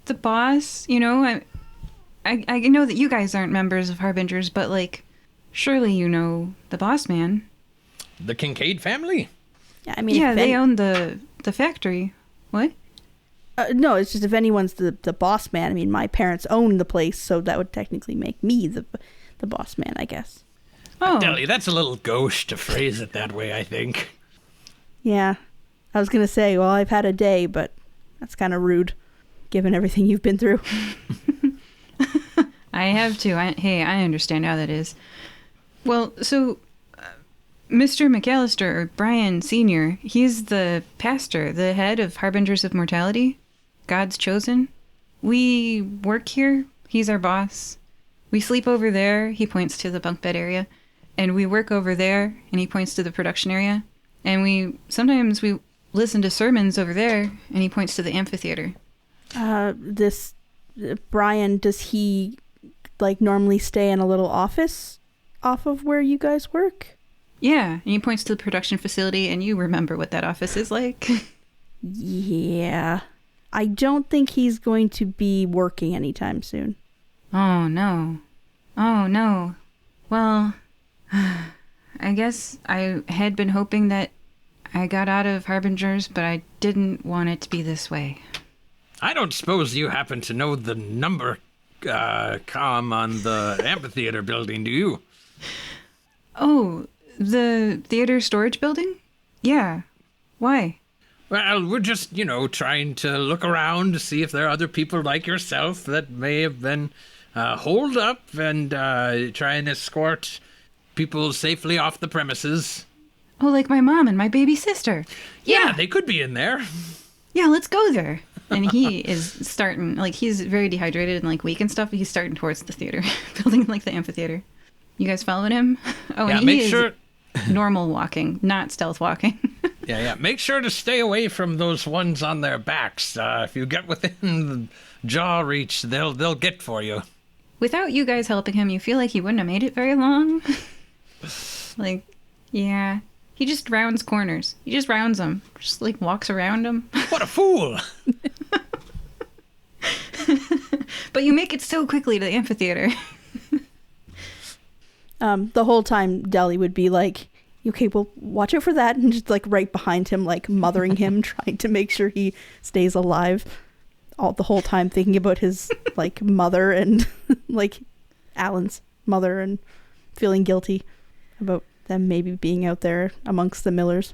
The boss, you know, I know that you guys aren't members of Harbingers, but, like, surely you know the boss man. The Kincaid family? Yeah, I mean, yeah, they own the factory. What? No, it's just if anyone's the boss man. I mean, my parents own the place, so that would technically make me the boss man, I guess. Oh, Deli, that's a little gauche to phrase it that way, I think. Yeah, I was gonna say, well, I've had a day, but that's kind of rude, given everything you've been through. I have too. I understand how that is. Well, so Mr. McAllister, or Brian Sr., he's the pastor, the head of Harbingers of Mortality, God's chosen. We work here. He's our boss. We sleep over there. He points to the bunk bed area. And we work over there, and he points to the production area. And sometimes we listen to sermons over there, and he points to the amphitheater. This Brian, does he, like, normally stay in a little office off of where you guys work? Yeah, and he points to the production facility, and you remember what that office is like. Yeah. I don't think he's going to be working anytime soon. Oh, no. Oh, no. Well, I guess I had been hoping that I got out of Harbingers, but I didn't want it to be this way. I don't suppose you happen to know the number comm on the amphitheater building, do you? Oh, the theater storage building? Yeah. Why? Well, we're just, trying to look around to see if there are other people like yourself that may have been holed up and try and escort people safely off the premises. Oh, like my mom and my baby sister. Yeah, they could be in there. Yeah, let's go there. And he is starting, he's very dehydrated and, weak and stuff. But he's starting towards the theater building, the amphitheater. You guys following him? Oh, yeah, and make sure. Normal walking, not stealth walking. Yeah. Make sure to stay away from those ones on their backs. If you get within the jaw reach, they'll get for you. Without you guys helping him, you feel like he wouldn't have made it very long. Yeah. He just rounds corners. He just rounds them. Just, walks around them. What a fool! But you make it so quickly to the amphitheater. The whole time, Deli would be like, okay, well, watch out for that. And just, right behind him, mothering him, trying to make sure he stays alive. The whole time thinking about his, mother and, Alan's mother and feeling guilty about them maybe being out there amongst the Millers.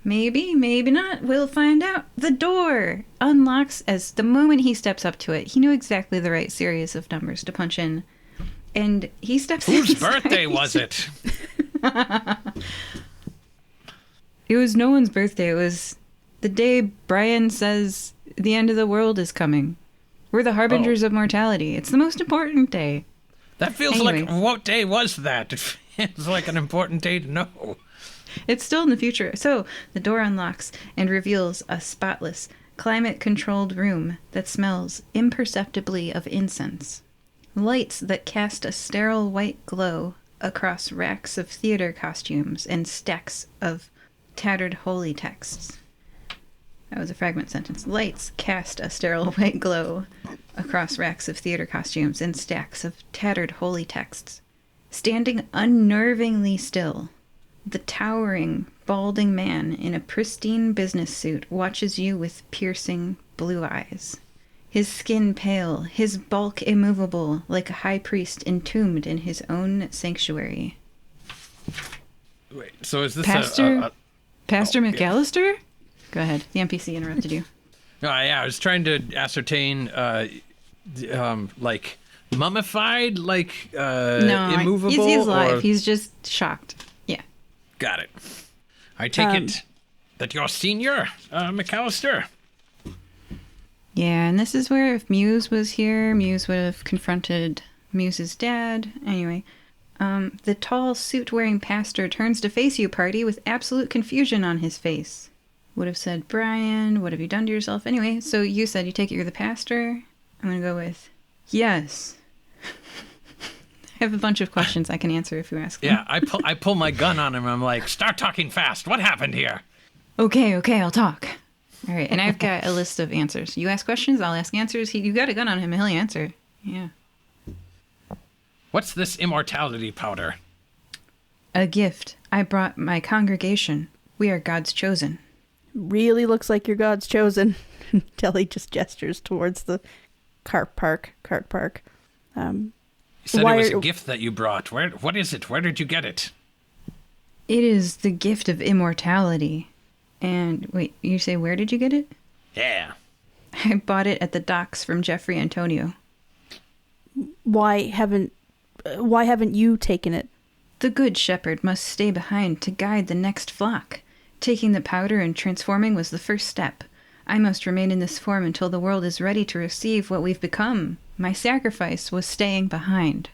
Maybe, maybe not. We'll find out. The door unlocks as the moment he steps up to it. He knew exactly the right series of numbers to punch in. And he steps Whose inside. birthday was it? It was no one's birthday. It was the day Brian says the end of the world is coming. We're the harbingers of mortality. It's the most important day. That feels like, what day was that? It feels like an important day to know. It's still in the future. So the door unlocks and reveals a spotless, climate-controlled room that smells imperceptibly of incense. Lights that cast a sterile white glow across racks of theater costumes and stacks of tattered holy texts. That was a fragment sentence. Lights cast a sterile white glow across racks of theater costumes and stacks of tattered holy texts. Standing unnervingly still, the towering, balding man in a pristine business suit watches you with piercing blue eyes. His skin pale, his bulk immovable, like a high priest entombed in his own sanctuary. Wait, so is this Pastor McAllister? Yeah. Go ahead. The NPC interrupted you. No, yeah, I was trying to ascertain, mummified, No, immovable? he's alive. Or... He's just shocked. Yeah. Got it. I take it that you're senior, McAllister. Yeah, and this is where if Muse was here, Muse would have confronted Muse's dad. Anyway, the tall, suit-wearing pastor turns to face you, party, with absolute confusion on his face. Would have said, Brian, what have you done to yourself? Anyway, so you said you take it you're the pastor. I'm going to go with, yes. I have a bunch of questions I can answer if you ask me. Yeah, I pull my gun on him. I'm like, start talking fast. What happened here? Okay, I'll talk. All right, and I've got a list of answers. You ask questions, I'll ask answers. You got a gun on him, he'll answer. Yeah. What's this immortality powder? A gift. I brought my congregation. We are God's chosen. Really looks like you're God's chosen. Deli just gestures towards the cart park. You said it was a gift that you brought. What is it? Where did you get it? It is the gift of immortality. And wait, you say where did you get it? Yeah. I bought it at the docks from Jeffrey Antonio. Why haven't you taken it? The good shepherd must stay behind to guide the next flock. Taking the powder and transforming was the first step. I must remain in this form until the world is ready to receive what we've become. My sacrifice was staying behind.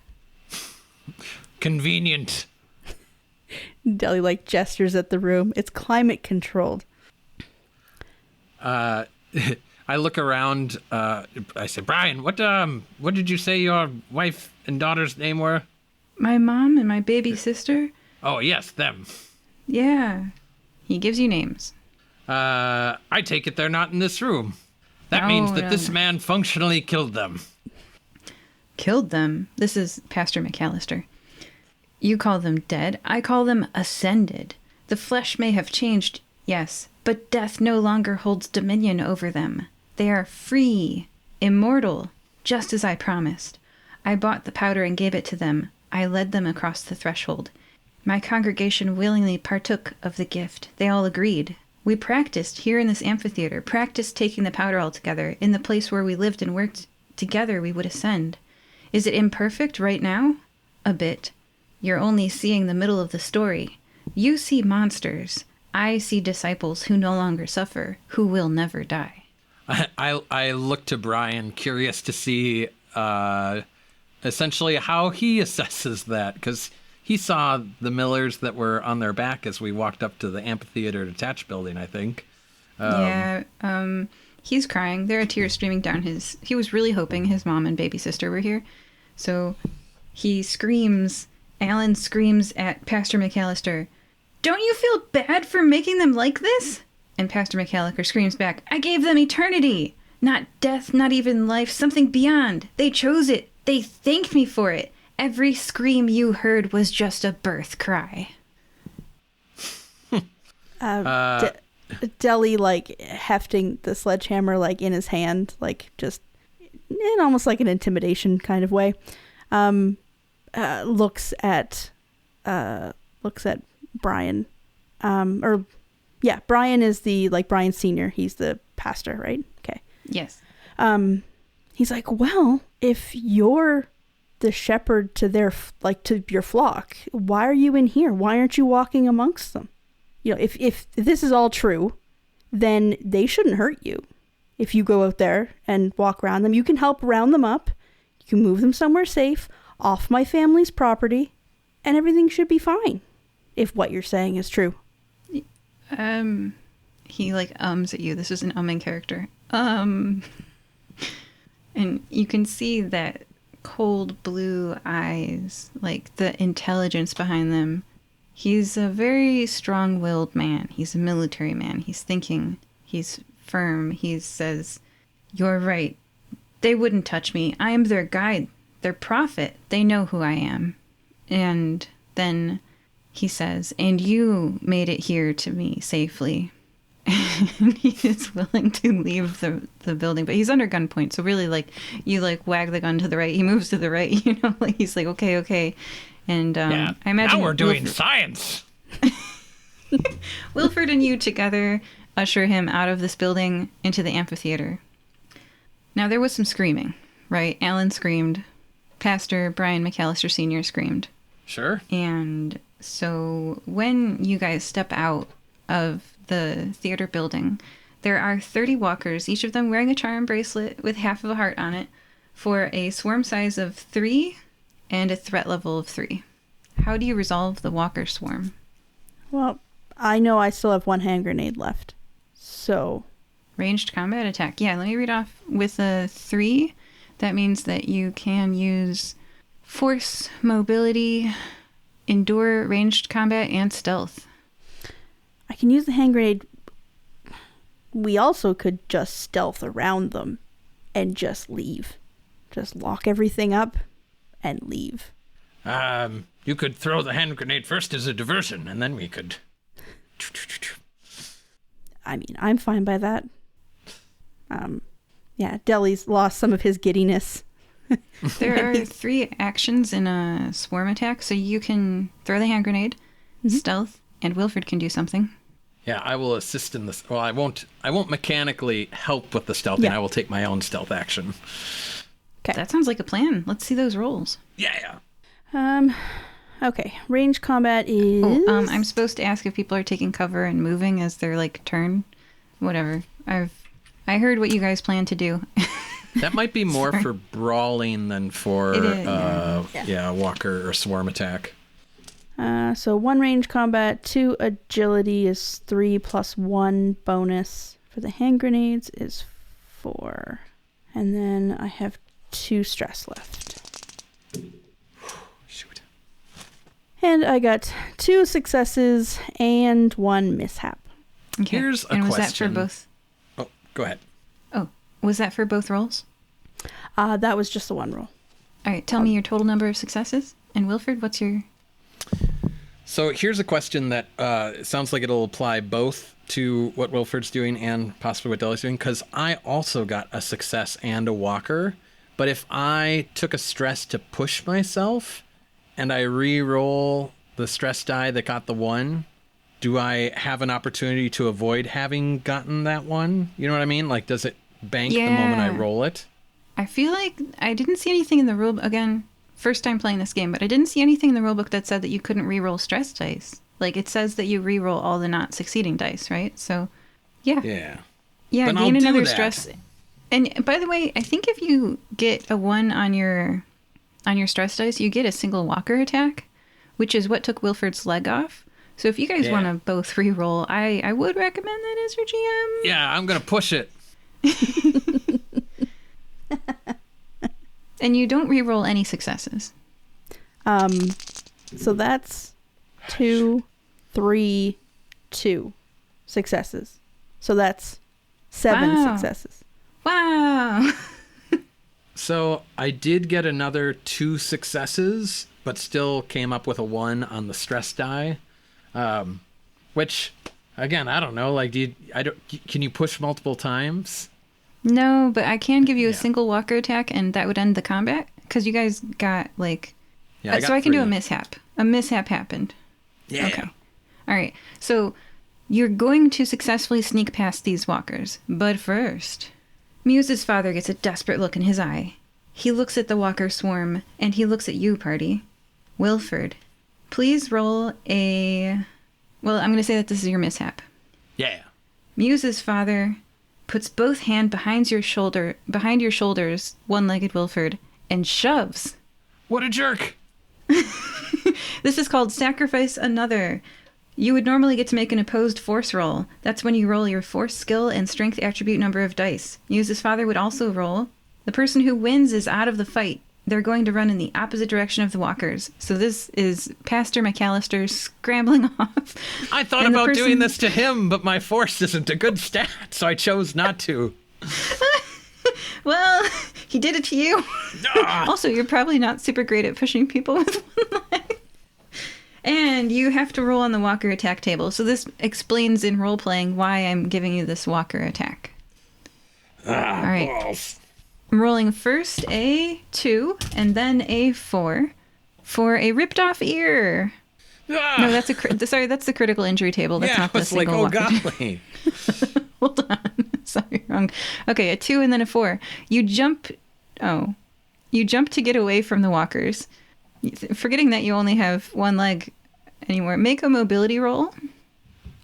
Convenient. Deli gestures at the room. It's climate controlled. I look around. I say, Brian, what did you say your wife and daughter's name were? My mom and my baby sister? Oh, yes, them. Yeah. He gives you names. I take it they're not in this room. That means that this man functionally killed them. Killed them? This is Pastor McAllister. You call them dead. I call them ascended. The flesh may have changed, yes, but death no longer holds dominion over them. They are free, immortal, just as I promised. I bought the powder and gave it to them. I led them across the threshold. My congregation willingly partook of the gift. They all agreed. We practiced here in this amphitheater, practiced taking the powder all together. In the place where we lived and worked together, we would ascend. Is it imperfect right now? A bit. You're only seeing the middle of the story. You see monsters. I see disciples who no longer suffer, who will never die. I look to Brian, curious to see essentially how he assesses that, because he saw the Millers that were on their back as we walked up to the amphitheater detached building, I think. He's crying. There are tears streaming down his... He was really hoping his mom and baby sister were here. So he screams... Alan screams at Pastor McAllister, "Don't you feel bad for making them like this?" And Pastor McAllister screams back, "I gave them eternity. Not death, not even life, something beyond. They chose it. They thanked me for it. Every scream you heard was just a birth cry." Deli, like, hefting the sledgehammer, like, in his hand, like, just in almost like an intimidation kind of way, looks at Brian. Brian is Brian Sr. He's the pastor, right? Okay. Yes. He's like, well, if you're the shepherd to to your flock, why are you in here? Why aren't you walking amongst them? You know, if this is all true, then they shouldn't hurt you. If you go out there and walk around them, you can help round them up. You can move them somewhere safe, off my family's property, and everything should be fine. If what you're saying is true. He ums at you. This is an umming character. And you can see that cold blue eyes, like the intelligence behind them. He's a very strong-willed man. He's a military man. He's thinking. He's firm. He says, "You're right. They wouldn't touch me. I am their guide, their prophet. They know who I am." And then he says, "And you made it here to me safely." And he is willing to leave the building, but he's under gunpoint. So really, you wag the gun to the right. He moves to the right, he's like, okay. And I imagine now we're doing science. Wilford and you together usher him out of this building into the amphitheater. Now there was some screaming, right? Alan screamed. Pastor Brian McAllister Sr. screamed. Sure. And so when you guys step out of the theater building, there are 30 walkers, each of them wearing a charm bracelet with half of a heart on it, for a swarm size of 3 and a threat level of 3. How do you resolve the walker swarm? Well, I know I still have 1 hand grenade left. So... Ranged combat attack. Yeah, let me read off. With a 3, that means that you can use force, mobility, endure, ranged combat, and stealth. I can use the hand grenade. We also could just stealth around them and just leave. Just lock everything up and leave. You could throw the hand grenade first as a diversion, and then we could... I mean, I'm fine by that. Deli's lost some of his giddiness. There are 3 actions in a swarm attack, so you can throw the hand grenade, stealth, and Wilford can do something. Yeah, I will assist in this. Well, I won't mechanically help with the stealthing. Yeah. I will take my own stealth action. Okay. That sounds like a plan. Let's see those rolls. Yeah. Okay. Range combat is... I'm supposed to ask if people are taking cover and moving as their, turn. Whatever. I heard what you guys plan to do. That might be more for brawling than for It is, walker or swarm attack. So 1 range combat, 2 agility is 3 plus 1 bonus. For the hand grenades is 4. And then I have 2 stress left. Shoot. And I got 2 successes and 1 mishap. Okay. Here's a and was question. that for both? Oh, go ahead. Oh, was that for both rolls? That was just the 1 roll. All right, tell me your total number of successes. And Wilford, what's your... So here's a question that it sounds like it'll apply both to what Wilford's doing and possibly what Deli's doing, because I also got a success and a walker. But if I took a stress to push myself and I re-roll the stress die that got the 1, do I have an opportunity to avoid having gotten that 1? You know what I mean? Like, does it bank the moment I roll it? I feel like I didn't see anything in the rule... Again, first time playing this game, but I didn't see anything in the rulebook that said that you couldn't re-roll stress dice. Like, it says that you re-roll all the not succeeding dice, right? So, yeah. Yeah. Yeah, Then gain I'll do another that. stress. And by the way, I think if you get a 1 on your stress dice, you get a single walker attack, which is what took Wilford's leg off. So if you guys want to both re-roll, I would recommend that as your GM. Yeah, I'm going to push it. And you don't re-roll any successes. So that's 2, 3, 2 successes. So that's 7 successes. Wow. So I did get another 2 successes, but still came up with a 1 on the stress die. Which, again, I don't know. Like, can you push multiple times? No, but I can give you a single walker attack, and that would end the combat. Because you guys got, like... Yeah, so I can do a mishap. A mishap happened. Yeah. Okay. All right. So you're going to successfully sneak past these walkers. But first, Muse's father gets a desperate look in his eye. He looks at the walker swarm, and he looks at you, party. Wilford, please roll a... Well, I'm going to say that this is your mishap. Yeah. Muse's father puts both hands behind your shoulders, one-legged Wilford, and shoves. What a jerk. This is called Sacrifice Another. You would normally get to make an opposed force roll. That's when you roll your force skill and strength attribute number of dice. Muse's father would also roll. The person who wins is out of the fight. They're going to run in the opposite direction of the walkers. So this is Pastor McAllister scrambling off. I thought about doing this to him, but my force isn't a good stat, so I chose not to. Well, he did it to you. Also, you're probably not super great at pushing people with one leg. And you have to roll on the walker attack table. So this explains in role-playing why I'm giving you this walker attack. All right. Balls. I'm rolling first a 2 and then a 4 for a ripped off ear. No, that's that's the critical injury table. That's not the single walker. golly. Hold on. Sorry, wrong. Okay, a 2 and then a 4. You jump to get away from the walkers. Forgetting that you only have one leg anymore. Make a mobility roll.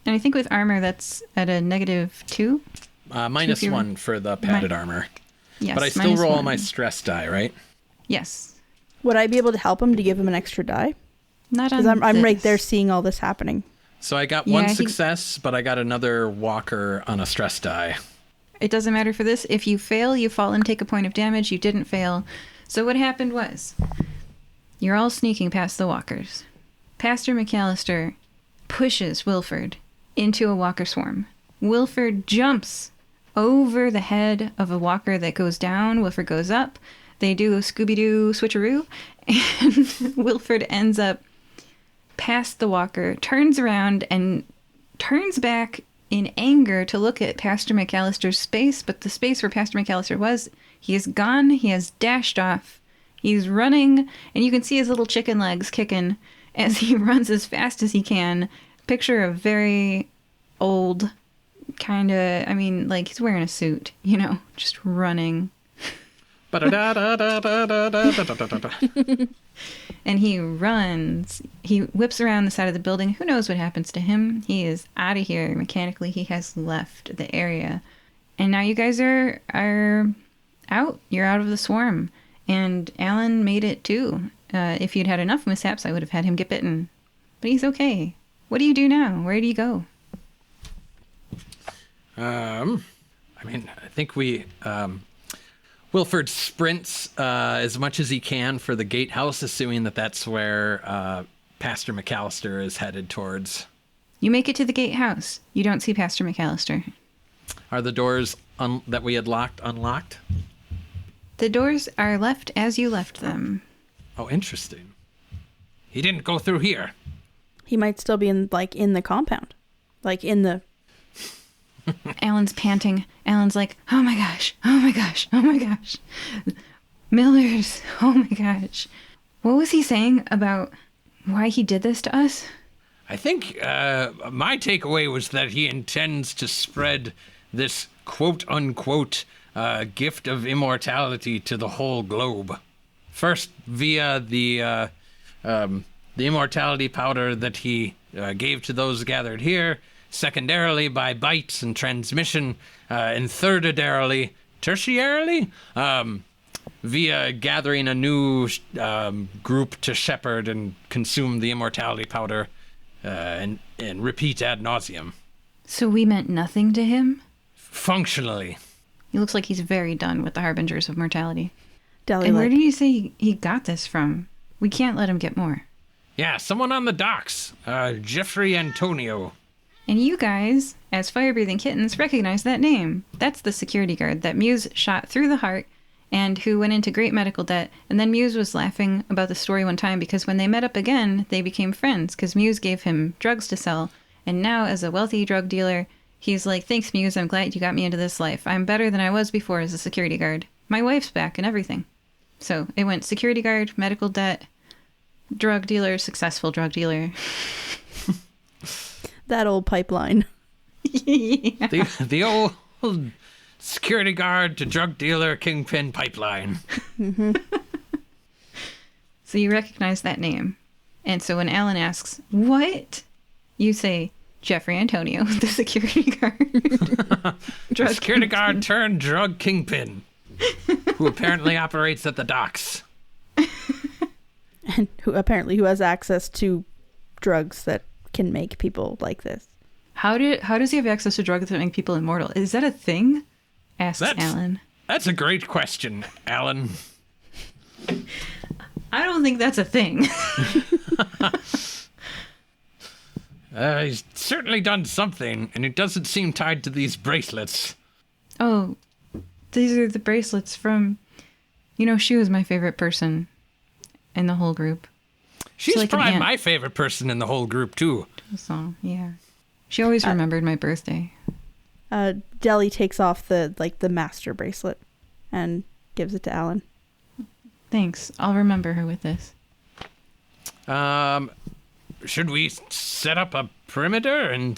And I think with armor that's at a -2. -1 for the padded armor. Yes, but I still roll -1. my stress die, right? Yes. Would I be able to help him to give him an extra die? Not on Because I'm right this. there seeing all this happening. So I got Yeah, one success, but I got another walker on a stress die. It doesn't matter for this. If you fail, you fall and take a point of damage. You didn't fail. So what happened was, you're all sneaking past the walkers. Pastor McAllister pushes Wilford into a walker swarm. Wilford jumps over the head of a walker that goes down. Wilford goes up. They do a Scooby-Doo switcheroo. And Wilford ends up past the walker, turns around, and turns back in anger to look at Pastor McAllister's space. But the space where Pastor McAllister was, he is gone. He has dashed off. He's running, and you can see his little chicken legs kicking as he runs as fast as he can. Picture a very old kind of, like he's wearing a suit, just running. And he runs. He whips around the side of the building. Who knows what happens to him? He is out of here. Mechanically, he has left the area. And now you guys are out. You're out of the swarm. And Alan made it too. If you'd had enough mishaps, I would have had him get bitten. But he's okay. What do you do now? Where do you go? I think we... Wilford sprints as much as he can for the gatehouse, assuming that that's where Pastor McAllister is headed towards. You make it to the gatehouse. You don't see Pastor McAllister. Are the doors that we had locked unlocked? The doors are left as you left them. Oh, interesting. He didn't go through here. He might still be in the compound. Like in the... Alan's panting. Alan's like, oh my gosh, oh my gosh, oh my gosh. Miller's, oh my gosh. What was he saying about why he did this to us? I think my takeaway was that he intends to spread this quote-unquote gift of immortality to the whole globe. First, via the immortality powder that he gave to those gathered here. Secondarily, by bites and transmission. And tertiarily, via gathering a new group to shepherd and consume the immortality powder and repeat ad nauseum. So we meant nothing to him? Functionally. He looks like he's very done with the Harbingers of Mortality. Deli And where did you say he got this from? We can't let him get more. Yeah, someone on the docks. Jeffrey Antonio. And you guys, as fire-breathing kittens, recognize that name. That's the security guard that Muse shot through the heart and who went into great medical debt. And then Muse was laughing about the story one time because when they met up again, they became friends because Muse gave him drugs to sell. And now, as a wealthy drug dealer, he's like, thanks, Muse, I'm glad you got me into this life. I'm better than I was before as a security guard. My wife's back and everything. So it went security guard, medical debt, drug dealer, successful drug dealer. That old pipeline. Yeah. The old security guard to drug dealer kingpin pipeline. Mm-hmm. So you recognize that name. And so when Alan asks, what? You say, Jeffrey Antonio, the security guard. Drug security guard turned drug kingpin, who apparently operates at the docks. And who has access to drugs that can make people like this. How does he have access to drugs that make people immortal? Is that a thing? Asks Alan. That's a great question, Alan. I don't think that's a thing. He's certainly done something, and it doesn't seem tied to these bracelets. Oh, these are the bracelets from... she was my favorite person in the whole group. She's like probably my favorite person in the whole group, too. So, yeah. She always remembered my birthday. Deli takes off the master bracelet and gives it to Alan. Thanks. I'll remember her with this. Should we set up a perimeter and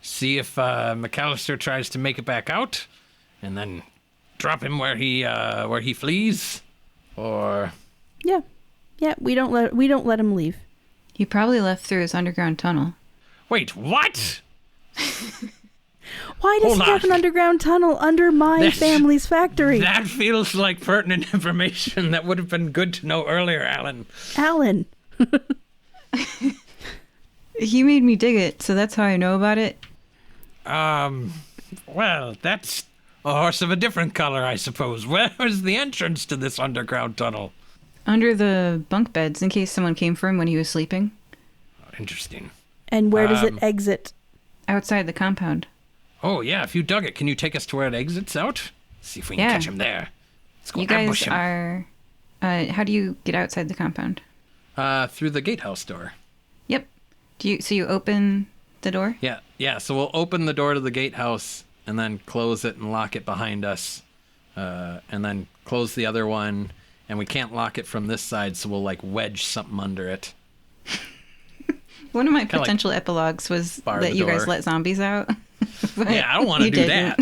see if McAllister tries to make it back out, and then drop him where he flees, or? Yeah, we don't let him leave. He probably left through his underground tunnel. Wait, what? Why does he have an underground tunnel under my family's factory? That feels like pertinent information that would have been good to know earlier, Alan. Alan. He made me dig it, so that's how I know about it. Well, that's a horse of a different color, I suppose. Where is the entrance to this underground tunnel? Under the bunk beds, in case someone came for him when he was sleeping. Interesting. And where does it exit? Outside the compound. Oh, yeah, if you dug it, can you take us to where it exits out? See if we can catch him there. Let's go you ambush guys him. are... how do you get outside the compound? Through the gatehouse door. Yep. So you open the door? Yeah. So we'll open the door to the gatehouse and then close it and lock it behind us, and then close the other one. And we can't lock it from this side, so we'll wedge something under it. One of my potential epilogues was that you guys let zombies out. Yeah, I don't want to do that.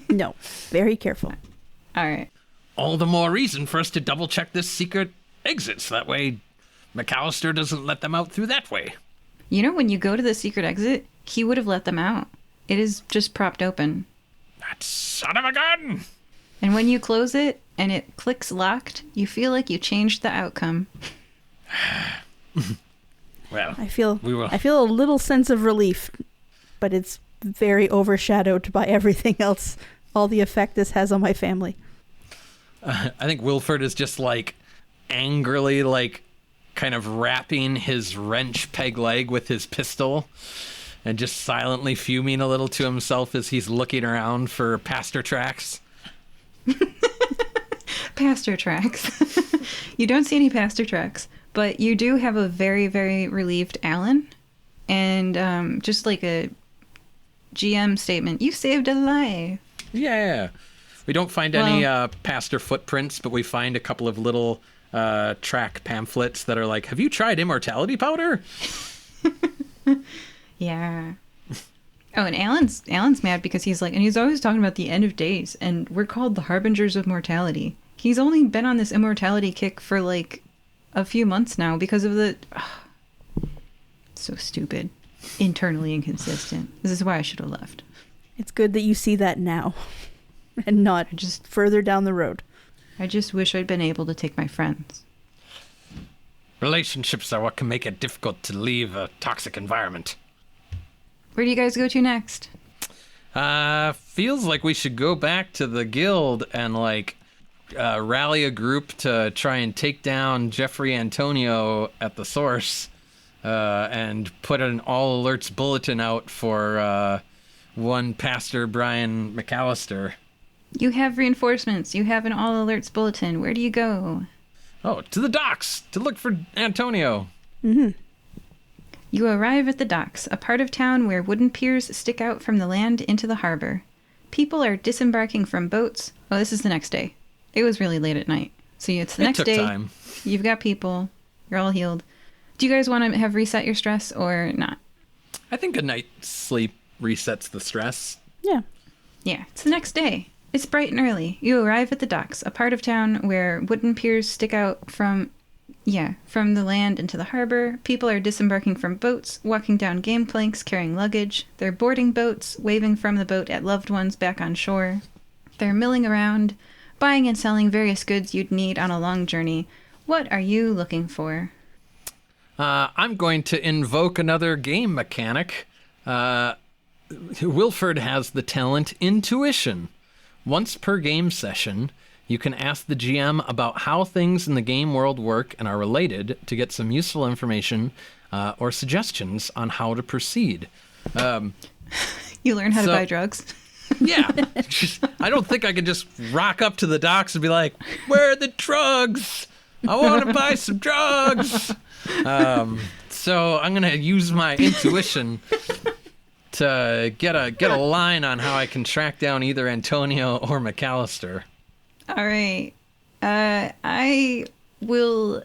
No, very careful. All right. All the more reason for us to double check this secret exit, so that way McAllister doesn't let them out through that way. When you go to the secret exit, he would have let them out. It is just propped open. That son of a gun! And when you close it and it clicks locked, you feel like you changed the outcome. Well, I feel a little sense of relief, but it's very overshadowed by everything else. All the effect this has on my family. I think Wilford is just angrily kind of wrapping his wrench peg leg with his pistol and just silently fuming a little to himself as he's looking around for pastor tracks. Pastor tracks. You don't see any pastor tracks, but you do have a very, very relieved Alan. And just like a GM statement, you saved a life. Yeah. We don't find any pastor footprints, but we find a couple of little track pamphlets that are like, have you tried immortality powder? Yeah. Oh, and Alan's mad because he's like, and he's always talking about the end of days, and we're called the harbingers of mortality. He's only been on this immortality kick for like a few months now because of the... so stupid. Internally inconsistent. This is why I should have left. It's good that you see that now and not just further down the road. I just wish I'd been able to take my friends. Relationships are what can make it difficult to leave a toxic environment. Where do you guys go to next? Feels like we should go back to the guild and rally a group to try and take down Jeffrey Antonio at the source, and put an all alerts bulletin out for one Pastor Brian McAllister. You have reinforcements. You have an all alerts bulletin. Where do you go? Oh, to the docks to look for Antonio. Mm-hmm. You arrive at the docks, a part of town where wooden piers stick out from the land into the harbor. People are disembarking from boats. Oh, this is the next day. It was really late at night. So it's the next day. It took time. You've got people. You're all healed. Do you guys want to have reset your stress or not? I think a night's sleep resets the stress. Yeah. Yeah, it's the next day. It's bright and early. You arrive at the docks, a part of town where wooden piers stick out from the land into the harbor. People are disembarking from boats, walking down gangplanks, carrying luggage. They're boarding boats, waving from the boat at loved ones back on shore. They're milling around, buying and selling various goods you'd need on a long journey. What are you looking for? I'm going to invoke another game mechanic. Wilford has the talent Intuition. Once per game session, you can ask the GM about how things in the game world work and are related to get some useful information or suggestions on how to proceed. You learn how to buy drugs? Yeah. I don't think I can just rock up to the docks and be like, where are the drugs? I want to buy some drugs. So I'm going to use my intuition to get a line on how I can track down either Antonio or McAllister. All right. I will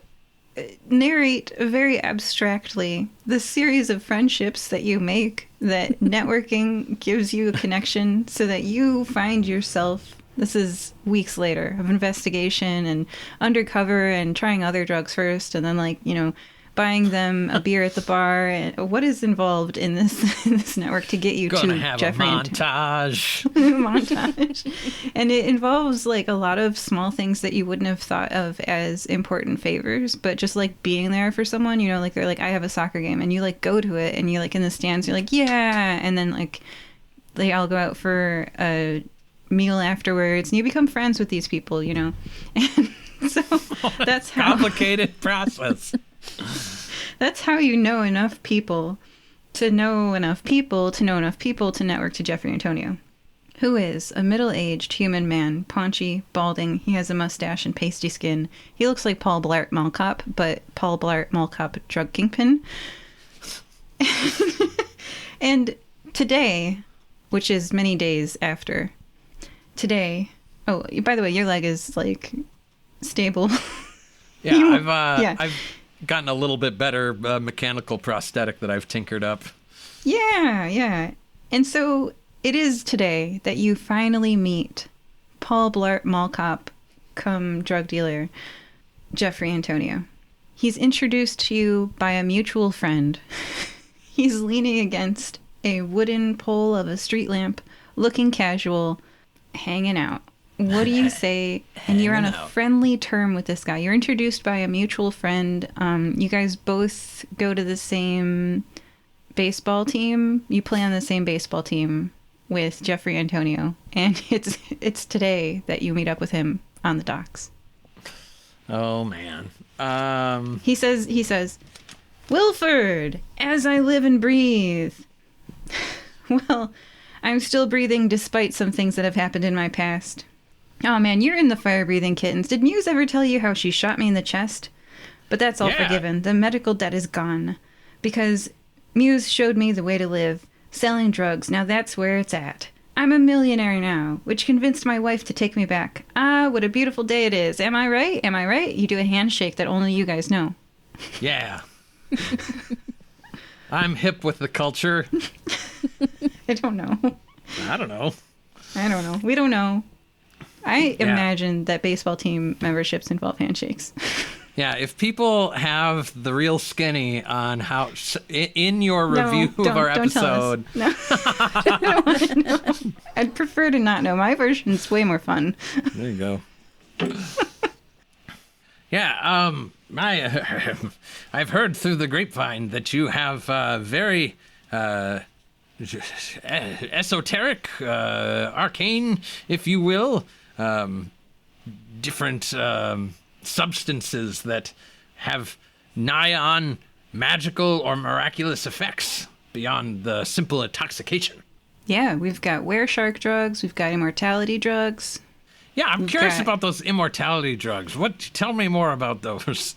narrate very abstractly the series of friendships that you make, that networking gives you a connection so that you find yourself, this is weeks later of investigation and undercover and trying other drugs first, and then buying them a beer at the bar. And what is involved in this network to get you Gonna to have Jeffrey? A montage. Montage. And it involves a lot of small things that you wouldn't have thought of as important favors, but just being there for someone, they're I have a soccer game, and you go to it, and you in the stands, you're yeah, and then they all go out for a meal afterwards, and you become friends with these people, and so that's how complicated process. That's how you know enough people to know enough people to know enough people to network to Jeffrey Antonio, who is a middle-aged human man, paunchy, balding. He has a mustache and pasty skin. He looks like Paul Blart Mall Cop, but Paul Blart Mall Cop drug kingpin. And today, which is many days after, oh, by the way, your leg is stable. Yeah, I've gotten a little bit better mechanical prosthetic that I've tinkered up. Yeah. And so it is today that you finally meet Paul Blart Mall Cop, come drug dealer, Jeffrey Antonio. He's introduced to you by a mutual friend. He's leaning against a wooden pole of a street lamp, looking casual, hanging out. What do you say? And you're on a friendly term with this guy. You're introduced by a mutual friend. You guys both go to the same baseball team. You play on the same baseball team with Jeffrey Antonio. And it's today that you meet up with him on the docks. Oh, man. He says, Wilford, as I live and breathe. Well, I'm still breathing despite some things that have happened in my past. Oh man, you're in the fire-breathing kittens. Did Muse ever tell you how she shot me in the chest? But that's all forgiven. The medical debt is gone. Because Muse showed me the way to live. Selling drugs. Now that's where it's at. I'm a millionaire now, which convinced my wife to take me back. Ah, what a beautiful day it is. Am I right? Am I right? You do a handshake that only you guys know. Yeah. I'm hip with the culture. I don't know. I don't know. We don't know. I imagine that baseball team memberships involve handshakes. Yeah, if people have the real skinny on how, in your review of our episode. No. I don't want to know. I'd prefer to not know. My version's way more fun. There you go. Yeah, I've heard through the grapevine that you have very esoteric, arcane, if you will, different substances that have nigh on magical or miraculous effects beyond the simple intoxication. Yeah, we've got were-shark drugs, we've got immortality drugs. Yeah, I'm curious about those immortality drugs. Tell me more about those.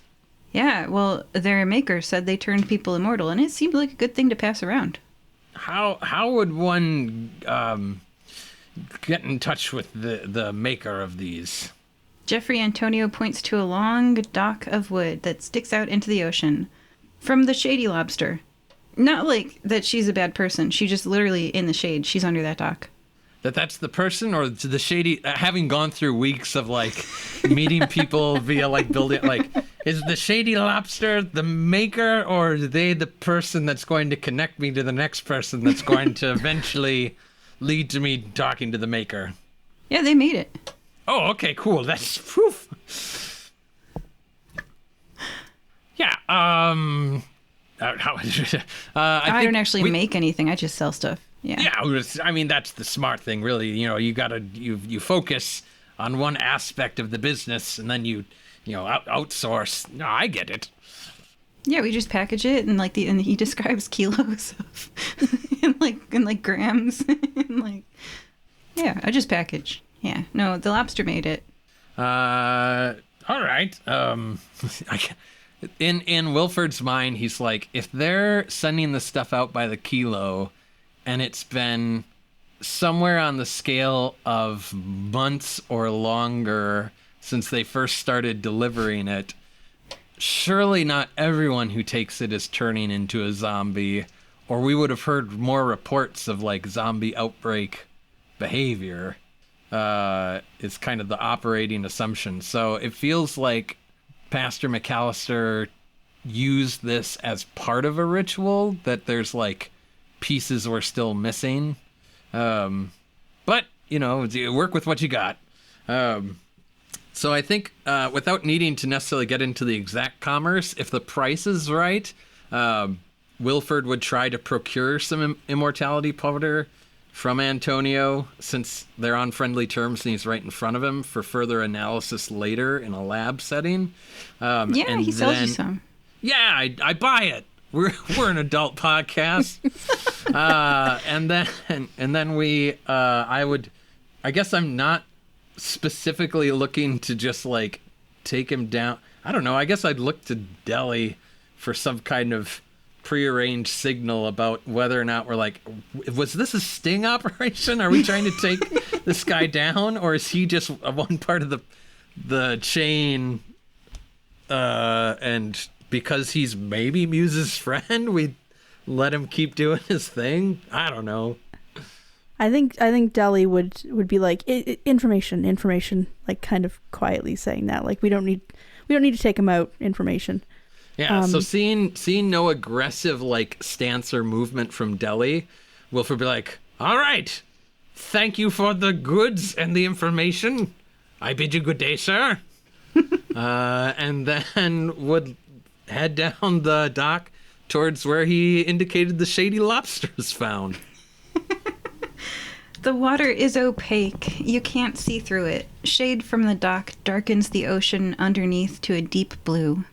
Yeah, well, their maker said they turned people immortal, and it seemed like a good thing to pass around. How would one get in touch with the maker of these? Jeffrey Antonio points to a long dock of wood that sticks out into the ocean. From the Shady Lobster. Not like that she's a bad person. She just literally in the shade. She's under that dock. That's the person, or the Shady, having gone through weeks of like meeting people via like building, like, is the Shady Lobster the maker, or are they the person that's going to connect me to the next person that's going to eventually lead to me talking to the maker? Yeah, they made it. Oh, okay, cool. That's proof. Yeah. I don't actually make anything. I just sell stuff. Yeah. Yeah. I mean, that's the smart thing, really. You know, you focus on one aspect of the business, and then you outsource. No, I get it. Yeah, we just package it, and and he describes kilos of, and like grams, and like, yeah, I just package. Yeah, no, the lobster made it. All right. In Wilford's mind, he's like, if they're sending the stuff out by the kilo, and it's been somewhere on the scale of months or longer since they first started delivering it, surely not everyone who takes it is turning into a zombie, or we would have heard more reports of like zombie outbreak behavior. Is kind of the operating assumption. So it feels like Pastor McAllister used this as part of a ritual, that there's like pieces we're still missing. But, you work with what you got. So I think without needing to necessarily get into the exact commerce, if the price is right, Wilford would try to procure some immortality powder from Antonio, since they're on friendly terms and he's right in front of him, for further analysis later in a lab setting. He sells you some. Yeah, I buy it. We're an adult podcast. And then we I guess I'm not specifically looking to just like take him down. I don't know. I guess I'd look to Deli for some kind of prearranged signal about whether or not we're like, was this a sting operation? Are we trying to take this guy down, or is he just one part of the chain? And because he's maybe Muse's friend, we let him keep doing his thing. I don't know. I think Deli would be like, information, like kind of quietly saying that, like we don't need to take him out. Information. Yeah, so seeing no aggressive like stance or movement from Deli, Wilford be like, all right, thank you for the goods and the information. I bid you good day, sir. And then would head down the dock towards where he indicated the Shady Lobster is found. The water is opaque. You can't see through it. Shade from the dock darkens the ocean underneath to a deep blue.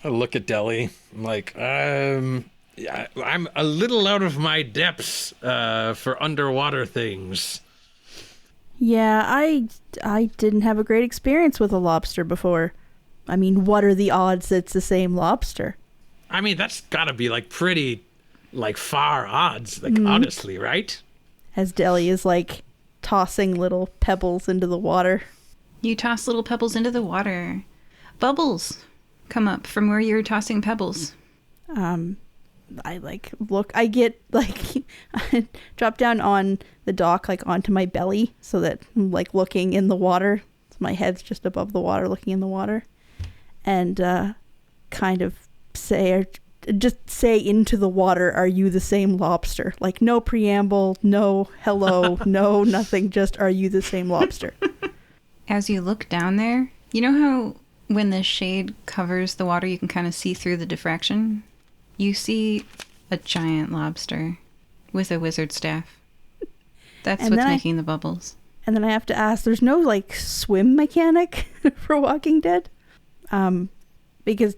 I look at Deli. I'm like, yeah, I'm a little out of my depths for underwater things. Yeah, I didn't have a great experience with a lobster before. I mean, what are the odds it's the same lobster? I mean, that's gotta be like pretty, like far odds, like honestly, right? As Deli is like tossing little pebbles into the water. You toss little pebbles into the water. Bubbles come up from where you're tossing pebbles. I like look, I get like I drop down on the dock, like onto my belly, so that I'm like looking in the water. So my head's just above the water, looking in the water, and kind of just say into the water, "Are you the same lobster?" Like no preamble, no hello, no nothing, just "Are you the same lobster?" As you look down there, you know how when the shade covers the water, you can kind of see through the diffraction? You see a giant lobster with a wizard staff. That's what's making the bubbles. And then I have to ask, there's no like swim mechanic for Walking Dead? Because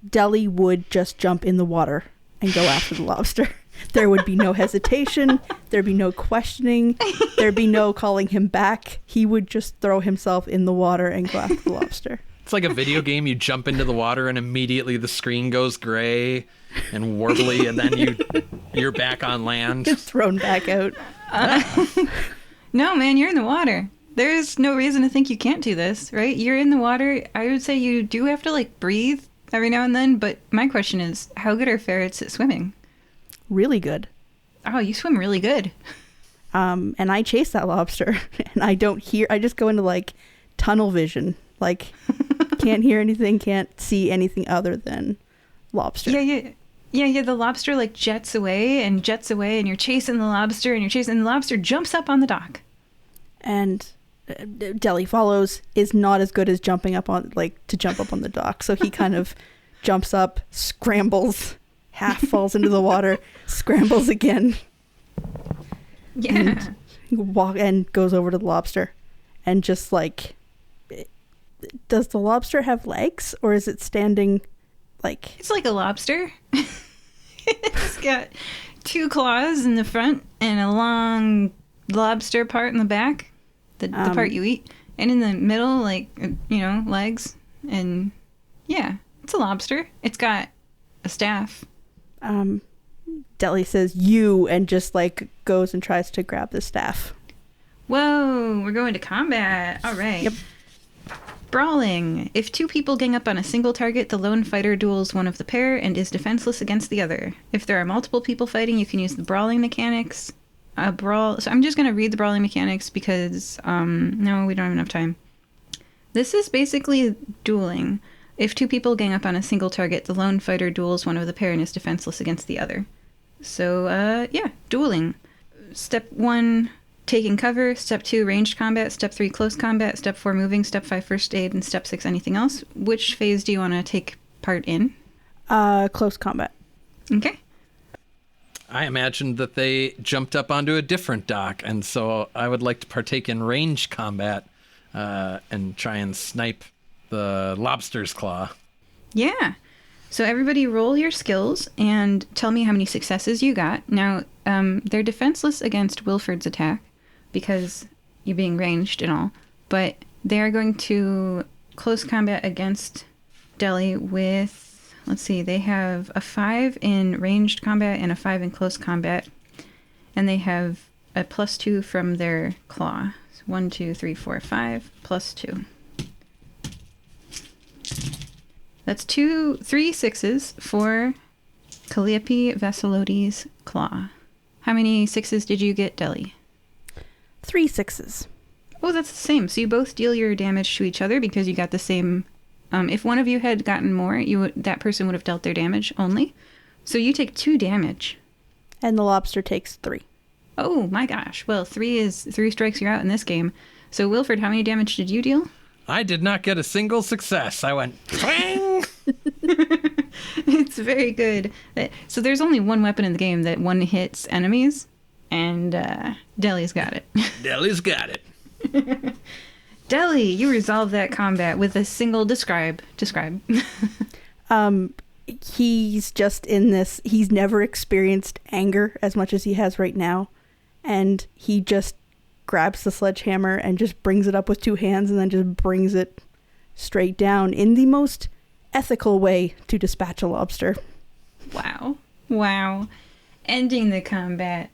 Deli would just jump in the water and go after the lobster. There would be no hesitation. There'd be no questioning. There'd be no calling him back. He would just throw himself in the water and go after the lobster. It's like a video game. You jump into the water and immediately the screen goes gray and warbly, and then you're back on land. Just thrown back out. No, man, you're in the water. There's no reason to think you can't do this, right? You're in the water. I would say you do have to like breathe every now and then, but my question is, how good are ferrets at swimming? Really good. Oh, you swim really good. And I chase that lobster, and I just go into like tunnel vision. Like, can't hear anything, can't see anything other than lobster. Yeah, the lobster like jets away, and you're chasing the lobster, and the lobster jumps up on the dock. And Deli follows, is not as good as jumping up on, like, to jump up on the dock. So he kind of jumps up, scrambles, half falls into the water, scrambles again. Yeah. And goes over to the lobster. And just like, does the lobster have legs, or is it standing like... It's like a lobster. It's got 2 claws in the front and a long lobster part in the back, the part you eat, and in the middle, like, legs. And yeah, it's a lobster. It's got a staff. Deli says "you" and just like goes and tries to grab the staff. Whoa, we're going to combat. All right. Yep. Brawling. If 2 people gang up on a single target, the lone fighter duels one of the pair and is defenseless against the other. If there are multiple people fighting, you can use the brawling mechanics. So I'm just going to read the brawling mechanics because, no, we don't have enough time. This is basically dueling. If 2 people gang up on a single target, the lone fighter duels one of the pair and is defenseless against the other. So, dueling. Step 1... taking cover, step 2, ranged combat, step 3, close combat, step 4, moving, step 5, first aid, and step 6, anything else. Which phase do you want to take part in? Close combat. Okay. I imagined that they jumped up onto a different dock, and so I would like to partake in ranged combat and try and snipe the lobster's claw. Yeah. So everybody roll your skills and tell me how many successes you got. Now, they're defenseless against Wilford's attack because you're being ranged and all, but they are going to close combat against Deli with, let's see, they have a 5 in ranged combat and a 5 in close combat, and they have a +2 from their claw. So 1, 2, 3, 4, 5, +2. That's 3 6s for Calliope Vassilotes' claw. How many 6s did you get, Deli? 3 6s. Oh, that's the same. So you both deal your damage to each other because you got the same. If one of you had gotten more, that person would have dealt their damage only. So you take 2 damage. And the lobster takes 3. Oh my gosh. Well, 3 strikes you're out in this game. So Wilford, how many damage did you deal? I did not get a single success. I went clang. It's very good. So there's only one weapon in the game that one hits enemies, And Deli's got it. Deli's got it. Deli, you resolve that combat with a single describe. He's just in this. He's never experienced anger as much as he has right now. And he just grabs the sledgehammer and just brings it up with 2 hands and then just brings it straight down in the most ethical way to dispatch a lobster. Wow. Ending the combat.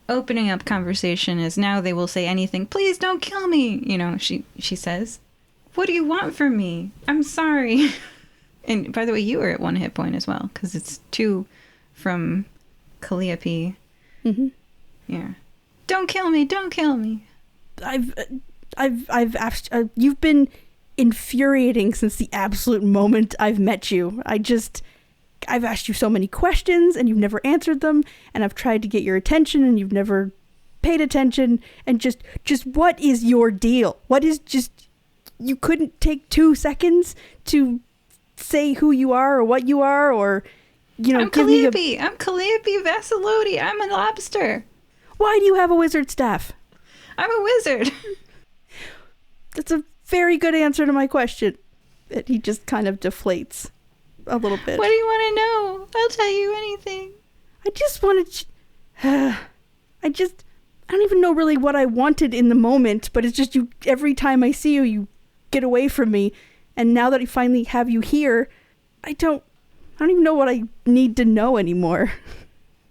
Opening up conversation as now they will say anything. Please don't kill me. You know, she says, what do you want from me? I'm sorry. And by the way, you are at 1 hit point as well, because it's 2 from Calliope. Mm-hmm. Yeah. Don't kill me. Don't kill me. I've asked, you've been infuriating since the absolute moment I've met you. I've asked you so many questions and you've never answered them, and I've tried to get your attention and you've never paid attention. And just what is your deal? What is you couldn't take 2 seconds to say who you are or what you are, or, you know, I'm Calliope. I'm Calliope Vassilotti. I'm a lobster. Why do you have a wizard staff? I'm a wizard. That's a very good answer to my question. And he just kind of deflates a little bit. What do you want to know? I'll tell you anything. I just wanted I don't even know really what I wanted in the moment, but it's just you, every time I see you, you get away from me. And now that I finally have you here, I don't even know what I need to know anymore.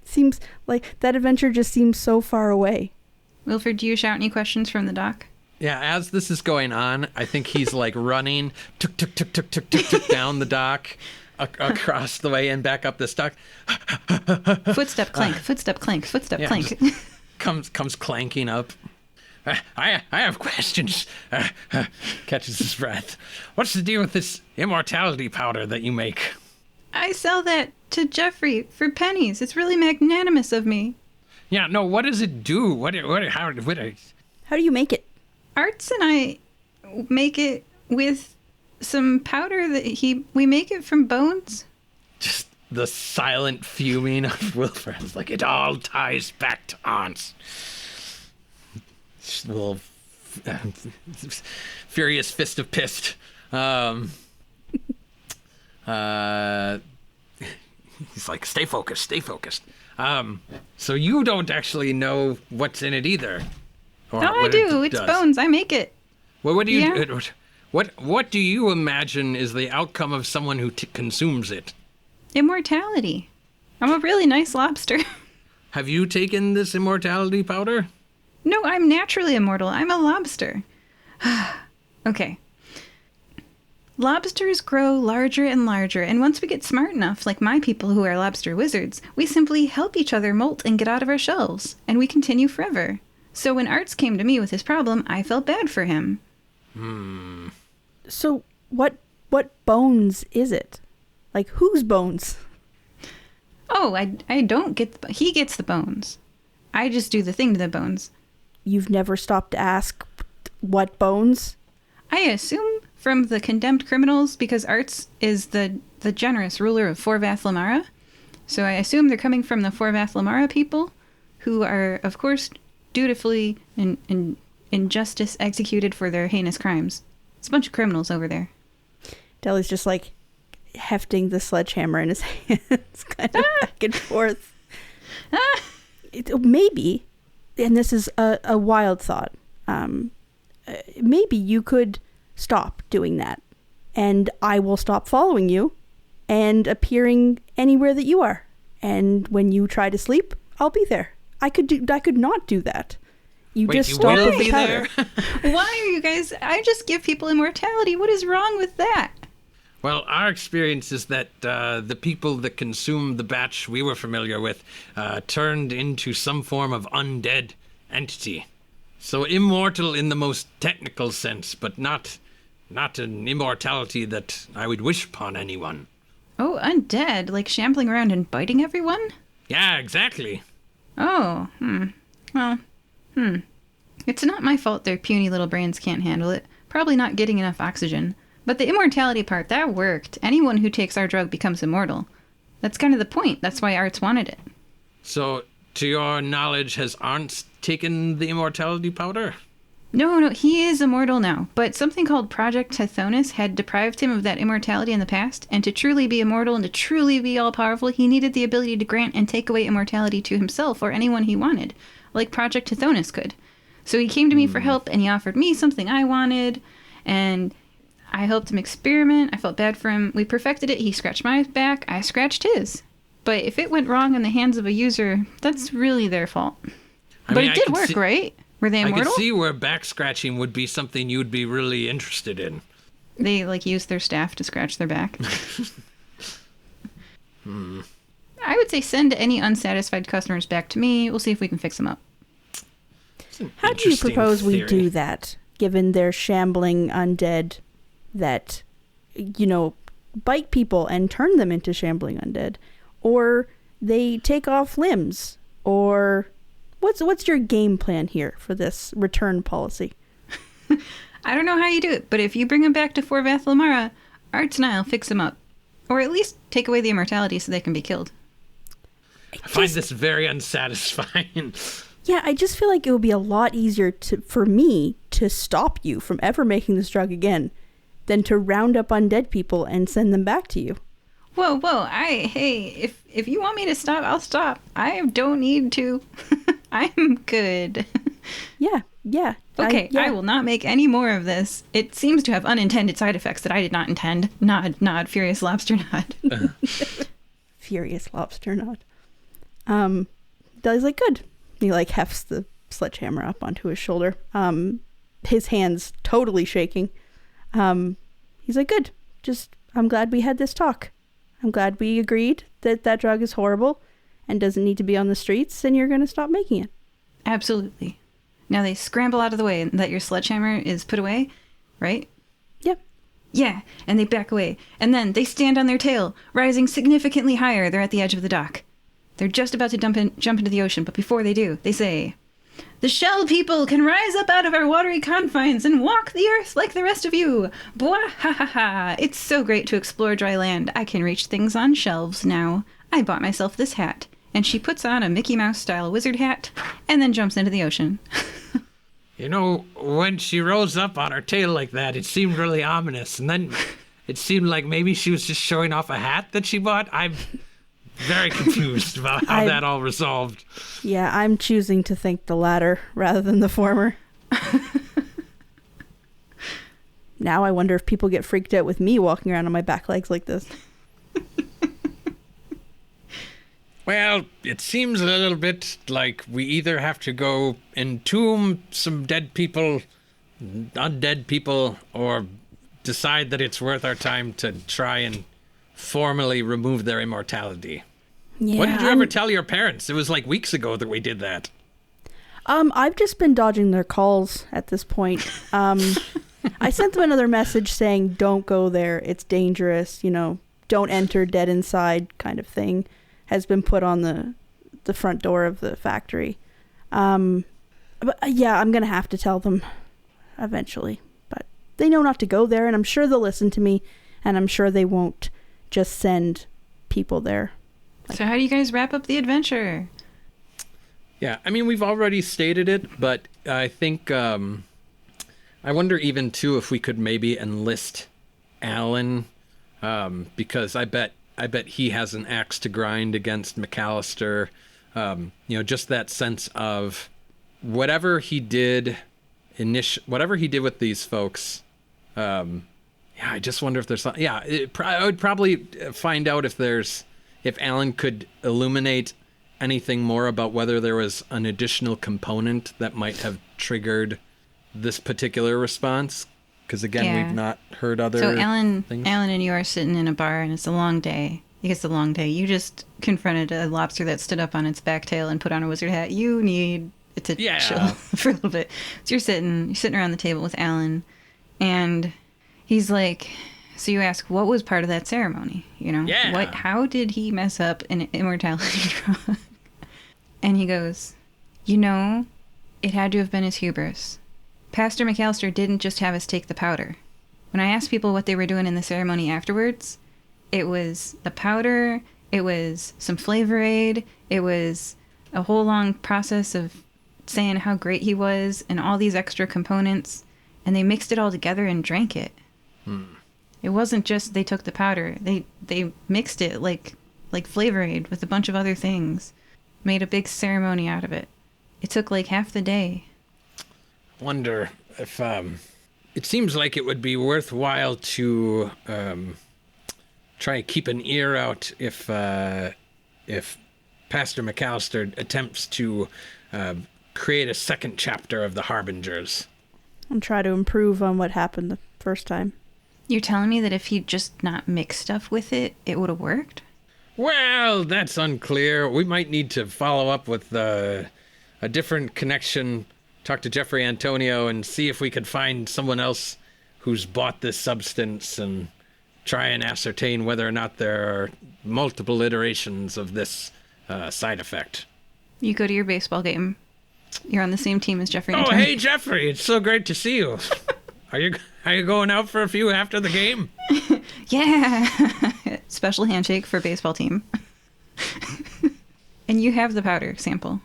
Seems like that adventure just seems so far away. Wilford, do you shout any questions from the dock? Yeah, as this is going on, I think he's like running tuk down the dock, across the way and back up this dock. Footstep clank, footstep clank, footstep clank. Comes clanking up. I have questions. Catches his breath. What's the deal with this immortality powder that you make? I sell that to Jeffrey for pennies. It's really magnanimous of me. Yeah, no, what does it do? How do you make it? Arts and I make it with some powder that we make it from bones. Just the silent fuming of Wilford. It's like it all ties back to aunts. Just a little furious fist of pissed. He's like, stay focused. So you don't actually know what's in it either. No, I do. It's bones. I make it. Well, what do you? What do you imagine is the outcome of someone who consumes it? Immortality. I'm a really nice lobster. Have you taken this immortality powder? No, I'm naturally immortal. I'm a lobster. Okay. Lobsters grow larger and larger, and once we get smart enough, like my people who are lobster wizards, we simply help each other molt and get out of our shells, and we continue forever. So when Arts came to me with his problem, I felt bad for him. So what bones is it? Like, whose bones? Oh, I don't get he gets the bones. I just do the thing to the bones. You've never stopped to ask what bones? I assume from the condemned criminals, because Arts is the generous ruler of Forvath Lamara. So I assume they're coming from the Forvath Lamara people, who are, of course, dutifully and in justice executed for their heinous crimes. It's a bunch of criminals over there. Deli's just like hefting the sledgehammer in his hands, kind of back and forth. Maybe, and this is a wild thought, maybe you could stop doing that, and I will stop following you and appearing anywhere that you are. And when you try to sleep, I'll be there. I could not do that. You just stop with the powder. Why are you guys? I just give people immortality. What is wrong with that? Well, our experience is that the people that consumed the batch we were familiar with turned into some form of undead entity. So immortal in the most technical sense, but not an immortality that I would wish upon anyone. Oh, undead? Like shambling around and biting everyone? Yeah, exactly. Oh, Well, It's not my fault their puny little brains can't handle it. Probably not getting enough oxygen. But the immortality part, that worked. Anyone who takes our drug becomes immortal. That's kind of the point. That's why Arts wanted it. So, to your knowledge, has Arndt taken the immortality powder? No, he is immortal now, but something called Project Tithonus had deprived him of that immortality in the past, and to truly be immortal and to truly be all-powerful, he needed the ability to grant and take away immortality to himself or anyone he wanted, like Project Tithonus could. So he came to me for help, and he offered me something I wanted, and I helped him experiment. I felt bad for him. We perfected it. He scratched my back. I scratched his. But if it went wrong in the hands of a user, that's really their fault. But it did work, right? Were they immortal? I could see where back scratching would be something you'd be really interested in. They, use their staff to scratch their back. I would say send any unsatisfied customers back to me. We'll see if we can fix them up. How do you propose we do that, given they're shambling undead that, bite people and turn them into shambling undead? Or they take off limbs? Or what's your game plan here for this return policy? I don't know how you do it, but if you bring them back to Forvath Lamara, Arts and I'll fix them up. Or at least take away the immortality so they can be killed. I find this very unsatisfying. Yeah, I just feel like it would be a lot easier for me to stop you from ever making this drug again than to round up undead people and send them back to you. Whoa, hey, if you want me to stop, I'll stop. I don't need to. I'm good. Yeah. Okay, I will not make any more of this. It seems to have unintended side effects that I did not intend. Nod, furious lobster nod. Furious lobster nod. Deli's like, good. He hefts the sledgehammer up onto his shoulder. His hand's totally shaking. He's like, good. I'm glad we had this talk. I'm glad we agreed that drug is horrible and doesn't need to be on the streets, and you're going to stop making it. Absolutely. Now they scramble out of the way and that your sledgehammer is put away, right? Yep. Yeah, and they back away. And then they stand on their tail, rising significantly higher. They're at the edge of the dock. They're just about to jump into the ocean, but before they do, they say, "The shell people can rise up out of our watery confines and walk the earth like the rest of you. Bwah ha ha ha. It's so great to explore dry land. I can reach things on shelves now. I bought myself this hat." And she puts on a Mickey Mouse-style wizard hat and then jumps into the ocean. When she rose up on her tail like that, it seemed really ominous. And then it seemed like maybe she was just showing off a hat that she bought. I'm very confused about how that all resolved. Yeah, I'm choosing to think the latter rather than the former. Now I wonder if people get freaked out with me walking around on my back legs like this. Well, it seems a little bit like we either have to go entomb some undead people, or decide that it's worth our time to try and formally remove their immortality. Yeah, What did you ever tell your parents? It was weeks ago that we did that. I've just been dodging their calls at this point. I sent them another message saying, don't go there. It's dangerous. Don't enter, dead inside kind of thing. Has been put on the front door of the factory. But yeah, I'm going to have to tell them eventually. But they know not to go there, and I'm sure they'll listen to me, and I'm sure they won't just send people there. So how do you guys wrap up the adventure? Yeah, I mean, we've already stated it, but I think, I wonder even, too, if we could maybe enlist Alan, because I bet he has an axe to grind against McAllister. Just that sense of whatever he did with these folks. I just wonder if there's I would probably find out if Alan could illuminate anything more about whether there was an additional component that might have triggered this particular response. Because again, we've not heard other things. Alan and you are sitting in a bar, and it's a long day. It's a long day. You just confronted a lobster that stood up on its back tail and put on a wizard hat. You need to chill for a little bit. So you're sitting around the table with Alan, and he's like, so you ask, what was part of that ceremony? Yeah. How did he mess up an immortality drug? And he goes, it had to have been his hubris. Pastor McAllister didn't just have us take the powder. When I asked people what they were doing in the ceremony afterwards, it was the powder, it was some flavor aid, it was a whole long process of saying how great he was and all these extra components, and they mixed it all together and drank it. It wasn't just they took the powder. They mixed it like Flavor Aid with a bunch of other things. Made a big ceremony out of it. It took like half the day. Wonder if it seems like it would be worthwhile to try to keep an ear out if Pastor McAllister attempts to create a second chapter of the Harbingers. And try to improve on what happened the first time. You're telling me that if he'd just not mixed stuff with it, it would have worked? Well, that's unclear. We might need to follow up with a different connection, talk to Jeffrey Antonio, and see if we could find someone else who's bought this substance and try and ascertain whether or not there are multiple iterations of this side effect. You go to your baseball game. You're on the same team as Jeffrey Oh, Antonio. hey, Jeffrey. It's so great to see you. Are you going out for a few after the game? Yeah. Special handshake for baseball team. And you have the powder sample.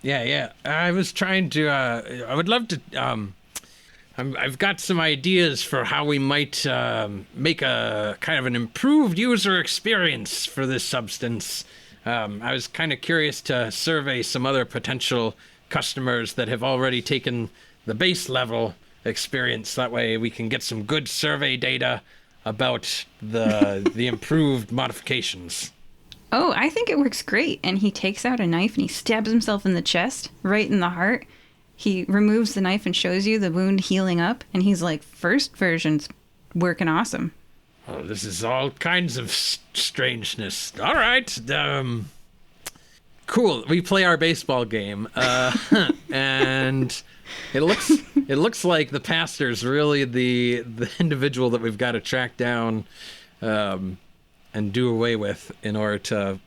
Yeah. I was trying to, I would love to, I've got some ideas for how we might make a kind of an improved user experience for this substance. I was kind of curious to survey some other potential customers that have already taken the base level experience. That way we can get some good survey data about the improved modifications. Oh, I think it works great. And he takes out a knife and he stabs himself in the chest, right in the heart. He removes the knife and shows you the wound healing up. And he's like, first version's working awesome. Oh, this is all kinds of strangeness. All right. Cool. We play our baseball game. And it looks like the pastor's really the individual that we've got to track down and do away with in order to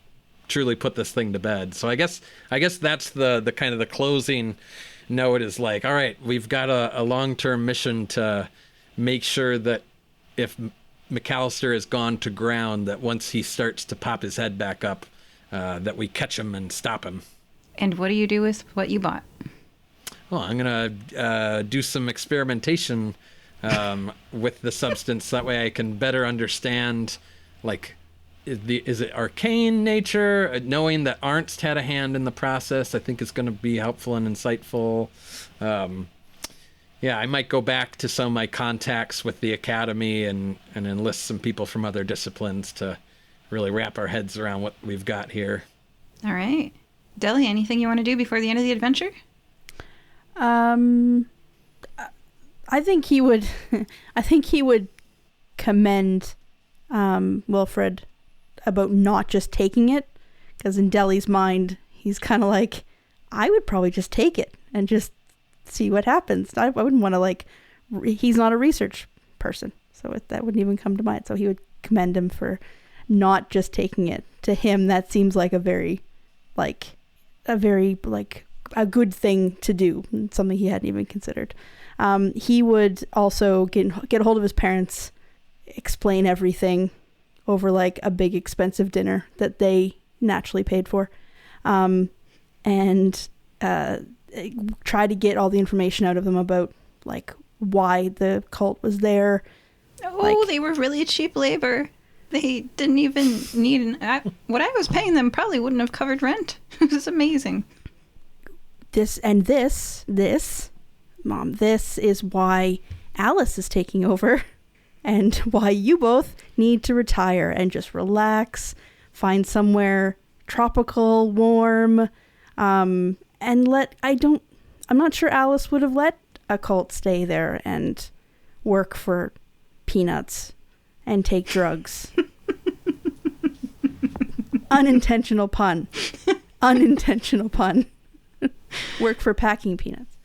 truly put this thing to bed. So I guess that's the kind of the closing note is like, all right, we've got a long-term mission to make sure that if McAllister has gone to ground, that once he starts to pop his head back up, that we catch him and stop him. And what do you do with what you bought? Well, I'm going to do some experimentation with the substance. That way I can better understand, like, is it arcane nature? Knowing that Arnst had a hand in the process, I think is going to be helpful and insightful. Yeah, I might go back to some of my contacts with the academy and enlist some people from other disciplines to really wrap our heads around what we've got here. All right. Deli, anything you want to do before the end of the adventure? I think he would commend Wilfred about not just taking it, because in Deli's mind he's kind of like, I would probably just take it and just see what happens. I wouldn't want to he's not a research person, so that wouldn't even come to mind. So he would commend him for not just taking it. To him, that seems like a very a good thing to do, something he hadn't even considered. He would also get a hold of his parents, explain everything over a big expensive dinner that they naturally paid for, and try to get all the information out of them about why the cult was there. Oh, they were really cheap labor. They didn't even need what I was paying them probably wouldn't have covered rent. It was amazing. This Mom, this is why Alice is taking over and why you both need to retire and just relax, find somewhere tropical, warm, and I'm not sure Alice would have let a cult stay there and work for peanuts and take drugs. Unintentional pun. Work for packing peanuts.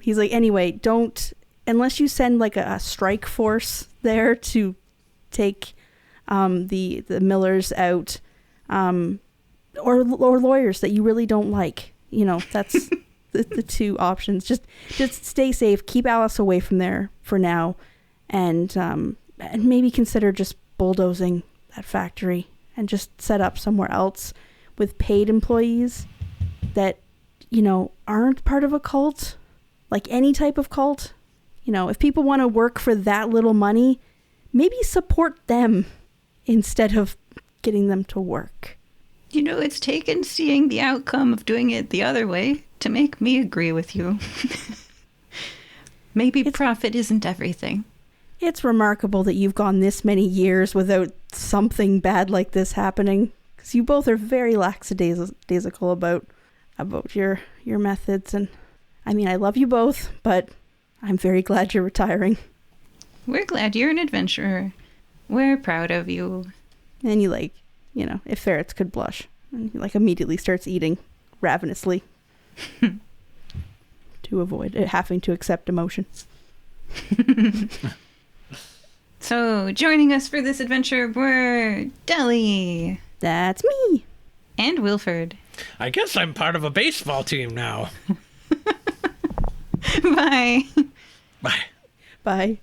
He's like, anyway, don't, unless you send a strike force there to take the Millers out, or lawyers that you really don't like. That's the two options. Just stay safe. Keep Alice away from there for now, and maybe consider just bulldozing that factory and just set up somewhere else with paid employees that, aren't part of a cult, like any type of cult. If people want to work for that little money, maybe support them instead of getting them to work. It's taken seeing the outcome of doing it the other way to make me agree with you. Maybe profit isn't everything. It's remarkable that you've gone this many years without something bad like this happening, because you both are very lackadaisical about your methods. And I mean, I love you both, but I'm very glad you're retiring. We're glad you're an adventurer. We're proud of you. And you if ferrets could blush, and he immediately starts eating ravenously to avoid having to accept emotion. So, joining us for this adventure were Deli. That's me. And Wilford. I guess I'm part of a baseball team now. Bye. Bye. Bye.